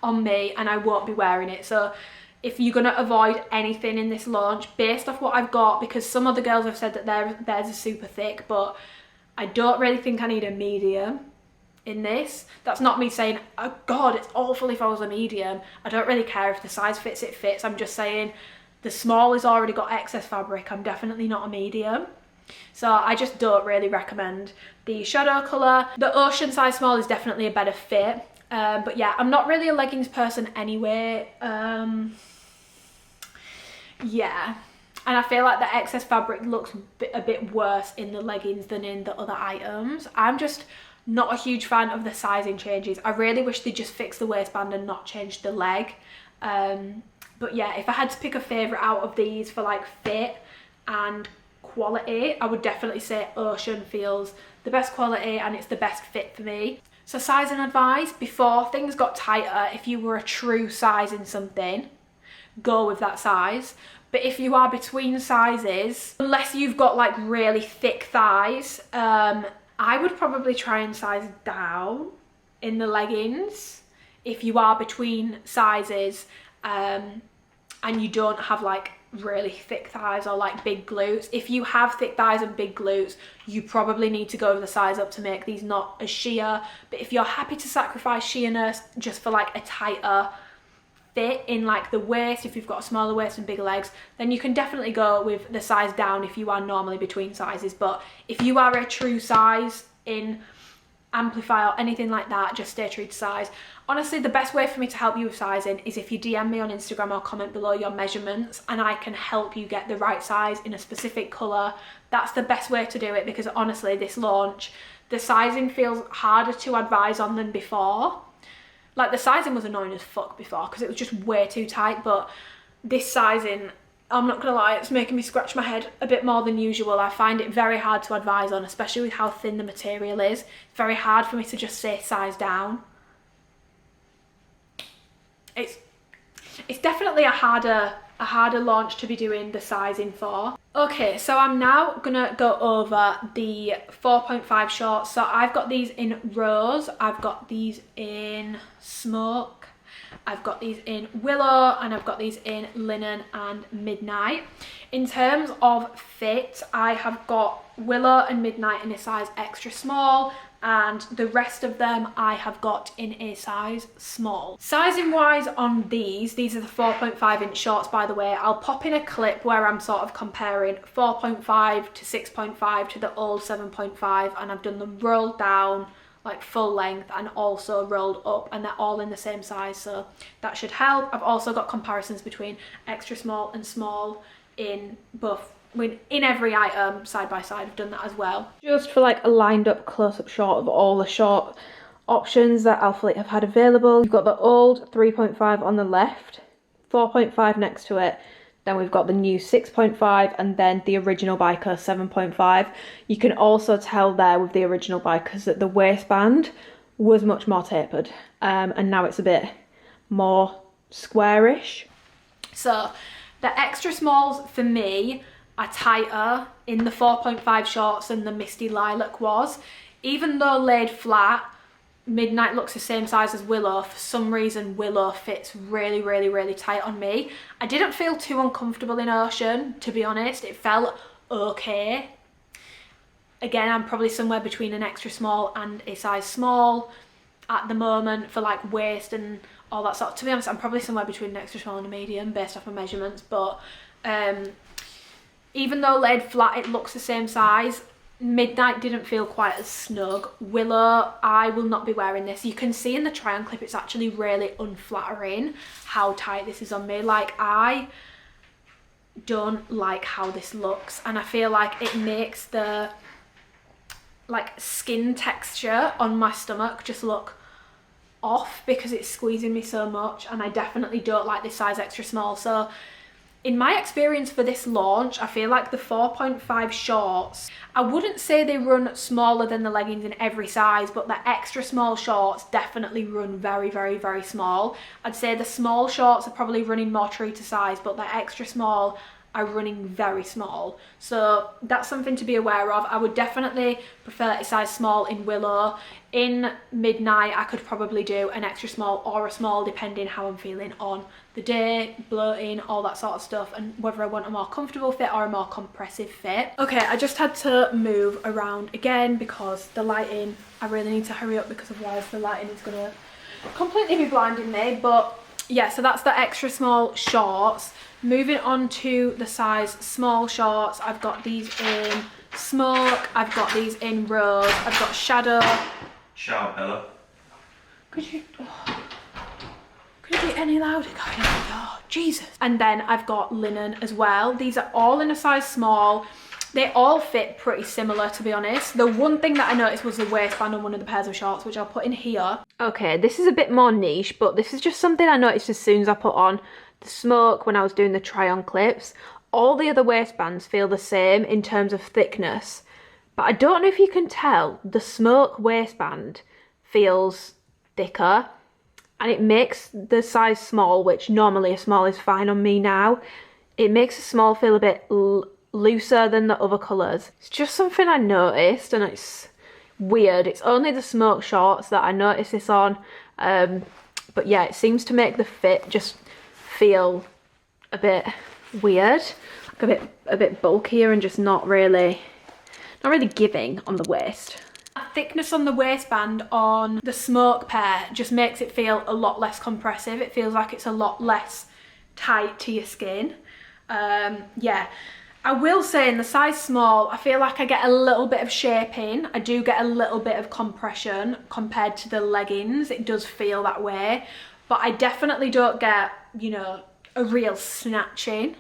Speaker 1: on me and I won't be wearing it. So if you're gonna avoid anything in this launch based off what I've got, because some other girls have said that theirs is super thick, but I don't really think I need a medium in this. That's not me saying, oh god, it's awful if I was a medium. I don't really care if the size fits, it fits. I'm just saying the small has already got excess fabric. I'm definitely not a medium. So I just don't really recommend the shadow colour. The Ocean size small is definitely a better fit. But yeah, I'm not really a leggings person anyway. Yeah, and I feel like the excess fabric looks a bit worse in the leggings than in the other items. I'm just not a huge fan of the sizing changes. I really wish they'd just fix the waistband and not change the leg. But yeah, if I had to pick a favourite out of these for like fit and quality, I would definitely say Ocean feels the best quality and it's the best fit for me. So sizing advice, before things got tighter, if you were a true size in something, go with that size. But if you are between sizes, unless you've got like really thick thighs, I would probably try and size down in the leggings if you are between sizes and you don't have like really thick thighs or like big glutes. If you have thick thighs and big glutes, you probably need to go with the size up to make these not as sheer. But if you're happy to sacrifice sheerness just for like a tighter fit in like the waist, if you've got a smaller waist and bigger legs, then you can definitely go with the size down if you are normally between sizes. But if you are a true size in Amplify or anything like that, just stay true to size. Honestly, the best way for me to help you with sizing is if you DM me on Instagram or comment below your measurements and I can help you get the right size in a specific colour. That's the best way to do it, because honestly this launch, the sizing feels harder to advise on than before. Like the sizing was annoying as fuck before because it was just way too tight, but this sizing, I'm not gonna lie, it's making me scratch my head a bit more than usual. I find it very hard to advise on, especially with how thin the material is. It's very hard for me to just say size down. It's definitely a harder launch to be doing the sizing for. Okay, so I'm now gonna go over the 4.5 shorts. So I've got these in rose, I've got these in smoke, I've got these in willow, and I've got these in linen and midnight. In terms of fit, I have got willow and midnight in a size extra small, and the rest of them I have got in a size small. Sizing wise on these are the 4.5 inch shorts, by the way. I'll pop in a clip where I'm sort of comparing 4.5 to 6.5 to the old 7.5, and I've done them rolled down like full length and also rolled up, and they're all in the same size, so that should help. I've also got comparisons between extra small and small in both, in every item side by side. I've done that as well, just for like a lined up close-up shot of all the short options that ALPHALETE have had available. We've got the old 3.5 on the left, 4.5 next to it, then we've got the new 6.5, and then the original biker 7.5. You can also tell there with the original bikers that the waistband was much more tapered, and now it's a bit more squarish. So the extra smalls for me are tighter in the 4.5 shorts than the Misty Lilac was. Even though laid flat, Midnight looks the same size as Willow, for some reason Willow fits really, really, really tight on me. I didn't feel too uncomfortable in Ocean, to be honest. It felt okay. Again, I'm probably somewhere between an extra small and a size small at the moment for like waist and all that sort. To be honest, I'm probably somewhere between an extra small and a medium based off my measurements, but even though laid flat it looks the same size, Midnight didn't feel quite as snug. Willow, I will not be wearing this. You can see in the try on clip it's actually really unflattering how tight this is on me. Like, I don't like how this looks, and I feel like it makes the like skin texture on my stomach just look off because it's squeezing me so much, and I definitely don't like this size extra small. So in my experience for this launch, I feel like the 4.5 shorts, I wouldn't say they run smaller than the leggings in every size, but the extra small shorts definitely run very, very, very small. I'd say the small shorts are probably running more true to size, but the extra small are running very small. So that's something to be aware of. I would definitely prefer a size small in Willow. In Midnight, I could probably do an extra small or a small depending how I'm feeling on the day, bloating, all that sort of stuff, and whether I want a more comfortable fit or a more compressive fit. Okay, I just had to move around again because the lighting, I really need to hurry up because otherwise the lighting is gonna completely be blinding me. But yeah, so that's the extra small shorts. Moving on to the size small shorts, I've got these in smoke, I've got these in rose, I've got shadow.
Speaker 4: Shower pillow.
Speaker 1: Could you be any louder going on? Oh, Jesus. And then I've got linen as well. These are all in a size small. They all fit pretty similar, to be honest. The one thing that I noticed was the waistband on one of the pairs of shorts, which I'll put in here. Okay, this is a bit more niche, but this is just something I noticed as soon as I put on the smoke when I was doing the try on clips. All the other waistbands feel the same in terms of thickness, but I don't know if you can tell, the smoke waistband feels thicker, and it makes the size small, which normally a small is fine on me now, it makes a small feel a bit looser than the other colours. It's just something I noticed, and it's weird. It's only the smoke shorts that I noticed this on, but yeah, it seems to make the fit just feel a bit weird, like a bit bulkier and just not really giving on the waist. That thickness on the waistband on the smoke pair just makes it feel a lot less compressive. It feels like it's a lot less tight to your skin. Yeah, I will say in the size small, I feel like I get a little bit of shaping. I do get a little bit of compression compared to the leggings. It does feel that way, but I definitely don't get, you know, a real snatching.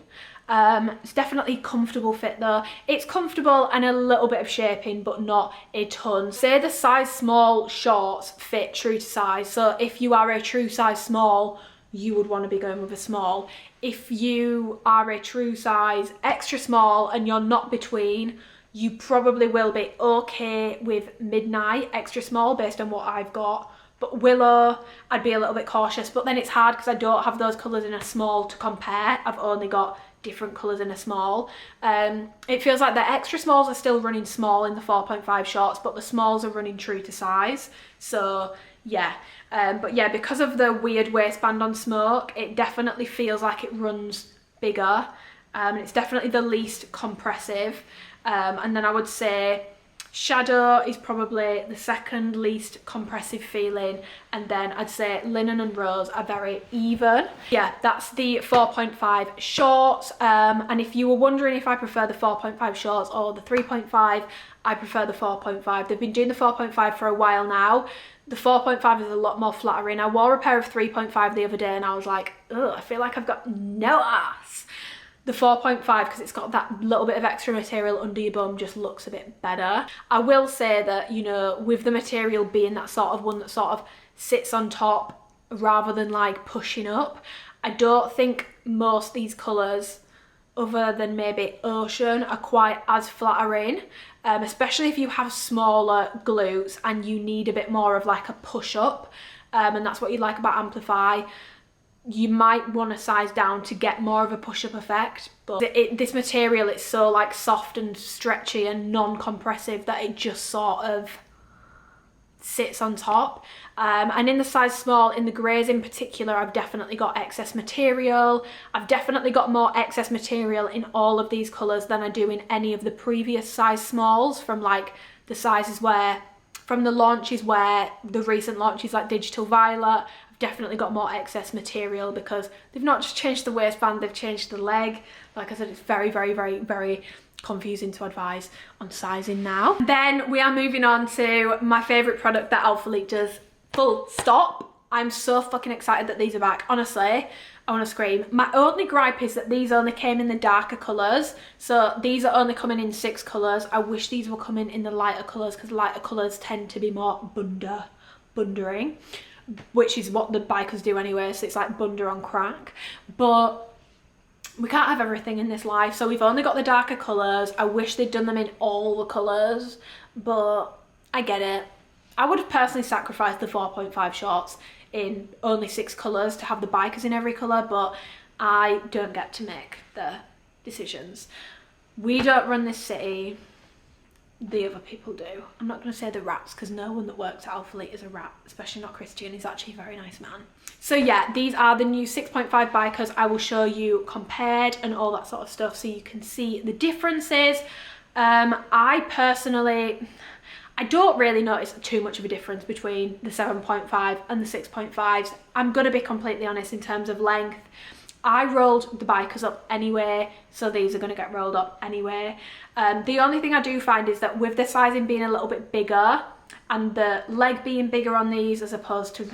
Speaker 1: It's definitely comfortable fit though. It's comfortable and a little bit of shaping, but not a ton. Say the size small shorts fit true to size. So if you are a true size small, you would want to be going with a small. If you are a true size extra small and you're not between, you probably will be okay with midnight extra small based on what I've got. But Willow, I'd be a little bit cautious, but then it's hard because I don't have those colours in a small to compare. I've only got different colours in a small. It feels like the extra smalls are still running small in the 4.5 shorts, but the smalls are running true to size. So yeah, but yeah, because of the weird waistband on Smoke, it definitely feels like it runs bigger. It's definitely the least compressive. And then I would say Shadow is probably the second least compressive feeling, and then I'd say Linen and Rose are very even. Yeah, that's the 4.5 shorts. And if you were wondering if I prefer the 4.5 shorts or the 3.5, I prefer the 4.5. They've been doing the 4.5 for a while now. The 4.5 is a lot more flattering. I wore a pair of 3.5 the other day and I was like, ugh, I feel like I've got no ass. The 4.5, because it's got that little bit of extra material under your bum, just looks a bit better. I will say that, you know, with the material being that sort of one that sort of sits on top rather than like pushing up, I don't think most these colours, other than maybe Ocean, are quite as flattering, especially if you have smaller glutes and you need a bit more of like a push up, and that's what you like about Amplify. You might want to size down to get more of a push-up effect, but this material, it's so like soft and stretchy and non-compressive that it just sort of sits on top. And in the size small, in the greys in particular, I've definitely got excess material. I've definitely got more excess material in all of these colours than I do in any of the previous size smalls, from like the sizes where, from the launches where, the recent launches like Digital Violet, definitely got more excess material because they've not just changed the waistband, they've changed the leg. Like I said, it's very, very, very, very confusing to advise on sizing now. Then we are moving on to my favourite product that ALPHALETE does, full stop. I'm so fucking excited that these are back. Honestly, I want to scream. My only gripe is that these only came in the darker colours. So these are only coming in 6 colours. I wish these were coming in the lighter colours because lighter colours tend to be more bundering, which is what the bikers do anyway, so it's like bunder on crack. But we can't have everything in this life, so we've only got the darker colours. I wish they'd done them in all the colours, but I get it. I would have personally sacrificed the 4.5 shorts in only 6 colours to have the bikers in every colour, but I don't get to make the decisions. We don't run this city. The other people do. I'm not going to say the rats because no one that works at ALPHALETE is a rat, especially not Christian. He's actually a very nice man. So yeah, these are the new 6.5 bikers. I will show you compared and all that sort of stuff so you can see the differences. I personally, I don't really notice too much of a difference between the 7.5 and the 6.5s. I'm going to be completely honest in terms of length. I rolled the bikers up anyway, so these are going to get rolled up anyway. The only thing I do find is that with the sizing being a little bit bigger and the leg being bigger on these as opposed to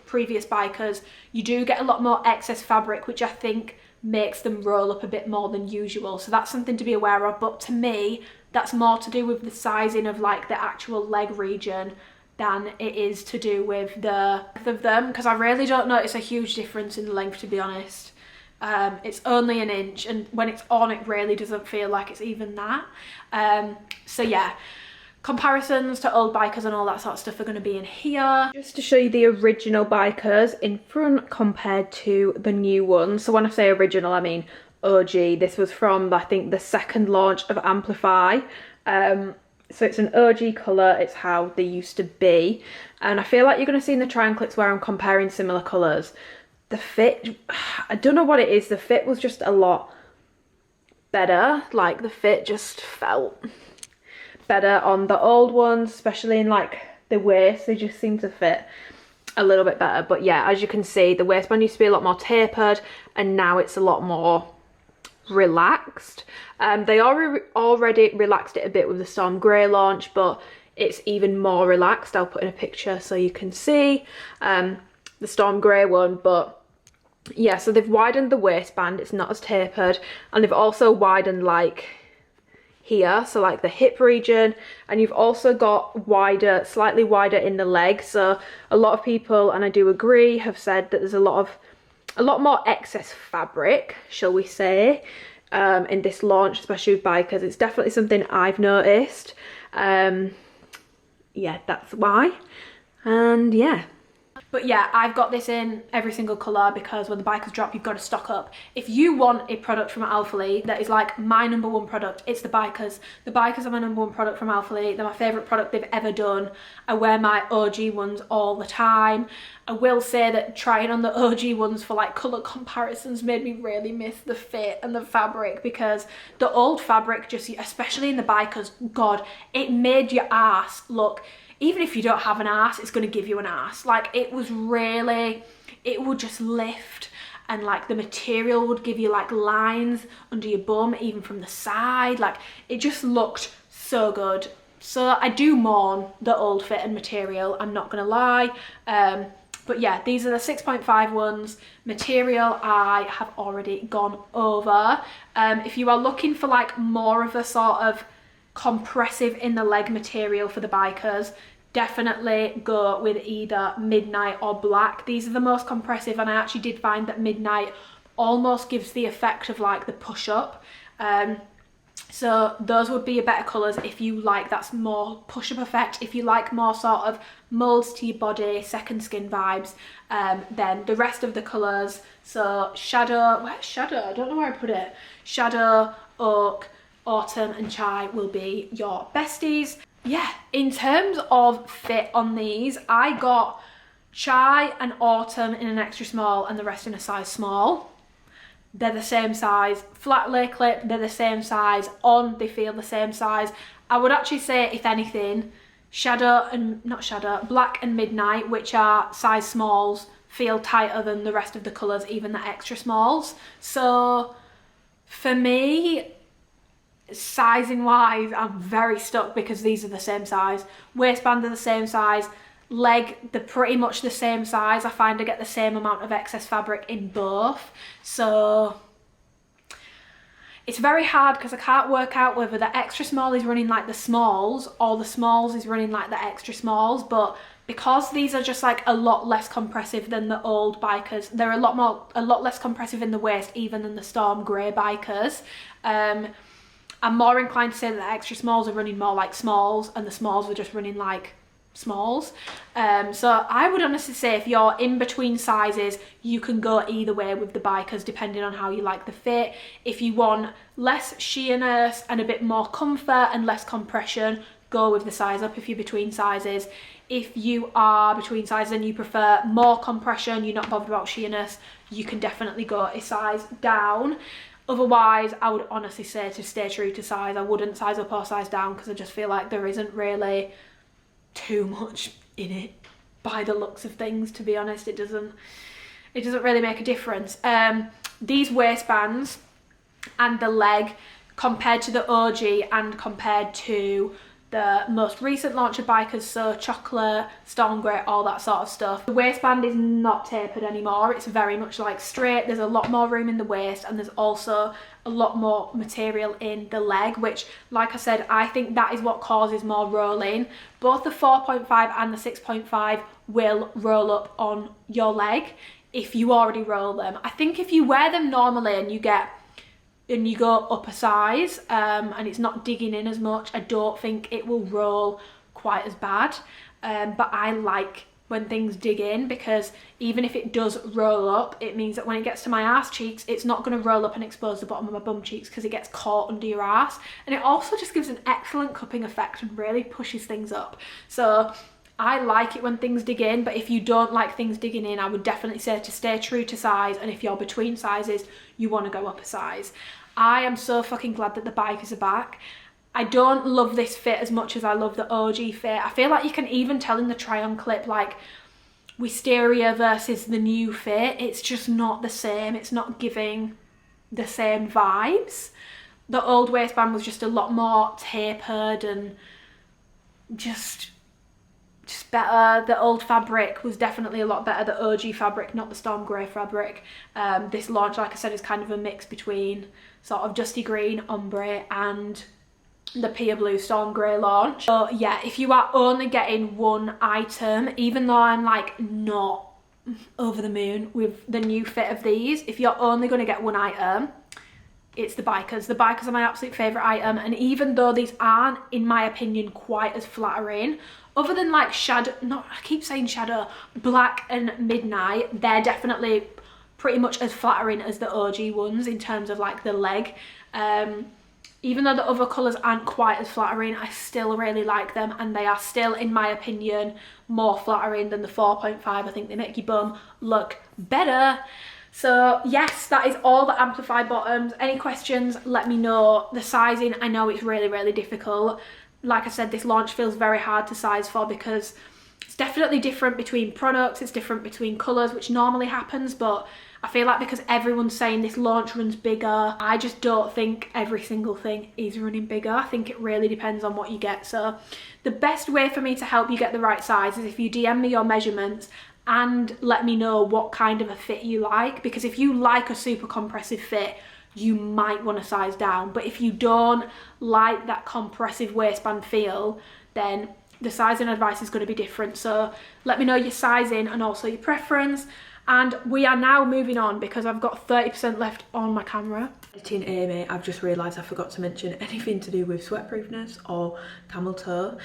Speaker 1: previous bikers, you do get a lot more excess fabric, which I think makes them roll up a bit more than usual. So that's something to be aware of. But to me, that's more to do with the sizing of like the actual leg region than it is to do with the length of them, because I really don't notice a huge difference in the length, to be honest. It's only an inch, and when it's on, it really doesn't feel like it's even that. So yeah, comparisons to old bikers and all that sort of stuff are going to be in here. Just to show you the original bikers in front compared to the new ones. So when I say original, I mean OG. This was from, I think, the second launch of Amplify. So it's an OG colour, it's how they used to be. And I feel like you're going to see in the triangulates where I'm comparing similar colours, the fit, I don't know what it is, the fit was just a lot better. Like the fit just felt better on the old ones, especially in like the waist. They just seem to fit a little bit better. But yeah, as you can see, the waistband used to be a lot more tapered and now it's a lot more relaxed. They already relaxed it a bit with the Storm Grey launch, but it's even more relaxed. I'll put in a picture so you can see the Storm Grey one, but yeah, so they've widened the waistband, it's not as tapered, and they've also widened like here, so like the hip region, and you've also got wider, slightly wider in the leg. So a lot of people, and I do agree, have said that there's a lot more excess fabric, shall we say, in this launch, especially with bikers. It's definitely something I've noticed. Yeah, that's why. And yeah. But yeah, I've got this in every single colour because when the bikers drop, you've got to stock up. If you want a product from ALPHALETE that is like my #1 product, it's the bikers. The bikers are my #1 product from ALPHALETE. They're my favourite product they've ever done. I wear my OG ones all the time. I will say that trying on the OG ones for like colour comparisons made me really miss the fit and the fabric, because the old fabric, just especially in the bikers, God, it made your ass look, even if you don't have an ass, it's going to give you an ass. Like, it was really, it would just lift, and like the material would give you like lines under your bum, even from the side. Like, it just looked so good. So I do mourn the old fit and material, I'm not going to lie. But yeah, these are the 6.5 ones. Material I have already gone over. If you are looking for like more of a sort of compressive in the leg material for the bikers, definitely go with either Midnight or Black. These are the most compressive, and I actually did find that Midnight almost gives the effect of like the push-up. So those would be your better colours if you like that's more push-up effect. If you like more sort of moulds to your body, second skin vibes, then the rest of the colours, so Shadow, where's Shadow? I don't know where I put it. Shadow, Oak, Autumn and Chai will be your besties. Yeah, in terms of fit on these, I got Chai and Autumn in an extra small and the rest in a size small. They're the same size. Flat lay clip, they're the same size. On, they feel the same size. I would actually say, if anything, Black and Midnight, which are size smalls, feel tighter than the rest of the colours, even the extra smalls. So for me, sizing wise, I'm very stuck because these are the same size. Waistband are the same size. Leg, they're pretty much the same size. I find I get the same amount of excess fabric in both. So it's very hard because I can't work out whether the extra small is running like the smalls or the smalls is running like the extra smalls. But because these are just like a lot less compressive than the old bikers, they're a lot less compressive in the waist even than the Storm Grey bikers. I'm more inclined to say that the extra smalls are running more like smalls and the smalls are just running like smalls. So I would honestly say if you're in between sizes, you can go either way with the bikers depending on how you like the fit. If you want less sheerness and a bit more comfort and less compression, go with the size up if you're between sizes. If you are between sizes and you prefer more compression, you're not bothered about sheerness, you can definitely go a size down. Otherwise, I would honestly say to stay true to size. I wouldn't size up or size down because I just feel like there isn't really too much in it by the looks of things, to be honest. It doesn't really make a difference. These waistbands and the leg, compared to the OG and compared to the most recent launch of bikers, so Chocolate, Storm Grey, all that sort of stuff, the waistband is not tapered anymore. It's very much like straight. There's a lot more room in the waist and there's also a lot more material in the leg, which, like I said, I think that is what causes more rolling. Both the 4.5 and the 6.5 will roll up on your leg if you already roll them. I think if you wear them normally and you go up a size and it's not digging in as much, I don't think it will roll quite as bad. But I like when things dig in, because even if it does roll up, it means that when it gets to my ass cheeks, it's not going to roll up and expose the bottom of my bum cheeks because it gets caught under your ass. And it also just gives an excellent cupping effect and really pushes things up. So I like it when things dig in, but if you don't like things digging in, I would definitely say to stay true to size, and if you're between sizes, you want to go up a size. I am so fucking glad that the bikers are back. I don't love this fit as much as I love the OG fit. I feel like you can even tell in the try-on clip, like, Wisteria versus the new fit, it's just not the same. It's not giving the same vibes. The old waistband was just a lot more tapered and just, just better. The old fabric was definitely a lot better, the OG fabric, not the storm grey fabric. This launch, like I said, is kind of a mix between sort of dusty green, ombre, and the Pia Blue Storm Grey launch. So yeah, if you are only getting one item, even though I'm like not over the moon with the new fit of these, if you're only going to get one item, it's the bikers. The bikers are my absolute favourite item, and even though these aren't, in my opinion, quite as flattering, other than like shadow, I keep saying shadow, black and midnight, they're definitely pretty much as flattering as the OG ones in terms of like the leg. Even though the other colours aren't quite as flattering, I still really like them, and they are still, in my opinion, more flattering than the 4.5. I think they make your bum look better. So yes, that is all the Amplify bottoms. Any questions, let me know. The sizing, I know it's really, really difficult. Like I said, this launch feels very hard to size for because it's definitely different between products, it's different between colours, which normally happens, but I feel like because everyone's saying this launch runs bigger, I just don't think every single thing is running bigger. I think it really depends on what you get. So the best way for me to help you get the right size is if you DM me your measurements and let me know what kind of a fit you like, because if you like a super compressive fit, you might want to size down, but if you don't like that compressive waistband feel, then the sizing advice is going to be different. So let me know your sizing and also your preference. And we are now moving on because I've got 30% left on my camera. Editing Amy, I've just realised I forgot to mention anything to do with sweatproofness or camel toe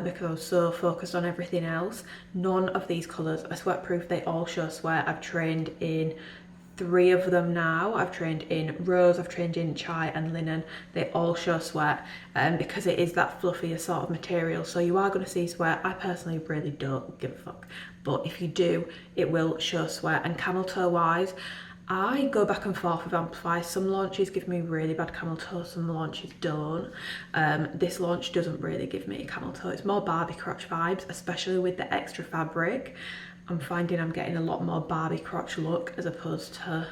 Speaker 1: because I was so focused on everything else. None of these colours are sweatproof, they all show sweat. I've trained in 3 of them now. I've trained in rose, I've trained in chai and linen. They all show sweat because it is that fluffier sort of material, so you are going to see sweat. I personally really don't give a fuck, but if you do, it will show sweat. And camel toe wise, I go back and forth with Amplify. Some launches give me really bad camel toe, some launches don't. This launch doesn't really give me camel toe. It's more Barbie crotch vibes, especially with the extra fabric. I'm finding I'm getting a lot more Barbie crotch look as opposed to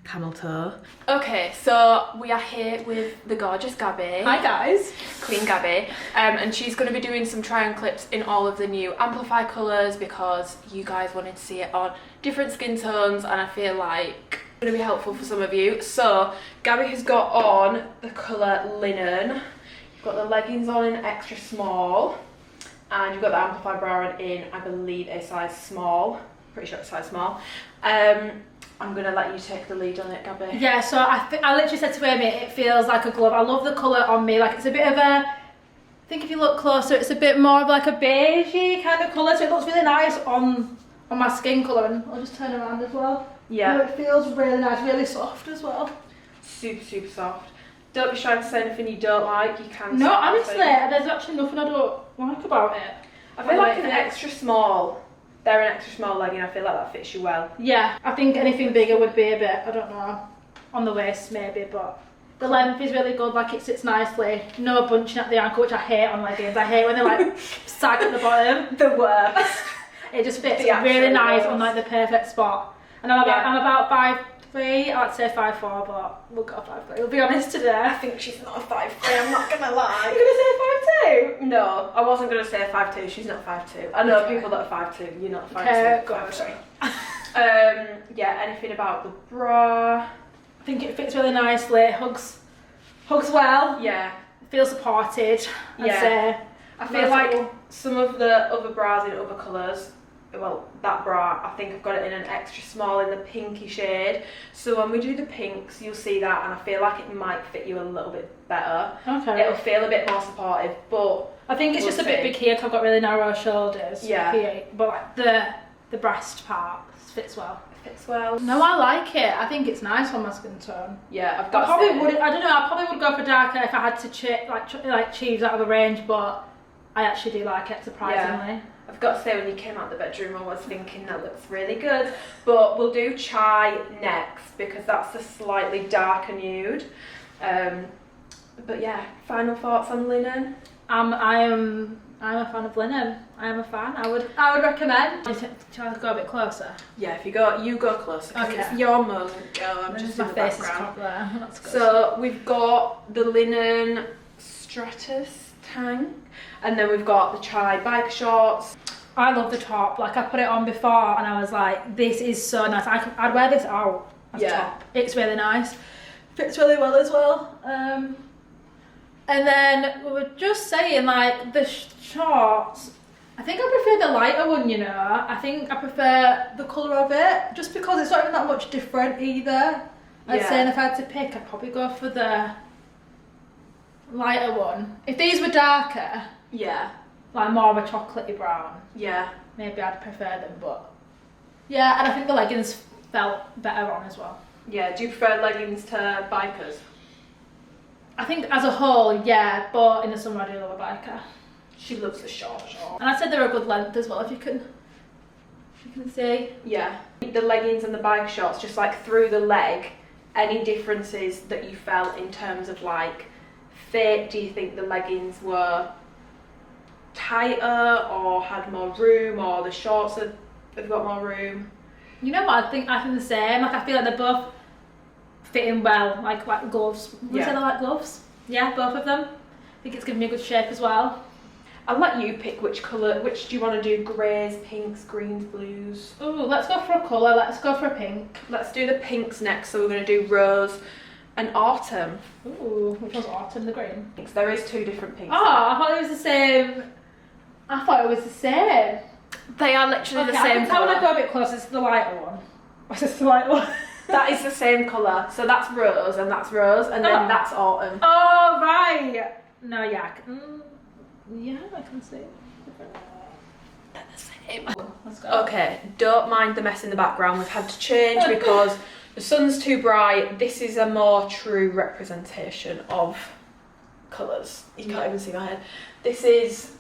Speaker 1: camel toe. Okay, so we are here with the gorgeous Gabby.
Speaker 4: Hi guys.
Speaker 1: Queen Gabby. And she's going to be doing some try on clips in all of the new Amplify colours because you guys wanted to see it on different skin tones, and I feel like it's going to be helpful for some of you. So Gabby has got on the colour linen. You've got the leggings on in extra small. And you've got the Amplify bra on in, I believe, a size small. Pretty sure it's size small. I'm going to let you take the lead on it, Gabby.
Speaker 4: Yeah, so I literally said to Amy, it feels like a glove. I love the colour on me. Like, it's a bit of a, I think if you look closer, it's a bit more of like a beigey kind of colour. So it looks really nice on my skin colour. And I'll just turn around as well.
Speaker 1: Yeah.
Speaker 4: It feels really nice, really soft as well.
Speaker 1: Super, super soft. Don't be shy to say anything you don't like. You can.
Speaker 4: No, honestly, there's actually nothing I don't like about it.
Speaker 1: I feel like an extra small. They're an extra small legging. I feel like that fits you well.
Speaker 4: Yeah, I think anything bigger would be a bit, I don't know, on the waist maybe, but the length is really good. Like, it sits nicely. No bunching at the ankle, which I hate on leggings. I hate when they're like sag at the bottom.
Speaker 1: The worst.
Speaker 4: It just fits really nice on like the perfect spot. And I'm about 5'3". I like to say 5'4", but we'll go 5'3". We'll be honest today.
Speaker 1: I think she's not a 5'3", I'm not gonna lie.
Speaker 4: You're gonna say 5'2"?
Speaker 1: No, I wasn't gonna say 5'2", she's not 5'2". I know people that are 5'2", you're not 5'2".
Speaker 4: Okay, go sorry.
Speaker 1: Yeah, anything about the bra?
Speaker 4: I think it fits really nicely, hugs well.
Speaker 1: Yeah.
Speaker 4: Feels supported.
Speaker 1: Yeah. I feel like some of the other bras in other colours, well, that bra, I think I've got it in an extra small in the pinky shade. So when we do the pinks, you'll see that, and I feel like it might fit you a little bit better. Okay. It'll feel a bit more supportive, but
Speaker 4: I think it's just a bit big here because I've got really narrow shoulders.
Speaker 1: Yeah.
Speaker 4: Here, but like the breast part fits well.
Speaker 1: It fits well.
Speaker 4: No, I like it. I think it's nice on my skin tone.
Speaker 1: Yeah, I've got.
Speaker 4: I probably would. I don't know. I probably would go for darker if I had to choose out of the range, but I actually do like it surprisingly.
Speaker 1: Yeah. I've got to say, when you came out the bedroom, I was thinking that looks really good. But we'll do chai next because that's a slightly darker nude. But yeah, final thoughts on linen?
Speaker 4: I'm a fan of linen. I am a fan. I would recommend. Shall I go a bit closer?
Speaker 1: Yeah, if you go closer. Okay. It's your moment, girl. I'm just in the background.
Speaker 4: That's good.
Speaker 1: So we've got the linen Stratus tank, and then we've got the chai bike shorts.
Speaker 4: I love the top. Like, I put it on before and I was like, this is so nice. I'd wear this out as a top. It's really nice. Fits really well as well. And then we were just saying, like, the shorts, I think I prefer the lighter one, you know. I think I prefer the colour of it, just because it's not even that much different either. I'd say, and if I had to pick, I'd probably go for the lighter one. If these were darker, like more of a chocolatey brown, maybe I'd prefer them, but yeah, and I think the leggings felt better on as well.
Speaker 1: Yeah, do you prefer leggings to bikers?
Speaker 4: I think as a whole, yeah, but in the summer I do love a biker.
Speaker 1: She loves the short.
Speaker 4: And I said they're a good length as well, if you can see.
Speaker 1: Yeah. The leggings and the bike shorts, just like through the leg, any differences that you felt in terms of like fit? Do you think the leggings were tighter or had more room, or the shorts have got more room?
Speaker 4: You know what, I think the same. Like, I feel like they're both fitting well, like gloves. Would you say they're like gloves? Yeah, both of them. I think it's giving me a good shape as well.
Speaker 1: I'll let you pick which colour. Which do you want to do? Greys, pinks, greens, blues?
Speaker 4: Ooh, let's go for a colour. Let's go for a pink.
Speaker 1: Let's do the pinks next. So we're going to do rose and autumn.
Speaker 4: Ooh, which was autumn? The green?
Speaker 1: There is two different pinks.
Speaker 4: Oh, I thought it was the same.
Speaker 1: They are literally the same
Speaker 4: I
Speaker 1: colour.
Speaker 4: want to go a bit closer to the lighter one. What's this, the lighter one?
Speaker 1: That is the same colour. So that's rose and then that's autumn.
Speaker 4: Oh, right. No, yeah. I can see.
Speaker 1: They're the same.
Speaker 4: Let's go.
Speaker 1: Okay, don't mind the mess in the background. We've had to change because the sun's too bright. This is a more true representation of colours. You can't even see my head. This is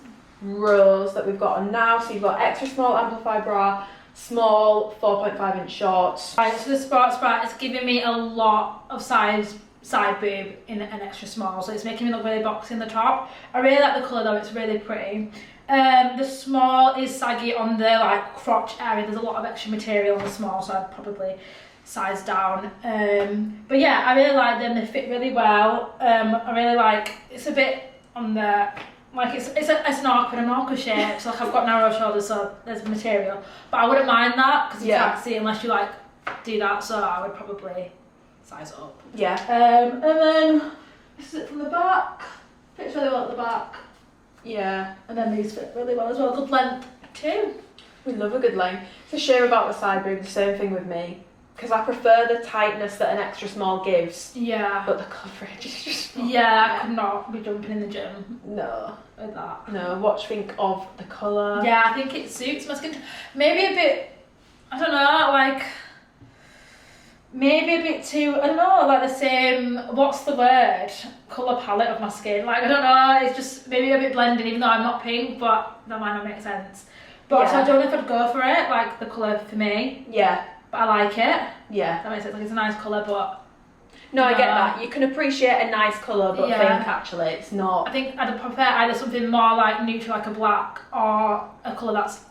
Speaker 1: rose that we've got on now. So you've got extra small Amplify bra, small 4.5 inch shorts.
Speaker 4: Right, so the sports bra is giving me a lot of side boob in an extra small, so it's making me look really boxy in the top. I really like the colour though, it's really pretty. The small is saggy on the like crotch area. There's a lot of extra material on the small, so I'd probably size down. But yeah, I really like them. They fit really well. I really like, it's a bit on the, like it's an awkward shape. So like I've got narrow shoulders, so there's material. But I wouldn't mind that because you can't see unless you like do that. So I would probably size it up.
Speaker 1: Yeah.
Speaker 4: And then this is it from the back. Fits really well at the back.
Speaker 1: Yeah.
Speaker 4: And then these fit really well as well. Good length too.
Speaker 1: We love a good length. It's a shame about the side boob, the same thing with me. Because I prefer the tightness that an extra small gives.
Speaker 4: Yeah.
Speaker 1: But the coverage is just not
Speaker 4: I could not be jumping in the gym.
Speaker 1: No.
Speaker 4: With that.
Speaker 1: No, what do you think of the colour?
Speaker 4: Yeah, I think it suits my skin. Maybe a bit, I don't know, like, maybe a bit too, I don't know, like the same, what's the word? Colour palette of my skin. Like, I don't know, it's just maybe a bit blended, even though I'm not pink, but that might not make sense. But so I don't know if I'd go for it, like the colour for me.
Speaker 1: Yeah.
Speaker 4: But I like it.
Speaker 1: Yeah.
Speaker 4: That makes sense, like it's a nice colour, but...
Speaker 1: No, I get that. You can appreciate a nice colour, but think actually it's not.
Speaker 4: I think I'd prefer either something more like neutral, like a black, or a colour that's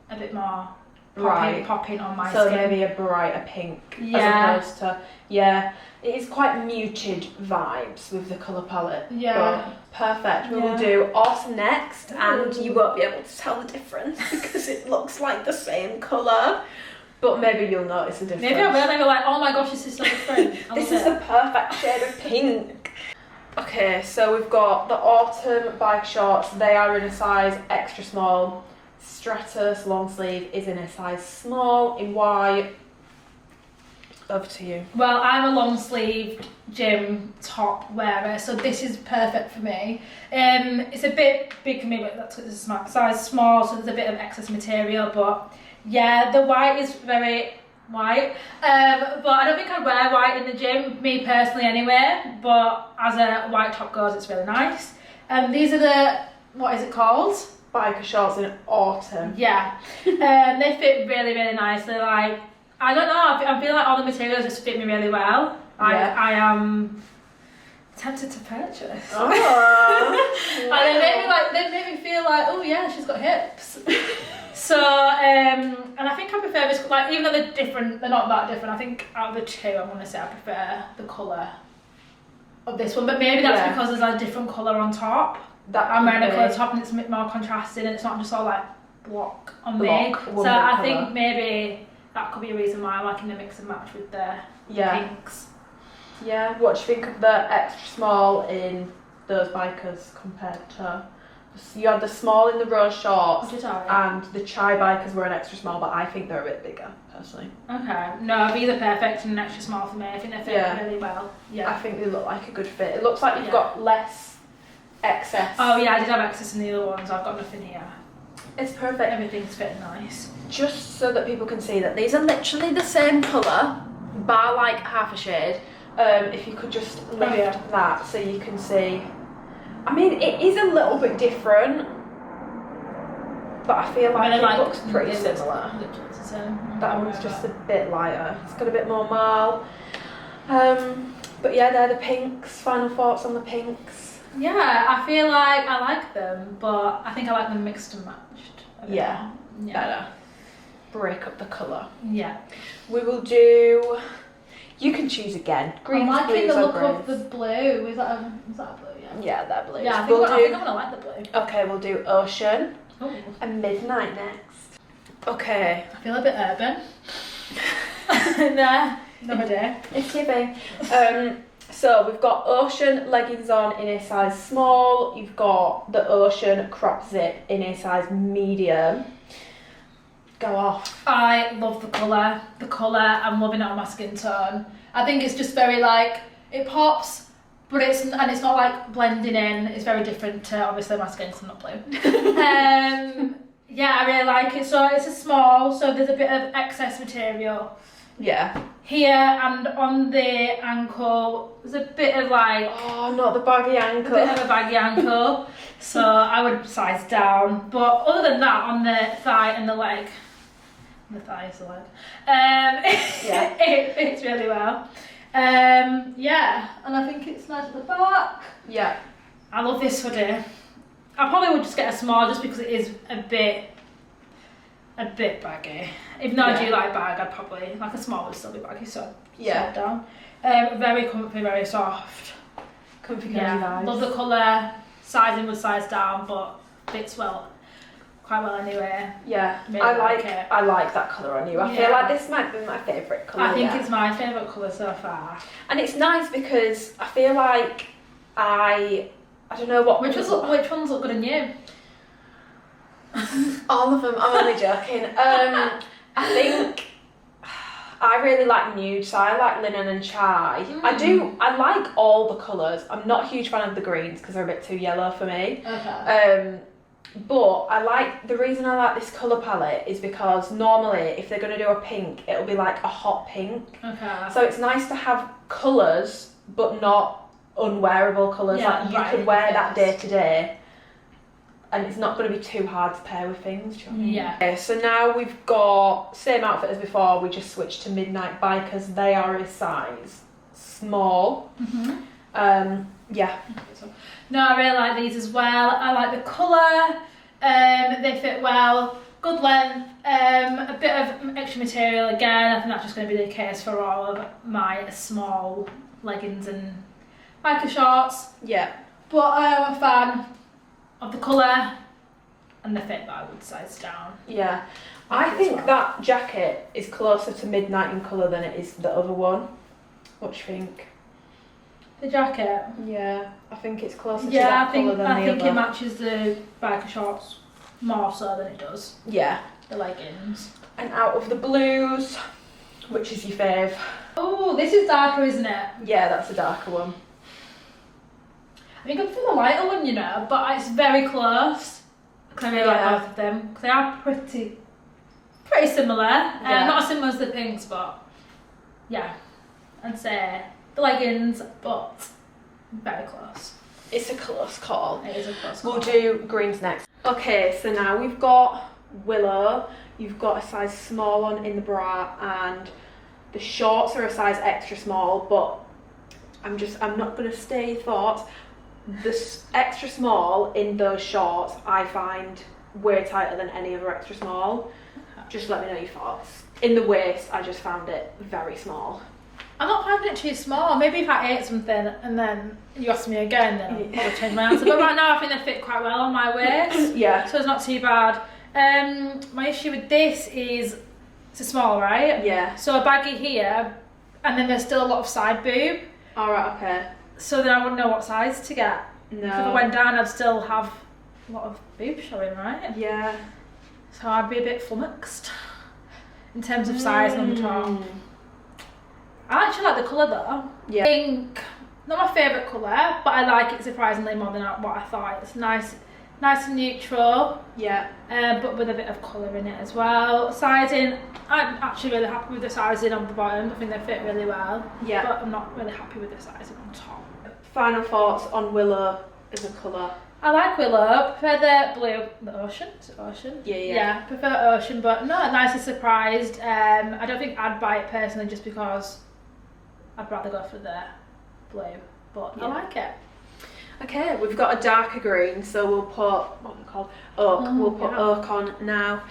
Speaker 4: a bit more popping on my skin.
Speaker 1: So maybe a brighter pink as opposed to, it is quite muted vibes with the colour palette.
Speaker 4: Yeah.
Speaker 1: But perfect. We will do autumn next, and you won't be able to tell the difference because it looks like the same colour. But maybe you'll notice a difference.
Speaker 4: Maybe I will. Maybe like, oh my gosh, this is so different.
Speaker 1: This is the perfect shade of pink. Okay, so we've got the autumn bike shorts. They are in a size extra small. Stratus long sleeve is in a size small in white. Over to you.
Speaker 4: Well, I'm a long sleeved gym top wearer, so this is perfect for me. It's a bit big for me, but that's because it's a size small, so there's a bit of excess material, but yeah, the white is very white. But I don't think I'd wear white in the gym, me personally anyway, but as a white top goes, it's really nice. These are the, what is it called?
Speaker 1: Biker shorts in autumn.
Speaker 4: Yeah. They fit really, really nicely. Like, I don't know, I feel like all the materials just fit me really well. I am tempted to purchase.
Speaker 1: Oh.
Speaker 4: And they made me feel like, oh yeah, she's got hips. So, and I think I prefer this, like, even though they're different, they're not that different. I think out of the two, I'm going to say I prefer the colour of this one. But maybe that's because there's a different colour on top. I'm wearing a colour top and it's a bit more contrasted and it's not just all like block on
Speaker 1: Block,
Speaker 4: me.
Speaker 1: one
Speaker 4: So
Speaker 1: big
Speaker 4: I
Speaker 1: colour.
Speaker 4: think maybe that could be a reason why I'm liking the mix and match with the pinks.
Speaker 1: Yeah. What do you think of the extra small in those bikers compared to? You had the small in the rose shorts, and the chai bikers were an extra small, but I think they're a bit bigger, personally.
Speaker 4: Okay. No, these are perfect and an extra small for me. I think they fit really well. Yeah.
Speaker 1: I think they look like a good fit. It looks like you've got less excess.
Speaker 4: Oh yeah, I did have excess in the other ones. I've got nothing here.
Speaker 1: It's perfect.
Speaker 4: Everything's fitting nice.
Speaker 1: Just so that people can see that these are literally the same colour, bar like half a shade. If you could just lift that so you can see. I mean, it is a little bit different, but I feel like it looks pretty similar. That one's just a bit lighter. It's got a bit more marl. But yeah, they're the pinks. Final thoughts on the pinks?
Speaker 4: Yeah, I feel like I like them, but I think I like them mixed and matched.
Speaker 1: Yeah, better. Break up the colour.
Speaker 4: Yeah.
Speaker 1: We will do. You can choose again. Greens,
Speaker 4: I'm liking
Speaker 1: blues,
Speaker 4: the
Speaker 1: or
Speaker 4: look
Speaker 1: greys.
Speaker 4: of the blue. Is that a blue?
Speaker 1: Yeah, they're blues.
Speaker 4: Yeah, I think, I think I'm gonna like the blue.
Speaker 1: Okay, we'll do ocean
Speaker 4: Ooh.
Speaker 1: and midnight next. Okay.
Speaker 4: I feel a bit urban. No idea.
Speaker 1: It's giving. So we've got ocean leggings on in a size small. You've got the ocean crop zip in a size medium. Go off.
Speaker 4: I love the colour. The colour, I'm loving it on my skin tone. I think it's just very like, it pops, but it's not like blending in. It's very different to obviously my skin because I'm not blue. Yeah, I really like it. So it's a small, so there's a bit of excess material.
Speaker 1: Yeah.
Speaker 4: Here and on the ankle, there's a bit of like...
Speaker 1: Oh, not the baggy ankle.
Speaker 4: A bit of a baggy ankle. So I would size down. But other than that, on the thigh and the leg, the thigh is the leg,
Speaker 1: yeah.
Speaker 4: it fits really well. Yeah, and I think it's nice at the back.
Speaker 1: Yeah.
Speaker 4: I love this hoodie. I probably would just get a small just because it is a bit baggy. Even though I do like bag, I'd probably, like a small would still be baggy, so
Speaker 1: yeah.
Speaker 4: Down. Very comfy, very soft.
Speaker 1: Comfy,
Speaker 4: yeah, love the colour. Sizing would size down, but fits quite well anyway.
Speaker 1: Yeah,
Speaker 4: really
Speaker 1: I like that colour on you. I feel like this might be my favourite colour.
Speaker 4: I think it's my favourite colour so far.
Speaker 1: And it's nice because I feel like I don't know what.
Speaker 4: Which ones look good on you?
Speaker 1: All of them. I'm only joking. I think I really like nude, so I like linen and chai. I like all the colours. I'm not a huge fan of the greens because they're a bit too yellow for me.
Speaker 4: Okay.
Speaker 1: But the reason I like this colour palette is because normally if they're going to do a pink, it'll be like a hot pink.
Speaker 4: Okay.
Speaker 1: So it's nice to have colours, but not unwearable colours.
Speaker 4: Yeah,
Speaker 1: like you could wear that day to day. And it's not going to be too hard to pair with things, do you know what I mean?
Speaker 4: Yeah.
Speaker 1: Okay, so now we've got same outfit as before, we just switched to midnight bikers. They are a size small. Yeah.
Speaker 4: No, I really like these as well. I like the colour. They fit well. Good length. A bit of extra material again. I think that's just going to be the case for all of my small leggings and biker shorts.
Speaker 1: Yeah.
Speaker 4: But I am a fan of the colour and the fit, but I would size down.
Speaker 1: Yeah. I think that jacket is closer to midnight in colour than it is the other one. What do you think?
Speaker 4: The jacket?
Speaker 1: Yeah, I think it's closer to that colour than the other.
Speaker 4: I think it matches the biker shorts more so than it does
Speaker 1: yeah.
Speaker 4: the leggings.
Speaker 1: And out of the blues, which is your fave?
Speaker 4: Oh, this is darker, isn't it?
Speaker 1: Yeah, that's a darker one.
Speaker 4: I think I'm for the lighter one, you know, but it's very close. Because I really like both of them. Because they are pretty similar. Not as similar as the pinks, but yeah, I'd say the leggings, but very close.
Speaker 1: It's a close call.
Speaker 4: It is a close call.
Speaker 1: We'll do greens next. Okay, so now we've got Willow. You've got a size small on in the bra, and the shorts are a size extra small, but I'm not going to stay thoughts. The extra small in those shorts I find way tighter than any other extra small. Just let me know your thoughts. In the waist, I just found it very small.
Speaker 4: I'm not finding it too small. Maybe if I ate something and then you asked me again, then I'll probably change my answer. But right now I think they fit quite well on my waist.
Speaker 1: Yeah.
Speaker 4: So it's not too bad. My issue with this is it's a small, right?
Speaker 1: Yeah.
Speaker 4: So a baggy here, and then there's still a lot of side boob.
Speaker 1: Alright, okay.
Speaker 4: So then I wouldn't know what size to get.
Speaker 1: No.
Speaker 4: If I went down, I'd still have a lot of boob showing, right?
Speaker 1: Yeah.
Speaker 4: So I'd be a bit flummoxed in terms of size on the top. I actually like the colour though.
Speaker 1: Yeah.
Speaker 4: Pink, not my favourite colour, but I like it surprisingly more than what I thought. It's nice and neutral.
Speaker 1: Yeah.
Speaker 4: But with a bit of colour in it as well. Sizing, I'm actually really happy with the sizing on the bottom. I think they fit really well.
Speaker 1: Yeah.
Speaker 4: But I'm not really happy with the sizing on top.
Speaker 1: Final thoughts on Willow as a colour?
Speaker 4: I like Willow, prefer the blue, the ocean, is it ocean?
Speaker 1: Yeah, yeah.
Speaker 4: Yeah, prefer ocean, but no, nicely surprised. I don't think I'd buy it personally just because I'd rather go for the blue, but
Speaker 1: Yeah.
Speaker 4: I like it.
Speaker 1: Okay, we've got a darker green, so we'll put, what are they called? Oak. We'll put
Speaker 4: yeah.
Speaker 1: oak on now.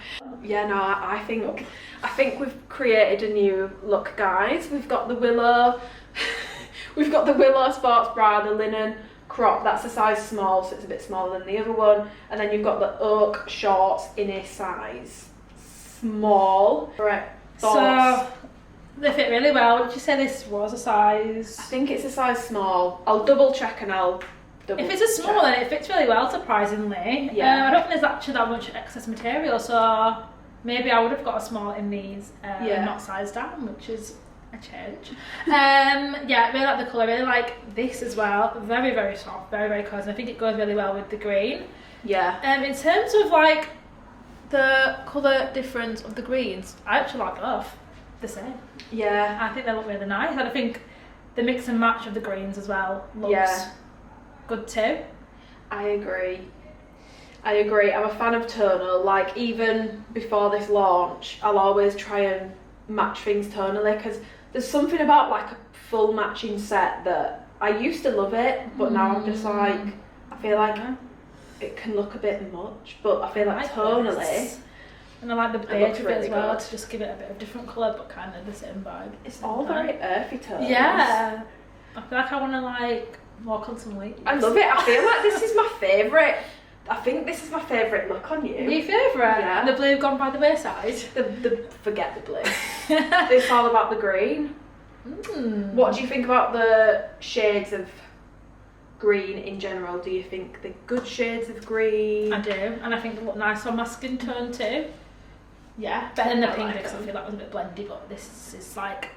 Speaker 1: Yeah, no, I think we've created a new look, guys. We've got the Willow, we've got the Willow sports bra, the linen crop, that's a size small, so it's a bit smaller than the other one. And then you've got the oak shorts in a size small. Right, thoughts?
Speaker 4: So, they fit really well. What did you say this was a size?
Speaker 1: I think it's a size small. I'll double check and I'll double
Speaker 4: If it's a small,
Speaker 1: check.
Speaker 4: then it fits really well, surprisingly.
Speaker 1: Yeah.
Speaker 4: I don't think there's actually that much excess material, so maybe I would have got a small in these,
Speaker 1: Yeah.
Speaker 4: not sized down, which is a change. Yeah, I really like the colour. I really like this as well. Very, very soft, very, very cosy. I think it goes really well with the green.
Speaker 1: Yeah.
Speaker 4: In terms of like the colour difference of the greens, I actually like both the same.
Speaker 1: Yeah.
Speaker 4: I think they look really nice. And I think the mix and match of the greens as well looks
Speaker 1: Yeah.
Speaker 4: good too.
Speaker 1: I agree. I'm a fan of tonal. Like, even before this launch, I'll always try and match things tonally, because there's something about like a full matching set that I used to love it, but now I'm just like, I feel like it can look a bit much, but I feel like tonally
Speaker 4: this. And I like the
Speaker 1: looks
Speaker 4: beige of it as
Speaker 1: really
Speaker 4: well,
Speaker 1: good.
Speaker 4: to just give it a bit of different colour, but kind of the same vibe.
Speaker 1: it's all very earthy tones.
Speaker 4: Yeah. I feel like I want to like walk on some weight.
Speaker 1: I love it. I feel like this is my favourite. I think this is my favourite look on you.
Speaker 4: Your favourite?
Speaker 1: Yeah.
Speaker 4: The blue gone by the wayside?
Speaker 1: The forget the blue. It's all about the green. What do you think about the shades of green in general? Do you think they're good shades of green?
Speaker 4: I do, and I think they look nice on my skin tone too. Yeah, better than the
Speaker 1: I
Speaker 4: pink
Speaker 1: like
Speaker 4: because I
Speaker 1: them.
Speaker 4: feel that was a bit blendy, but this is like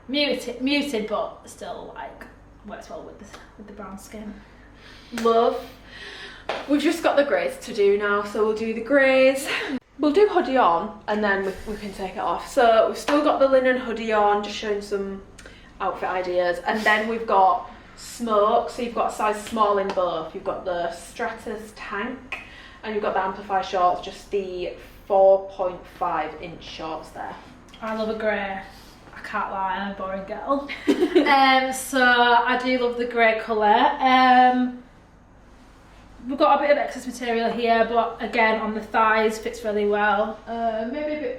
Speaker 4: muted, but still like works well with the brown skin.
Speaker 1: Love. We've just got the greys to do now, so we'll do the greys. We'll do hoodie on and then we can take it off. So we've still got the linen hoodie on, just showing some outfit ideas. And then we've got smoke, so you've got a size small in both. You've got the Stratus tank and you've got the Amplify shorts, just the 4.5 inch shorts there.
Speaker 4: I love a grey. I can't lie, I'm a boring girl. So I do love the grey colour. We've got a bit of excess material here, but again on the thighs fits really well. Maybe a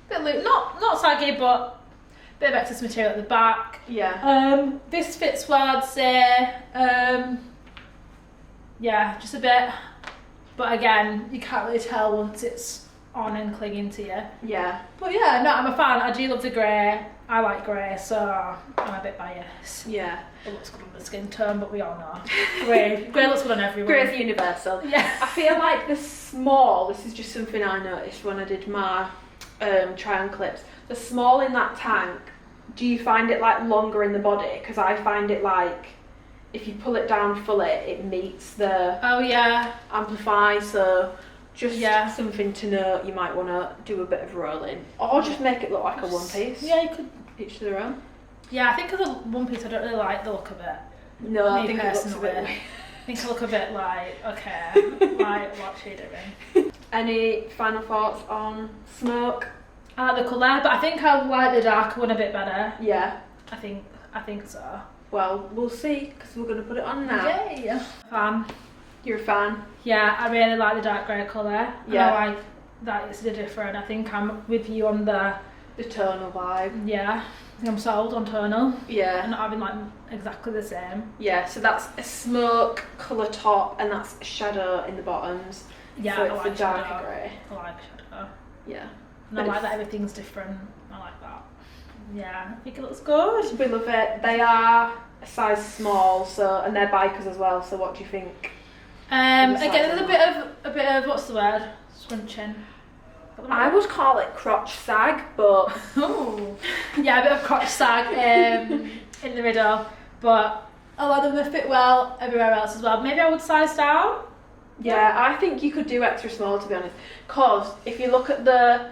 Speaker 4: bit loose, not saggy, but a bit of excess material at the back.
Speaker 1: Yeah.
Speaker 4: This fits well, I'd say. Yeah, just a bit. But again, you can't really tell once it's on and clinging to you.
Speaker 1: Yeah.
Speaker 4: But yeah, no, I'm a fan. I do love the grey. I like grey, so I'm a bit biased.
Speaker 1: Yeah.
Speaker 4: It looks good on the skin tone, but we all know. Grey looks good on everyone.
Speaker 1: Grey's universal.
Speaker 4: Yeah.
Speaker 1: I feel like the small, this is just something I noticed when I did my try on clips. The small in that tank, do you find it like longer in the body? Because I find it like, if you pull it down fully, it meets the
Speaker 4: Oh yeah.
Speaker 1: Amplify, so just
Speaker 4: Yeah.
Speaker 1: something to note. You might want to do a bit of rolling, or just make it look like a one piece.
Speaker 4: Yeah, you could.
Speaker 1: Each to their own.
Speaker 4: Yeah, I think as a one piece, I don't really like the look of it.
Speaker 1: No, I
Speaker 4: Me
Speaker 1: think it looks a bit
Speaker 4: personally.
Speaker 1: weird.
Speaker 4: I think I look a bit like, okay, like what's she doing?
Speaker 1: Any final thoughts on smoke?
Speaker 4: I like the colour, but I think I like the darker one a bit better.
Speaker 1: Yeah.
Speaker 4: I think so.
Speaker 1: Well, we'll see, because we're going to put it on now.
Speaker 4: Yay! Fan.
Speaker 1: You're a fan?
Speaker 4: Yeah, I really like the dark grey colour.
Speaker 1: Yeah.
Speaker 4: I like that it's different. I think I'm with you on the
Speaker 1: tonal vibe.
Speaker 4: Yeah. I think I'm sold on tonal.
Speaker 1: Yeah.
Speaker 4: And not having like exactly the same.
Speaker 1: Yeah, so that's a smoke colour top and that's a shadow in the bottoms.
Speaker 4: Yeah,
Speaker 1: so
Speaker 4: I
Speaker 1: it's
Speaker 4: like
Speaker 1: the darker
Speaker 4: shadow.
Speaker 1: grey.
Speaker 4: I like shadow.
Speaker 1: Yeah.
Speaker 4: And I like that everything's different. I like that. Yeah, I think it looks good.
Speaker 1: We love it. They are a size small, so and they're bikers as well. So what do you think?
Speaker 4: Again, there's a bit of what's the word? Scrunching.
Speaker 1: I would call it crotch sag, but
Speaker 4: Oh, yeah, a bit of crotch sag in the middle, but a lot of them fit well everywhere else as well. Maybe I would size down.
Speaker 1: yeah, I think you could do extra small, to be honest. Cause if you look at the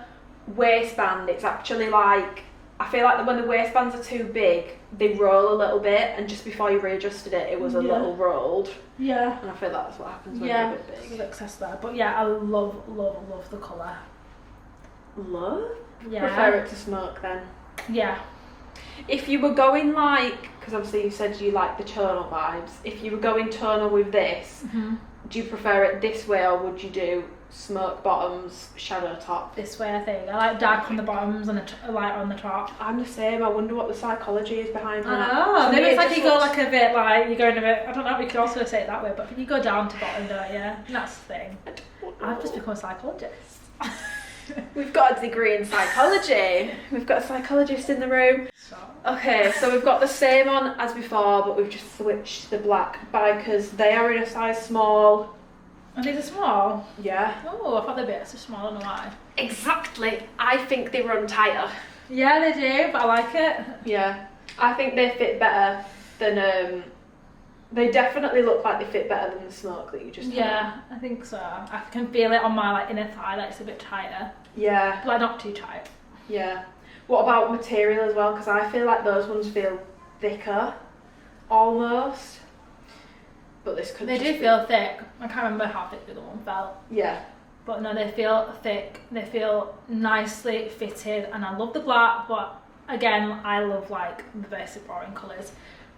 Speaker 1: waistband, it's actually like, I feel like that when the waistbands are too big, they roll a little bit, and just before you readjusted it, it was a little rolled.
Speaker 4: Yeah.
Speaker 1: And I feel that's what happens when they're a bit big.
Speaker 4: With excess there, but yeah, I love the colour.
Speaker 1: Love?
Speaker 4: Yeah.
Speaker 1: Prefer it to smoke then.
Speaker 4: Yeah.
Speaker 1: If you were going like, because obviously you said you like the tonal vibes, if you were going tonal with this, do you prefer it this way, or would you do smoke bottoms, shadow top?
Speaker 4: This way, I think. I like dark on the bottoms and a light on the top.
Speaker 1: I'm the same. I wonder what the psychology is behind that.
Speaker 4: Oh,
Speaker 1: For
Speaker 4: maybe
Speaker 1: me,
Speaker 4: it's
Speaker 1: it
Speaker 4: like
Speaker 1: just
Speaker 4: you go
Speaker 1: looks-
Speaker 4: like a bit like, you're going a bit, I don't know, we could also say it that way, but you go down to bottom, don't you? And that's the thing. I've just become a psychologist.
Speaker 1: We've got a degree in psychology. We've got a psychologist in the room.
Speaker 4: So,
Speaker 1: Okay, so we've got the same on as before, but we've just switched to the black bikers. They are in a size small.
Speaker 4: and these are small.
Speaker 1: Yeah.
Speaker 4: Oh, I thought they'd be extra small, I don't know why.
Speaker 1: Exactly. I think they run tighter.
Speaker 4: Yeah, they do, but I like it.
Speaker 1: Yeah. I think they fit better than they definitely look like they fit better than the smoke that you just had.
Speaker 4: Yeah, I think so. I can feel it on my like inner thigh, like it's a bit tighter,
Speaker 1: Yeah.
Speaker 4: but like not too tight.
Speaker 1: Yeah. What about material as well? Because I feel like those ones feel thicker, almost. But this could
Speaker 4: They
Speaker 1: just
Speaker 4: do
Speaker 1: be-
Speaker 4: feel thick. I can't remember how thick the other one felt.
Speaker 1: Yeah.
Speaker 4: But no, they feel thick, they feel nicely fitted, and I love the black, but again, I love like the basic boring colours.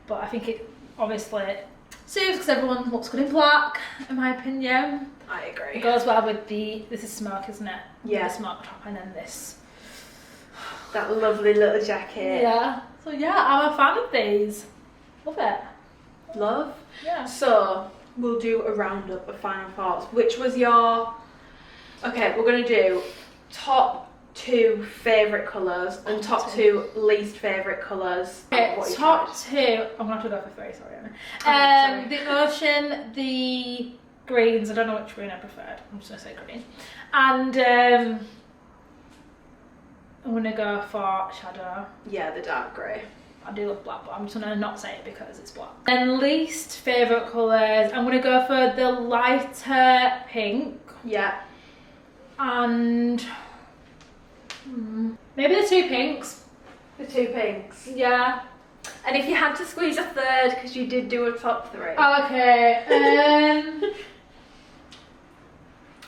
Speaker 4: But I think it obviously suits because everyone looks good in black, in my opinion.
Speaker 1: I agree.
Speaker 4: It goes well with this is smoke, isn't it?
Speaker 1: Yeah.
Speaker 4: The smoke top and then this.
Speaker 1: That lovely little jacket.
Speaker 4: Yeah. So yeah, I'm a fan of these. Love it.
Speaker 1: Love.
Speaker 4: Yeah.
Speaker 1: So we'll do a roundup of final thoughts. Which was your... Okay, we're going to do top 2 favourite colours and top 2 least favourite colours.
Speaker 4: Okay,
Speaker 1: What you
Speaker 4: top
Speaker 1: tried.
Speaker 4: 2. I'm gonna have to go for 3. Sorry,
Speaker 1: sorry.
Speaker 4: Emma. The ocean, the greens. I don't know which green I preferred. I'm just gonna say green. And I'm gonna go for shadow.
Speaker 1: Yeah, the dark grey.
Speaker 4: I do love black, but I'm just gonna not say it because it's black. And least favourite colours, I'm gonna go for the lighter pink
Speaker 1: Yeah.
Speaker 4: and maybe the 2 pinks.
Speaker 1: The 2 pinks.
Speaker 4: Yeah.
Speaker 1: And if you had to squeeze a third, because you did do a top 3.
Speaker 4: Oh, okay.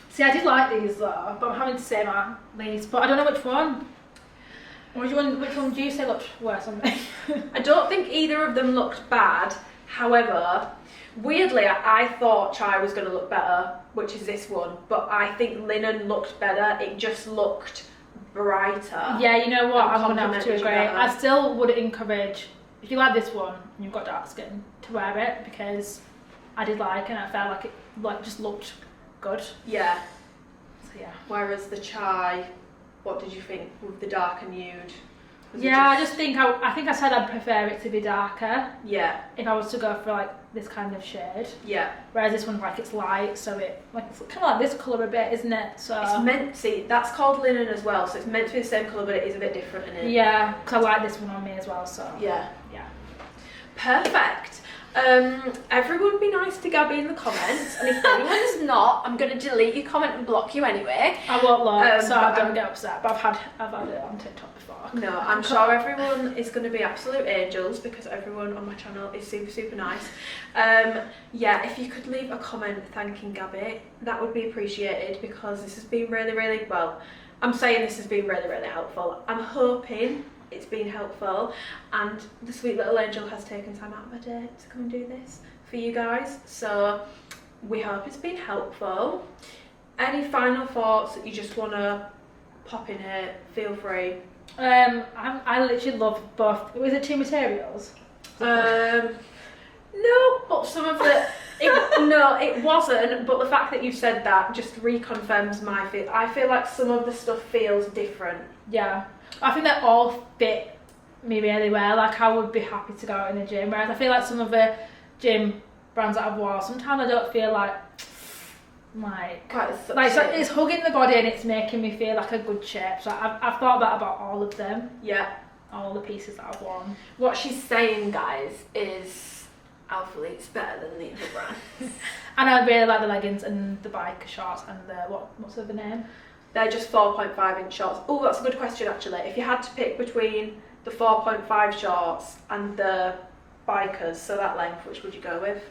Speaker 4: See, I did like these though, but I'm having to say my least. But I don't know which one. Which one do you say looked worse on me?
Speaker 1: I don't think either of them looked bad. However, weirdly, I thought chai was going to look better, which is this one. But I think linen looked better. It just looked brighter.
Speaker 4: Yeah, you know what?
Speaker 1: And
Speaker 4: I'm gonna have to
Speaker 1: complemented you
Speaker 4: agree.
Speaker 1: better.
Speaker 4: I still would encourage, if you like this one and you've got dark skin, to wear it because I did like it and I felt like it just looked good.
Speaker 1: Yeah.
Speaker 4: So yeah.
Speaker 1: Whereas the chai, what did you think with the darker nude? Was it
Speaker 4: Yeah, I just think I think I said I'd prefer it to be darker
Speaker 1: Yeah,
Speaker 4: if I was to go for like this kind of shade.
Speaker 1: yeah.
Speaker 4: Whereas this one's like it's light, so it's kind of like this colour a bit, isn't it? So
Speaker 1: It's meant, see, that's called linen as well, so it's meant to be the same colour, but it is a bit different in it.
Speaker 4: yeah, because I like this one on me as well. So
Speaker 1: Yeah.
Speaker 4: yeah.
Speaker 1: Perfect. Everyone be nice to Gabby in the comments, and if anyone's not, I'm going to delete your comment and block you anyway.
Speaker 4: I won't look, so
Speaker 1: but
Speaker 4: don't get upset. But I've had it on TikTok before.
Speaker 1: No, I'm sure everyone is going to be absolute angels because everyone on my channel is super, super nice. Yeah, if you could leave a comment thanking Gabby, that would be appreciated because this has been really, really, well, I'm saying this has been really, really helpful. I'm hoping it's been helpful and the sweet little angel has taken time out of her day to come and do this for you guys. So we hope it's been helpful. Any final thoughts that you just want to pop in here, feel free.
Speaker 4: I literally love both. Was it 2 materials?
Speaker 1: No, but some of the no, No, it wasn't, but the fact that you said that just reconfirms my feel. I feel like some of the stuff feels different.
Speaker 4: Yeah. I think they all fit me really well. Like, I would be happy to go out in the gym, whereas I feel like some of the gym brands that I've worn, sometimes I don't feel like it's hugging the body and it's making me feel like a good shape. So I've thought that about all of them.
Speaker 1: Yeah.
Speaker 4: All the pieces that I've worn.
Speaker 1: What she's saying, guys, is ALPHALETE's better than the other brands.
Speaker 4: And I really like the leggings and the biker shorts and the, what's the other name?
Speaker 1: They're just 4.5-inch shorts. Oh, that's a good question, actually. If you had to pick between the 4.5 shorts and the bikers, so that length, which would you go with?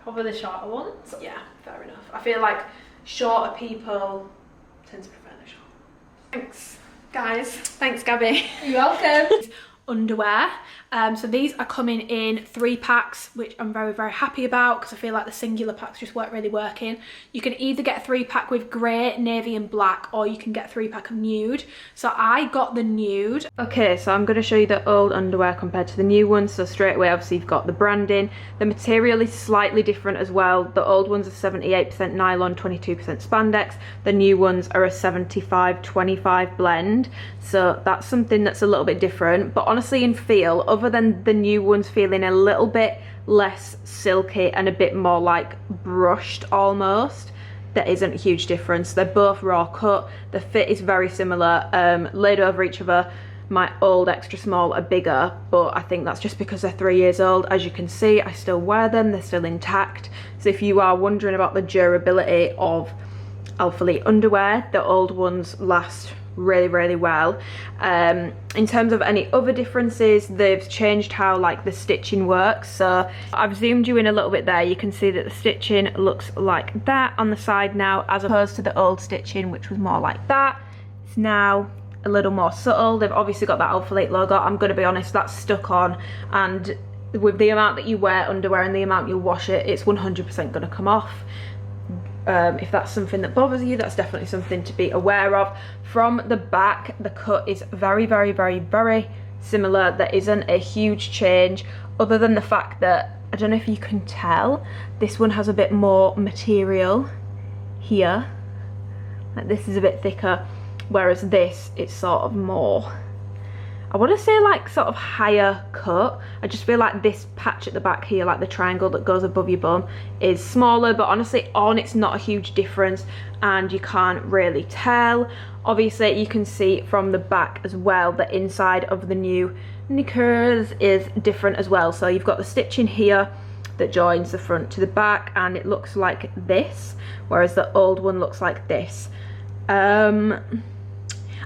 Speaker 4: Probably the shorter ones.
Speaker 1: Yeah, fair enough. I feel like shorter people tend to prefer the short. Thanks, guys. Thanks, Gabby.
Speaker 4: You're welcome.
Speaker 1: Underwear. So these are coming in 3 packs, which I'm very, very happy about because I feel like the singular packs just weren't really working. You can either get a 3-pack with grey, navy and black, or you can get a 3-pack of nude. So I got the nude. Okay, so I'm going to show you the old underwear compared to the new ones. So straight away, obviously you've got the branding. The material is slightly different as well. The old ones are 78% nylon, 22% spandex. The new ones are a 75-25 blend. So that's something that's a little bit different. But honestly, in feel, other than the new ones feeling a little bit less silky and a bit more like brushed almost, there isn't a huge difference. They're both raw cut. The fit is very similar, laid over each other. My old extra small are bigger, but I think that's just because they're 3 years old. As you can see, I still wear them, they're still intact. So if you are wondering about the durability of ALPHALETE underwear, the old ones last really, really well. In terms of any other differences, they've changed how like the stitching works. So I've zoomed you in a little bit there. You can see that the stitching looks like that on the side now, as opposed to the old stitching, which was more like that. It's now a little more subtle. They've obviously got that ALPHALETE logo. I'm going to be honest, that's stuck on, and with the amount that you wear underwear and the amount you wash it, it's 100% going to come off. If that's something that bothers you, that's definitely something to be aware of. From the back, the cut is very, very, very, very similar. There isn't a huge change other than the fact that, I don't know if you can tell, this one has a bit more material here. Like, this is a bit thicker, whereas this, it's sort of more, I want to say like sort of higher cut. I just feel like this patch at the back here, like the triangle that goes above your bum, is smaller, but honestly on it's not a huge difference and you can't really tell. Obviously you can see from the back as well, the inside of the new knickers is different as well. So you've got the stitching here that joins the front to the back and it looks like this, whereas the old one looks like this.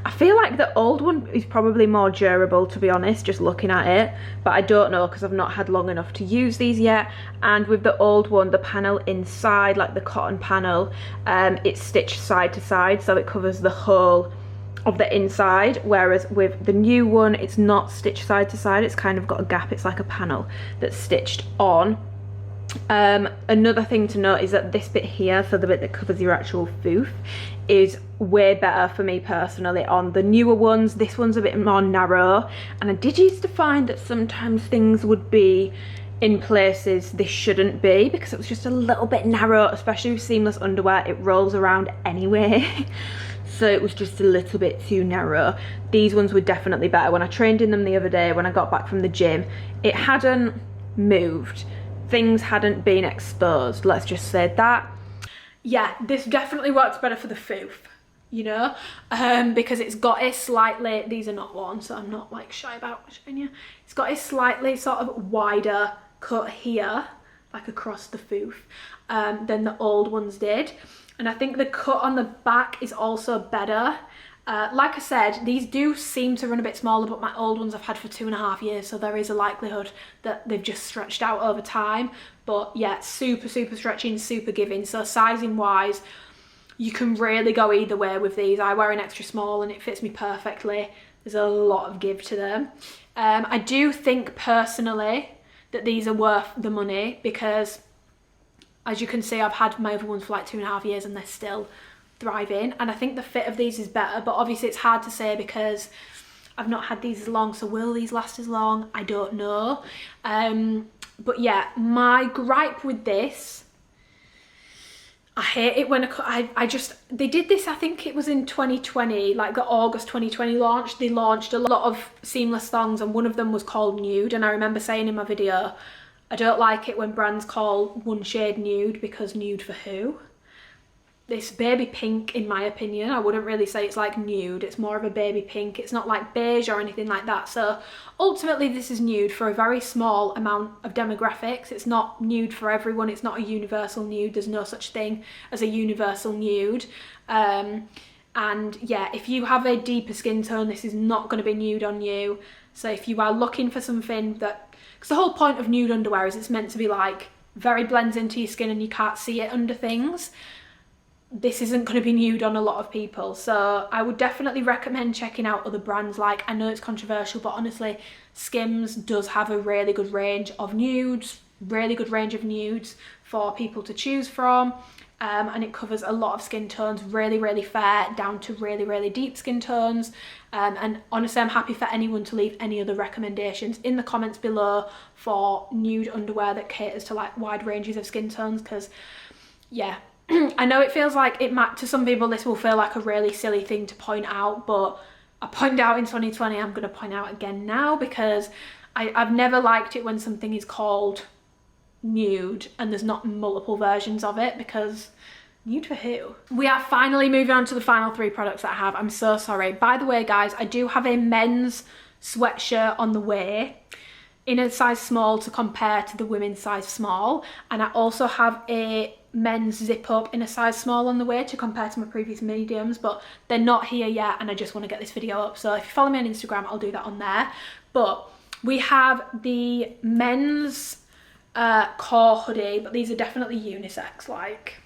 Speaker 1: I feel like the old one is probably more durable, to be honest, just looking at it, but I don't know because I've not had long enough to use these yet. And with the old one, the panel inside, like the cotton panel, it's stitched side to side, so it covers the whole of the inside, whereas with the new one, it's not stitched side to side, it's kind of got a gap, it's like a panel that's stitched on. Another thing to note is that this bit here, so the bit that covers your actual foof, is way better for me personally on the newer ones. This one's a bit more narrow, and I did used to find that sometimes things would be in places they shouldn't be because it was just a little bit narrow, especially with seamless underwear. It rolls around anyway. So it was just a little bit too narrow. These ones were definitely better. When I trained in them the other day, when I got back from the gym, it hadn't moved. Things hadn't been exposed, let's just say that. Yeah, this definitely works better for the foof, you know, because it's got a slightly, these are not worn, so I'm not like shy about showing you. It's got a slightly sort of wider cut here, like across the foof, than the old ones did. And I think the cut on the back is also better. Like I said, these do seem to run a bit smaller, but my old ones I've had for 2.5 years, so there is a likelihood that they've just stretched out over time. But yeah, super, super stretching, super giving. So sizing wise, you can really go either way with these. I wear an extra small and it fits me perfectly. There's a lot of give to them. I do think personally that these are worth the money because, as you can see, I've had my other ones for like 2.5 years and they're still thriving, and I think the fit of these is better, but obviously it's hard to say because I've not had these as long, so will these last as long? I don't know. But yeah, my gripe with this I hate it when they did this, I think it was in 2020, like the August 2020 launch. They launched a lot of seamless thongs and one of them was called Nude, and I remember saying in my video, I don't like it when brands call one shade nude, because nude for who? It's baby pink in my opinion. I wouldn't really say it's like nude, it's more of a baby pink. It's not like beige or anything like that. So ultimately this is nude for a very small amount of demographics. It's not nude for everyone. It's not a universal nude. There's no such thing as a universal nude. And yeah, if you have a deeper skin tone, this is not going to be nude on you. So if you are looking for something that, because the whole point of nude underwear is it's meant to be like very blends into your skin and you can't see it under things. This isn't going to be nude on a lot of people, so I would definitely recommend checking out other brands. Like, I know it's controversial, but honestly Skims does have a really good range of nudes, for people to choose from, and it covers a lot of skin tones, really fair down to really deep skin tones. And honestly, I'm happy for anyone to leave any other recommendations in the comments below for nude underwear that caters to like wide ranges of skin tones, because yeah, I know it feels like it might, to some people this will feel like a really silly thing to point out, but I pointed out in 2020, I'm going to point out again now, because I've never liked it when something is called nude and there's not multiple versions of it, because nude for who? We are finally moving on to the final 3 products that I have. I'm so sorry. By the way guys, I do have a men's sweatshirt on the way in a size small to compare to the women's size small, and I also have a men's zip up in a size small on the way to compare to my previous mediums, but they're not here yet and I just want to get this video up. So if you follow me on Instagram, I'll do that on there. But we have the men's core hoodie, but these are definitely unisex, like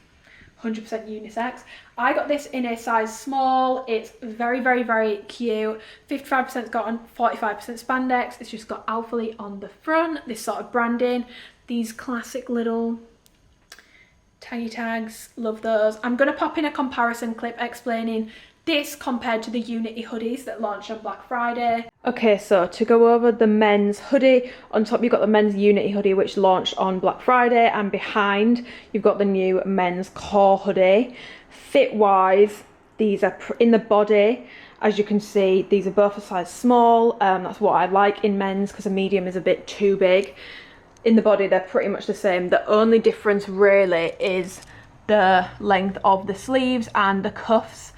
Speaker 1: 100% unisex. I got this in a size small. It's very cute. 55% cotton, 45% spandex. It's just got ALPHALETE on the front, this sort of branding, these classic little taggy tags, love those. I'm going to pop in a comparison clip explaining this compared to the Unity hoodies that launched on Black Friday. Okay, so to go over the men's hoodie, on top you've got the men's Unity hoodie which launched on Black Friday, and behind you've got the new men's core hoodie. Fit wise, these are in the body, as you can see, these are both a size small. That's what I like in men's, because a medium is a bit too big. In the body they're pretty much the same. The only difference really is the length of the sleeves and the cuffs.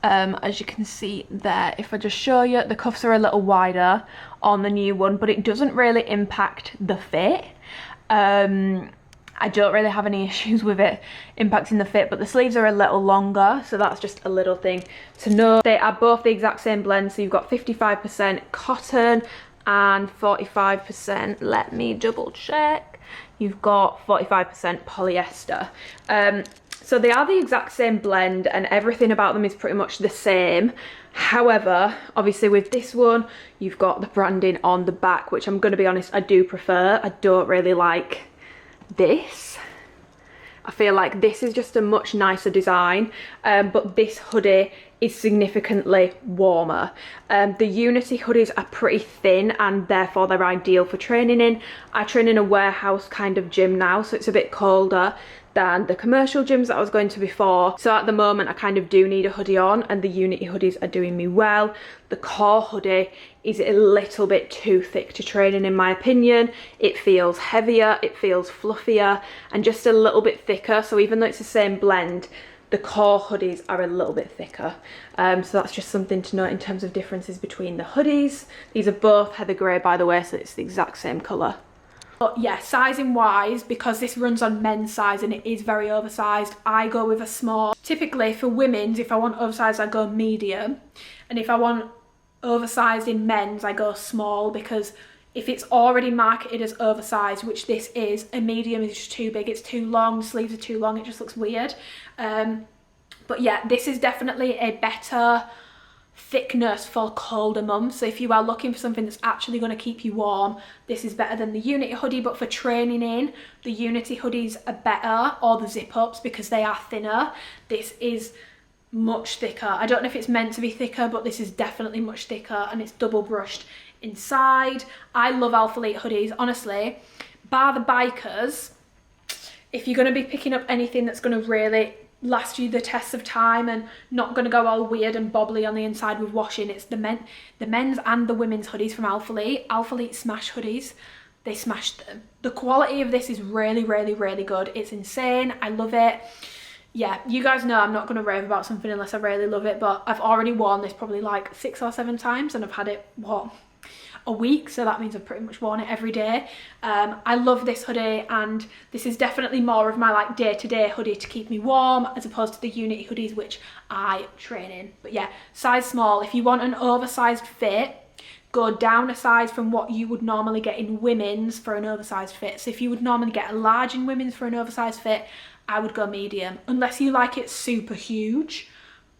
Speaker 1: As you can see there, if I just show you, the cuffs are a little wider on the new one, but it doesn't really impact the fit. I don't really have any issues with it impacting the fit, but the sleeves are a little longer, so that's just a little thing to know. They are both the exact same blend, so you've got 55% cotton and 45%, let me double check, you've got 45% polyester. So they are the exact same blend and everything about them is pretty much the same. However, obviously with this one, you've got the branding on the back, which I'm going to be honest, I do prefer. I don't really like this. I feel like this is just a much nicer design, but this hoodie is significantly warmer. The Unity hoodies are pretty thin and therefore they're ideal for training in. I train in a warehouse kind of gym now, so it's a bit colder than the commercial gyms that I was going to before. So at the moment I kind of do need a hoodie on, and the Unity hoodies are doing me well. The core hoodie is a little bit too thick to train in my opinion. It feels heavier, it feels fluffier and just a little bit thicker. So even though it's the same blend, the core hoodies are a little bit thicker. So that's just something to note in terms of differences between the hoodies. These are both heather grey by the way, so it's the exact same colour. But yeah, sizing wise, because this runs on men's size and it is very oversized, I go with a small. Typically for women's, if I want oversized I go medium, and if I want oversized in men's I go small, because if it's already marketed as oversized, which this is, a medium is just too big, it's too long, the sleeves are too long, it just looks weird. But yeah, this is definitely a better thickness for colder months. So if you are looking for something that's actually going to keep you warm, this is better than the Unity hoodie. But for training in, the Unity hoodies are better, or the zip ups, because they are thinner. This is much thicker. I don't know if it's meant to be thicker, but this is definitely much thicker, and it's double brushed inside. I love ALPHALETE hoodies, honestly, bar the bikers. if you're going to be picking up anything that's going to really last you the test of time and not going to go all weird and bobbly on the inside with washing, it's the men's and the women's hoodies from ALPHALETE. ALPHALETE smash hoodies. They smashed them. The quality of this is really, really, really good. It's insane. I love it. Yeah, you guys know I'm not going to rave about something unless I really love it, but I've already worn this probably like 6 or 7 times, and I've had it, what, a week, so that means I've pretty much worn it every day. I love this hoodie, and this is definitely more of my like day-to-day hoodie to keep me warm, as opposed to the Unity hoodies which I train in. But yeah, size small. If you want an oversized fit, go down a size from what you would normally get in women's for an oversized fit. So if you would normally get a large in women's for an oversized fit, I would go medium. Unless you like it super huge,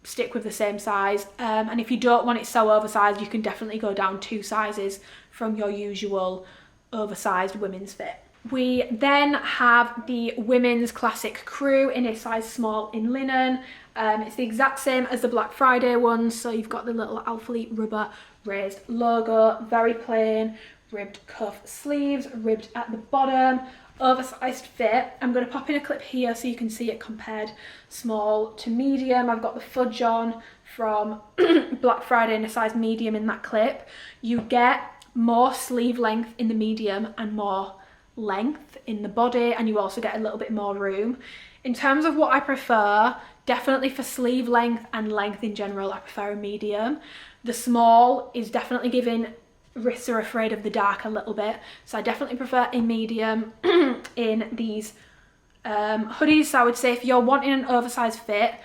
Speaker 1: stick with the same size. And if you don't want it so oversized, you can definitely go down 2 sizes from your usual oversized women's fit. We then have the women's classic crew in a size small in linen. It's the exact same as the Black Friday ones, so you've got the little ALPHALETE rubber raised logo, very plain, ribbed cuff sleeves, ribbed at the bottom, oversized fit. I'm going to pop in a clip here so you can see it compared small to medium. I've got the fudge on from Black Friday in a size medium in that clip. You get more sleeve length in the medium and more length in the body, and you also get a little bit more room. In terms of what I prefer, definitely for sleeve length and length in general, I prefer a medium. The small is definitely giving wrists are afraid of the dark a little bit, so I definitely prefer a medium in these hoodies. So I would say if you're wanting an oversized fit,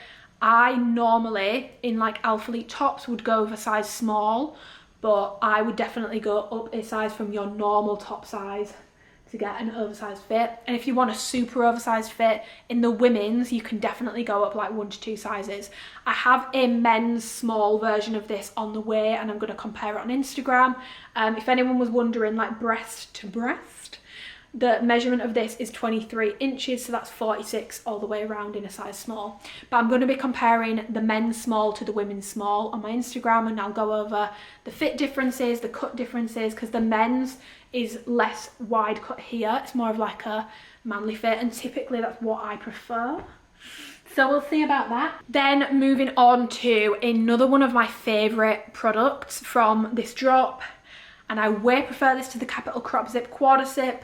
Speaker 1: I normally in like ALPHALETE tops would go with a size small, but I would definitely go up a size from your normal top size to get an oversized fit. And if you want a super oversized fit in the women's, you can definitely go up like 1 to 2 sizes. I have a men's small version of this on the way, and I'm going to compare it on Instagram. If anyone was wondering, like breast to breast, the measurement of this is 23 inches, so that's 46 all the way around in a size small. But I'm going to be comparing the men's small to the women's small on my Instagram, and I'll go over the fit differences, the cut differences, because the men's is less wide cut here. It's more of like a manly fit, and typically that's what I prefer. So we'll see about that. Then moving on to another one of my favourite products from this drop, and I way prefer this to the Capital Crop Zip Quarter Zip.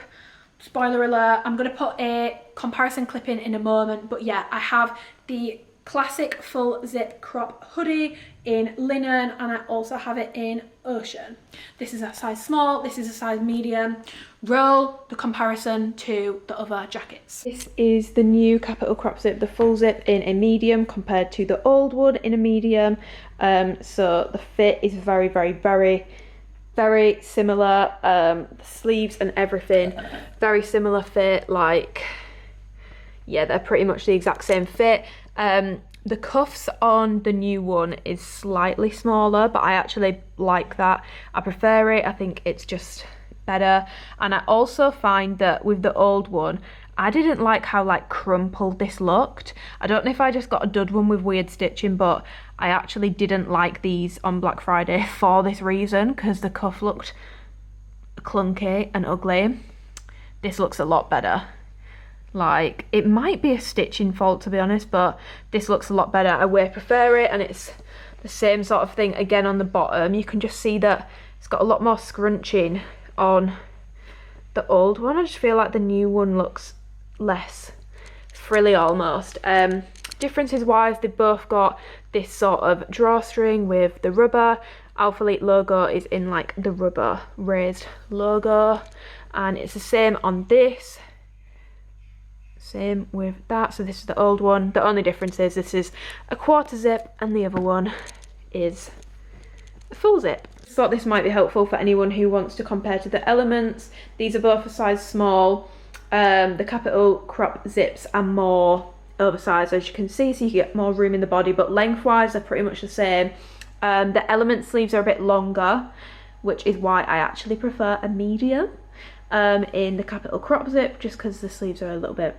Speaker 1: Spoiler alert, I'm going to put a comparison clip in a moment, but yeah, I have the classic full zip crop hoodie in linen, and I also have it in ocean. This is a size small, this is a size medium. Roll the comparison to the other jackets. This is the new Capital Crop Zip, the full zip in a medium compared to the old one in a medium. So the fit is very, very, very similar. The sleeves and everything, very similar fit. Like, yeah, they're pretty much the exact same fit. The cuffs on the new one is slightly smaller, but I actually like that. I prefer it. I think it's just better. And I also find that with the old one, I didn't like how like crumpled this looked. I don't know if I just got a dud one with weird stitching, but I actually didn't like these on Black Friday for this reason, because the cuff looked clunky and ugly. This looks a lot better. Like, it might be a stitching fault to be honest, but this looks a lot better. I way prefer it, and it's the same sort of thing again on the bottom. You can just see that it's got a lot more scrunching on the old one. I just feel like the new one looks less frilly almost. Differences wise, they've both got this sort of drawstring with the rubber. ALPHALETE logo is in like the rubber raised logo, and it's the same on this. Same with that. So this is the old one. The only difference is this is a quarter zip and the other one is a full zip. Thought this might be helpful for anyone who wants to compare to the Elements. These are both a size small. The Capital Crop Zips are more oversized, as you can see, so you get more room in the body, but lengthwise they're pretty much the same. The Element sleeves are a bit longer, which is why I actually prefer a medium in the Capital Crop Zip, just because the sleeves are a little bit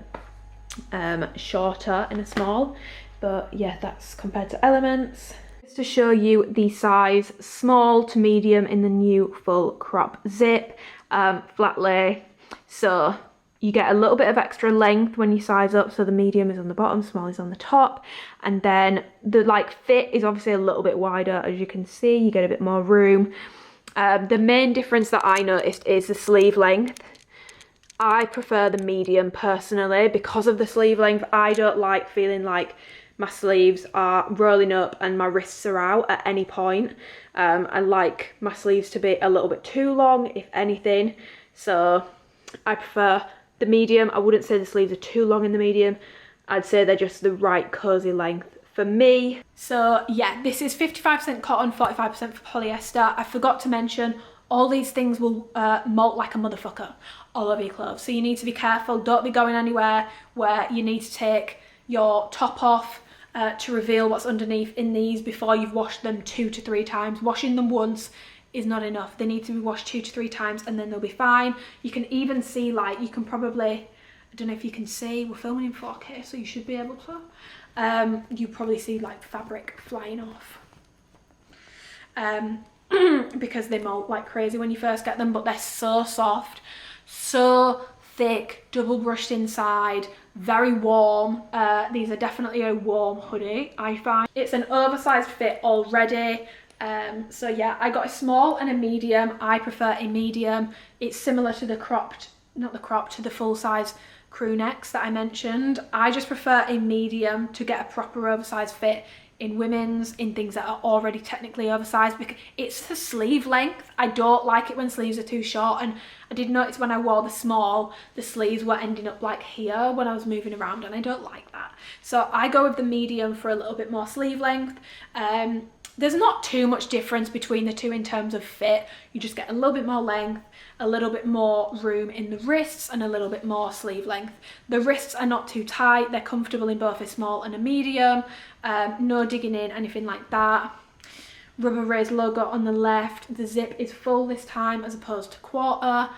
Speaker 1: shorter in a small. But yeah, that's compared to Elements. Just to show you the size small to medium in the new full crop zip, flat lay. So you get a little bit of extra length when you size up, so the medium is on the bottom, small is on the top, and then the like fit is obviously a little bit wider. As you can see, you get a bit more room. The main difference that I noticed is the sleeve length. I prefer the medium personally because of the sleeve length. I don't like feeling like my sleeves are rolling up and my wrists are out at any point. I like my sleeves to be a little bit too long, if anything, so I prefer the medium. I wouldn't say the sleeves are too long in the medium. I'd say they're just the right cozy length for me. So yeah, this is 55% cotton, 45% for polyester. I forgot to mention, all these things will molt like a motherfucker all over your clothes. So you need to be careful. Don't be going anywhere where you need to take your top off to reveal what's underneath in these before you've washed them 2 to 3 times. Washing them once is not enough. They need to be washed 2 to 3 times and then they'll be fine. You can even see, like, you can probably, I don't know if you can see, we're filming in 4K, so you should be able to. You probably see like fabric flying off. Because they molt like crazy when you first get them, but they're so soft, so thick, double brushed inside, very warm. These are definitely a warm hoodie, I find. It's an oversized fit already. So yeah, I got a small and a medium. I prefer a medium. It's similar to the cropped, not the cropped, to the full size crew necks that I mentioned. I just prefer a medium to get a proper oversized fit in women's, in things that are already technically oversized, because it's the sleeve length. I don't like it when sleeves are too short, and I did notice when I wore the small, the sleeves were ending up like here when I was moving around, and I don't like that. So I go with the medium for a little bit more sleeve length. There's not too much difference between the two in terms of fit. You just get a little bit more length, a little bit more room in the wrists, and a little bit more sleeve length. The wrists are not too tight. They're comfortable in both a small and a medium. No digging in, anything like that. Rubber Raised logo on the left. The zip is full this time as opposed to quarter.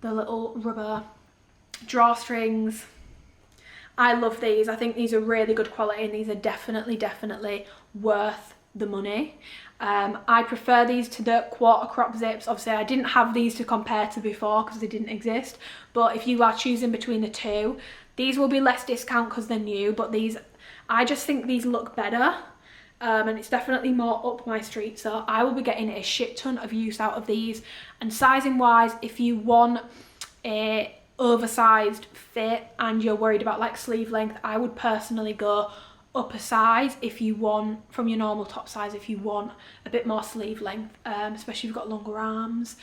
Speaker 1: The little rubber drawstrings. I love these. I think these are really good quality, and these are definitely worth the money. I prefer these to the quarter crop zips. Obviously I didn't have these to compare to before because they didn't exist, but if you are choosing between the two, these will be less discount because they're new, but these, I just think these look better, and it's definitely more up my street, so I will be getting a shit ton of use out of these. And sizing wise, if you want a oversized fit and you're worried about like sleeve length, I would personally go up a size if you want, from your normal top size, if you want a bit more sleeve length, especially if you've got longer arms.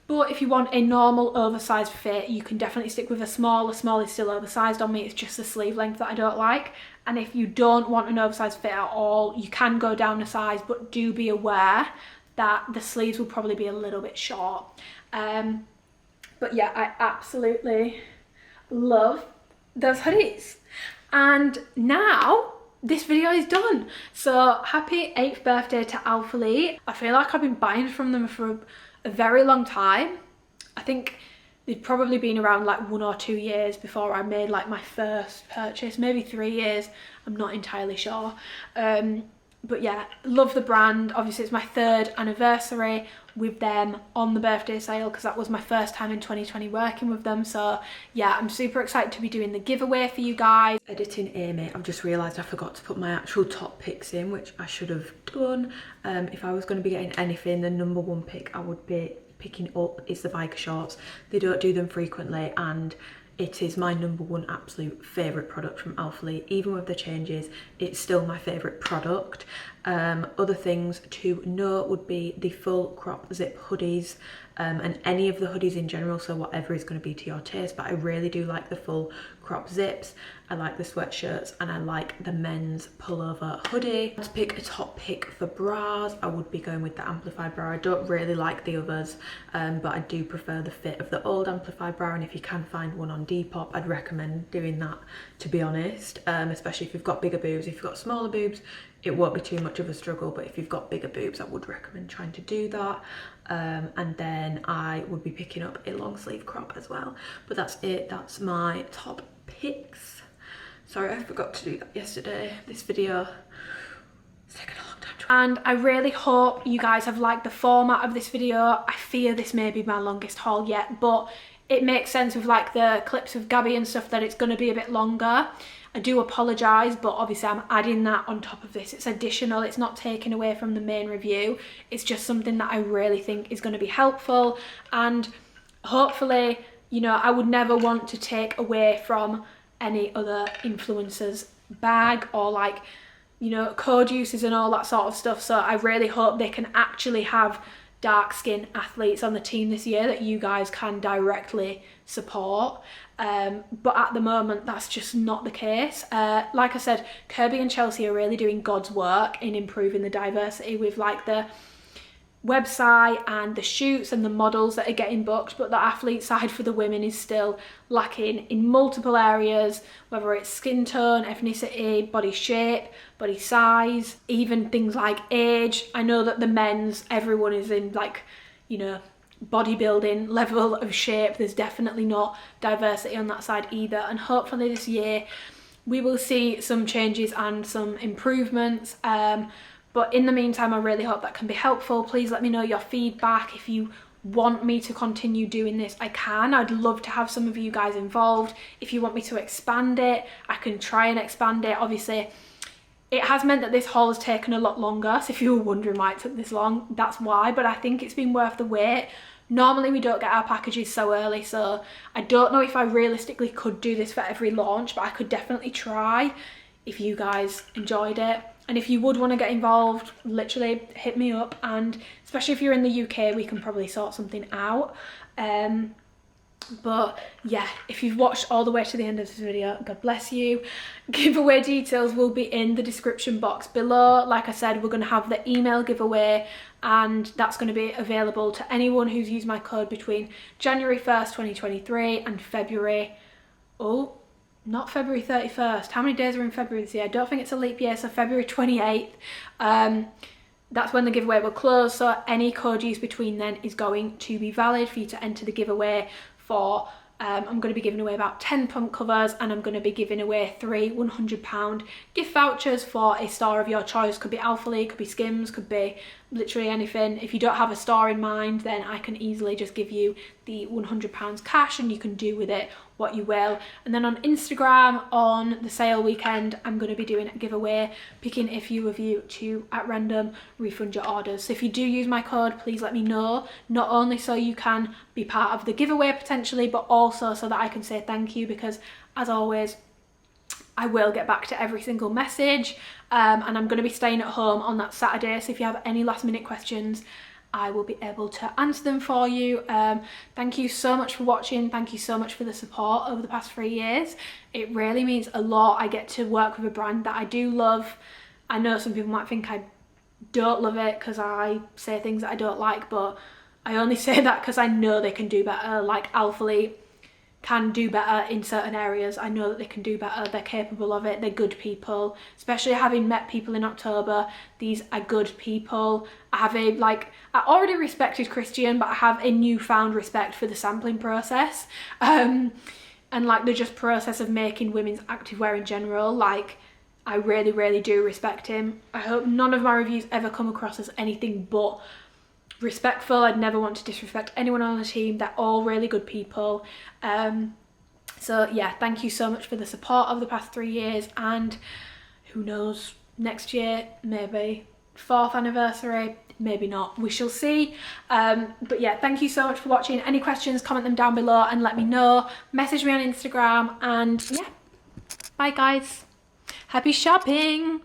Speaker 1: But if you want a normal oversized fit, you can definitely stick with a small. A small is still oversized on me, it's just the sleeve length that I don't like. And if you don't want an oversized fit at all, you can go down a size, but do be aware that the sleeves will probably be a little bit short. But yeah, I absolutely love those hoodies. And now this video is done. So happy 8th birthday to ALPHALETE. I feel like I've been buying from them for a very long time. I think they'd probably been around like 1 or 2 years before I made like my first purchase, maybe 3 years, I'm not entirely sure. But yeah, love the brand. Obviously it's my 3rd anniversary with them on the birthday sale, because that was my first time in 2020 working with them. So yeah, I'm super excited to be doing the giveaway for you guys. Editing Amy, I've just realised I forgot to put my actual top picks in, which I should have done. If I was going to be getting anything, the #1 pick I would be picking up is the biker shorts. They don't do them frequently, and it is my #1 absolute favourite product from ALPHALETE. Even with the changes, it's still my favourite product. Other things to note would be the full crop zip hoodies, and any of the hoodies in general, so whatever is going to be to your taste, but I really do like the full crop zips. I like the sweatshirts, and I like the men's pullover hoodie. To pick a top pick for bras, I would be going with the Amplify bra. I don't really like the others, but I do prefer the fit of the old Amplify bra, and if you can find one on Depop, I'd recommend doing that, to be honest, especially if you've got bigger boobs. If you've got smaller boobs, it won't be too much of a struggle, but if you've got bigger boobs, I would recommend trying to do that. And then I would be picking up a long sleeve crop as well. But that's it, that's my top picks. Sorry, I forgot to do that yesterday. This video is taking a long time to. And I really hope you guys have liked the format of this video. I fear this may be my longest haul yet, but it makes sense with like the clips of Gabby and stuff that it's going to be a bit longer. I do apologise, but obviously I'm adding that on top of this. It's additional, it's not taken away from the main review. It's just something that I really think is going to be helpful, and hopefully, you know, I would never want to take away from any other influencers' bag or like, you know, code uses and all that sort of stuff. So I really hope they can actually have dark skin athletes on the team this year that you guys can directly support. But at the moment, that's just not the case. Like I said, Kirby and Chelsea are really doing God's work in improving the diversity with like the website and the shoots and the models that are getting booked, but the athlete side for the women is still lacking in multiple areas, whether it's skin tone, ethnicity, body shape, body size, even things like age. I know that the men's, everyone is in like, you know, bodybuilding level of shape. There's definitely not diversity on that side either, and hopefully this year we will see some changes and some improvements. But in the meantime, I really hope that can be helpful. Please let me know your feedback. If you want me to continue doing this, I can. I'd love to have some of you guys involved. If you want me to expand it, I can try and expand it. Obviously, it has meant that this haul has taken a lot longer. So if you were wondering why it took this long, that's why. But I think it's been worth the wait. Normally we don't get our packages so early, so I don't know if I realistically could do this for every launch, but I could definitely try if you guys enjoyed it. And if you would want to get involved, literally hit me up, and especially if you're in the UK, we can probably sort something out. But yeah, if you've watched all the way to the end of this video, God bless you. Giveaway details will be in the description box below. Like I said, we're going to have the email giveaway, and that's going to be available to anyone who's used my code between January 1st, 2023 and February, oh, not February 31st. How many days are in February this year? I don't think it's a leap year, so February 28th. That's when the giveaway will close, so any code used between then is going to be valid for you to enter the giveaway for. I'm going to be giving away about 10 pump covers, and I'm going to be giving away 3 £100 gift vouchers for a store of your choice. Could be ALPHALETE, could be Skims, could be literally anything. If you don't have a store in mind, then I can easily just give you the £100 cash and you can do with it what you will. And then on Instagram, on the sale weekend, I'm going to be doing a giveaway, picking a few of you to at random refund your orders. So if you do use my code, please let me know, not only so you can be part of the giveaway potentially, but also so that I can say thank you, because as always, I will get back to every single message, and I'm going to be staying at home on that Saturday, so if you have any last minute questions, I will be able to answer them for you. Thank you so much for watching. Thank you so much for the support over the past 3 years. It really means a lot. I get to work with a brand that I do love. I know some people might think I don't love it because I say things that I don't like, but I only say that because I know they can do better. Like ALPHALETE can do better in certain areas. I know that they can do better. They're capable of it. They're good people, especially having met people in October. These are good people. I have a, like, I already respected Christian, but I have a newfound respect for the sampling process, and like the just process of making women's activewear in general. Like, I really, really do respect him. I hope none of my reviews ever come across as anything but respectful. I'd never want to disrespect anyone on the team. They're all really good people. So yeah, thank you so much for the support of the past 3 years, and who knows, next year, maybe 4th anniversary, maybe not, we shall see. But yeah, thank you so much for watching. Any questions, comment them down below and let me know. Message me on Instagram, and yeah, bye guys, happy shopping.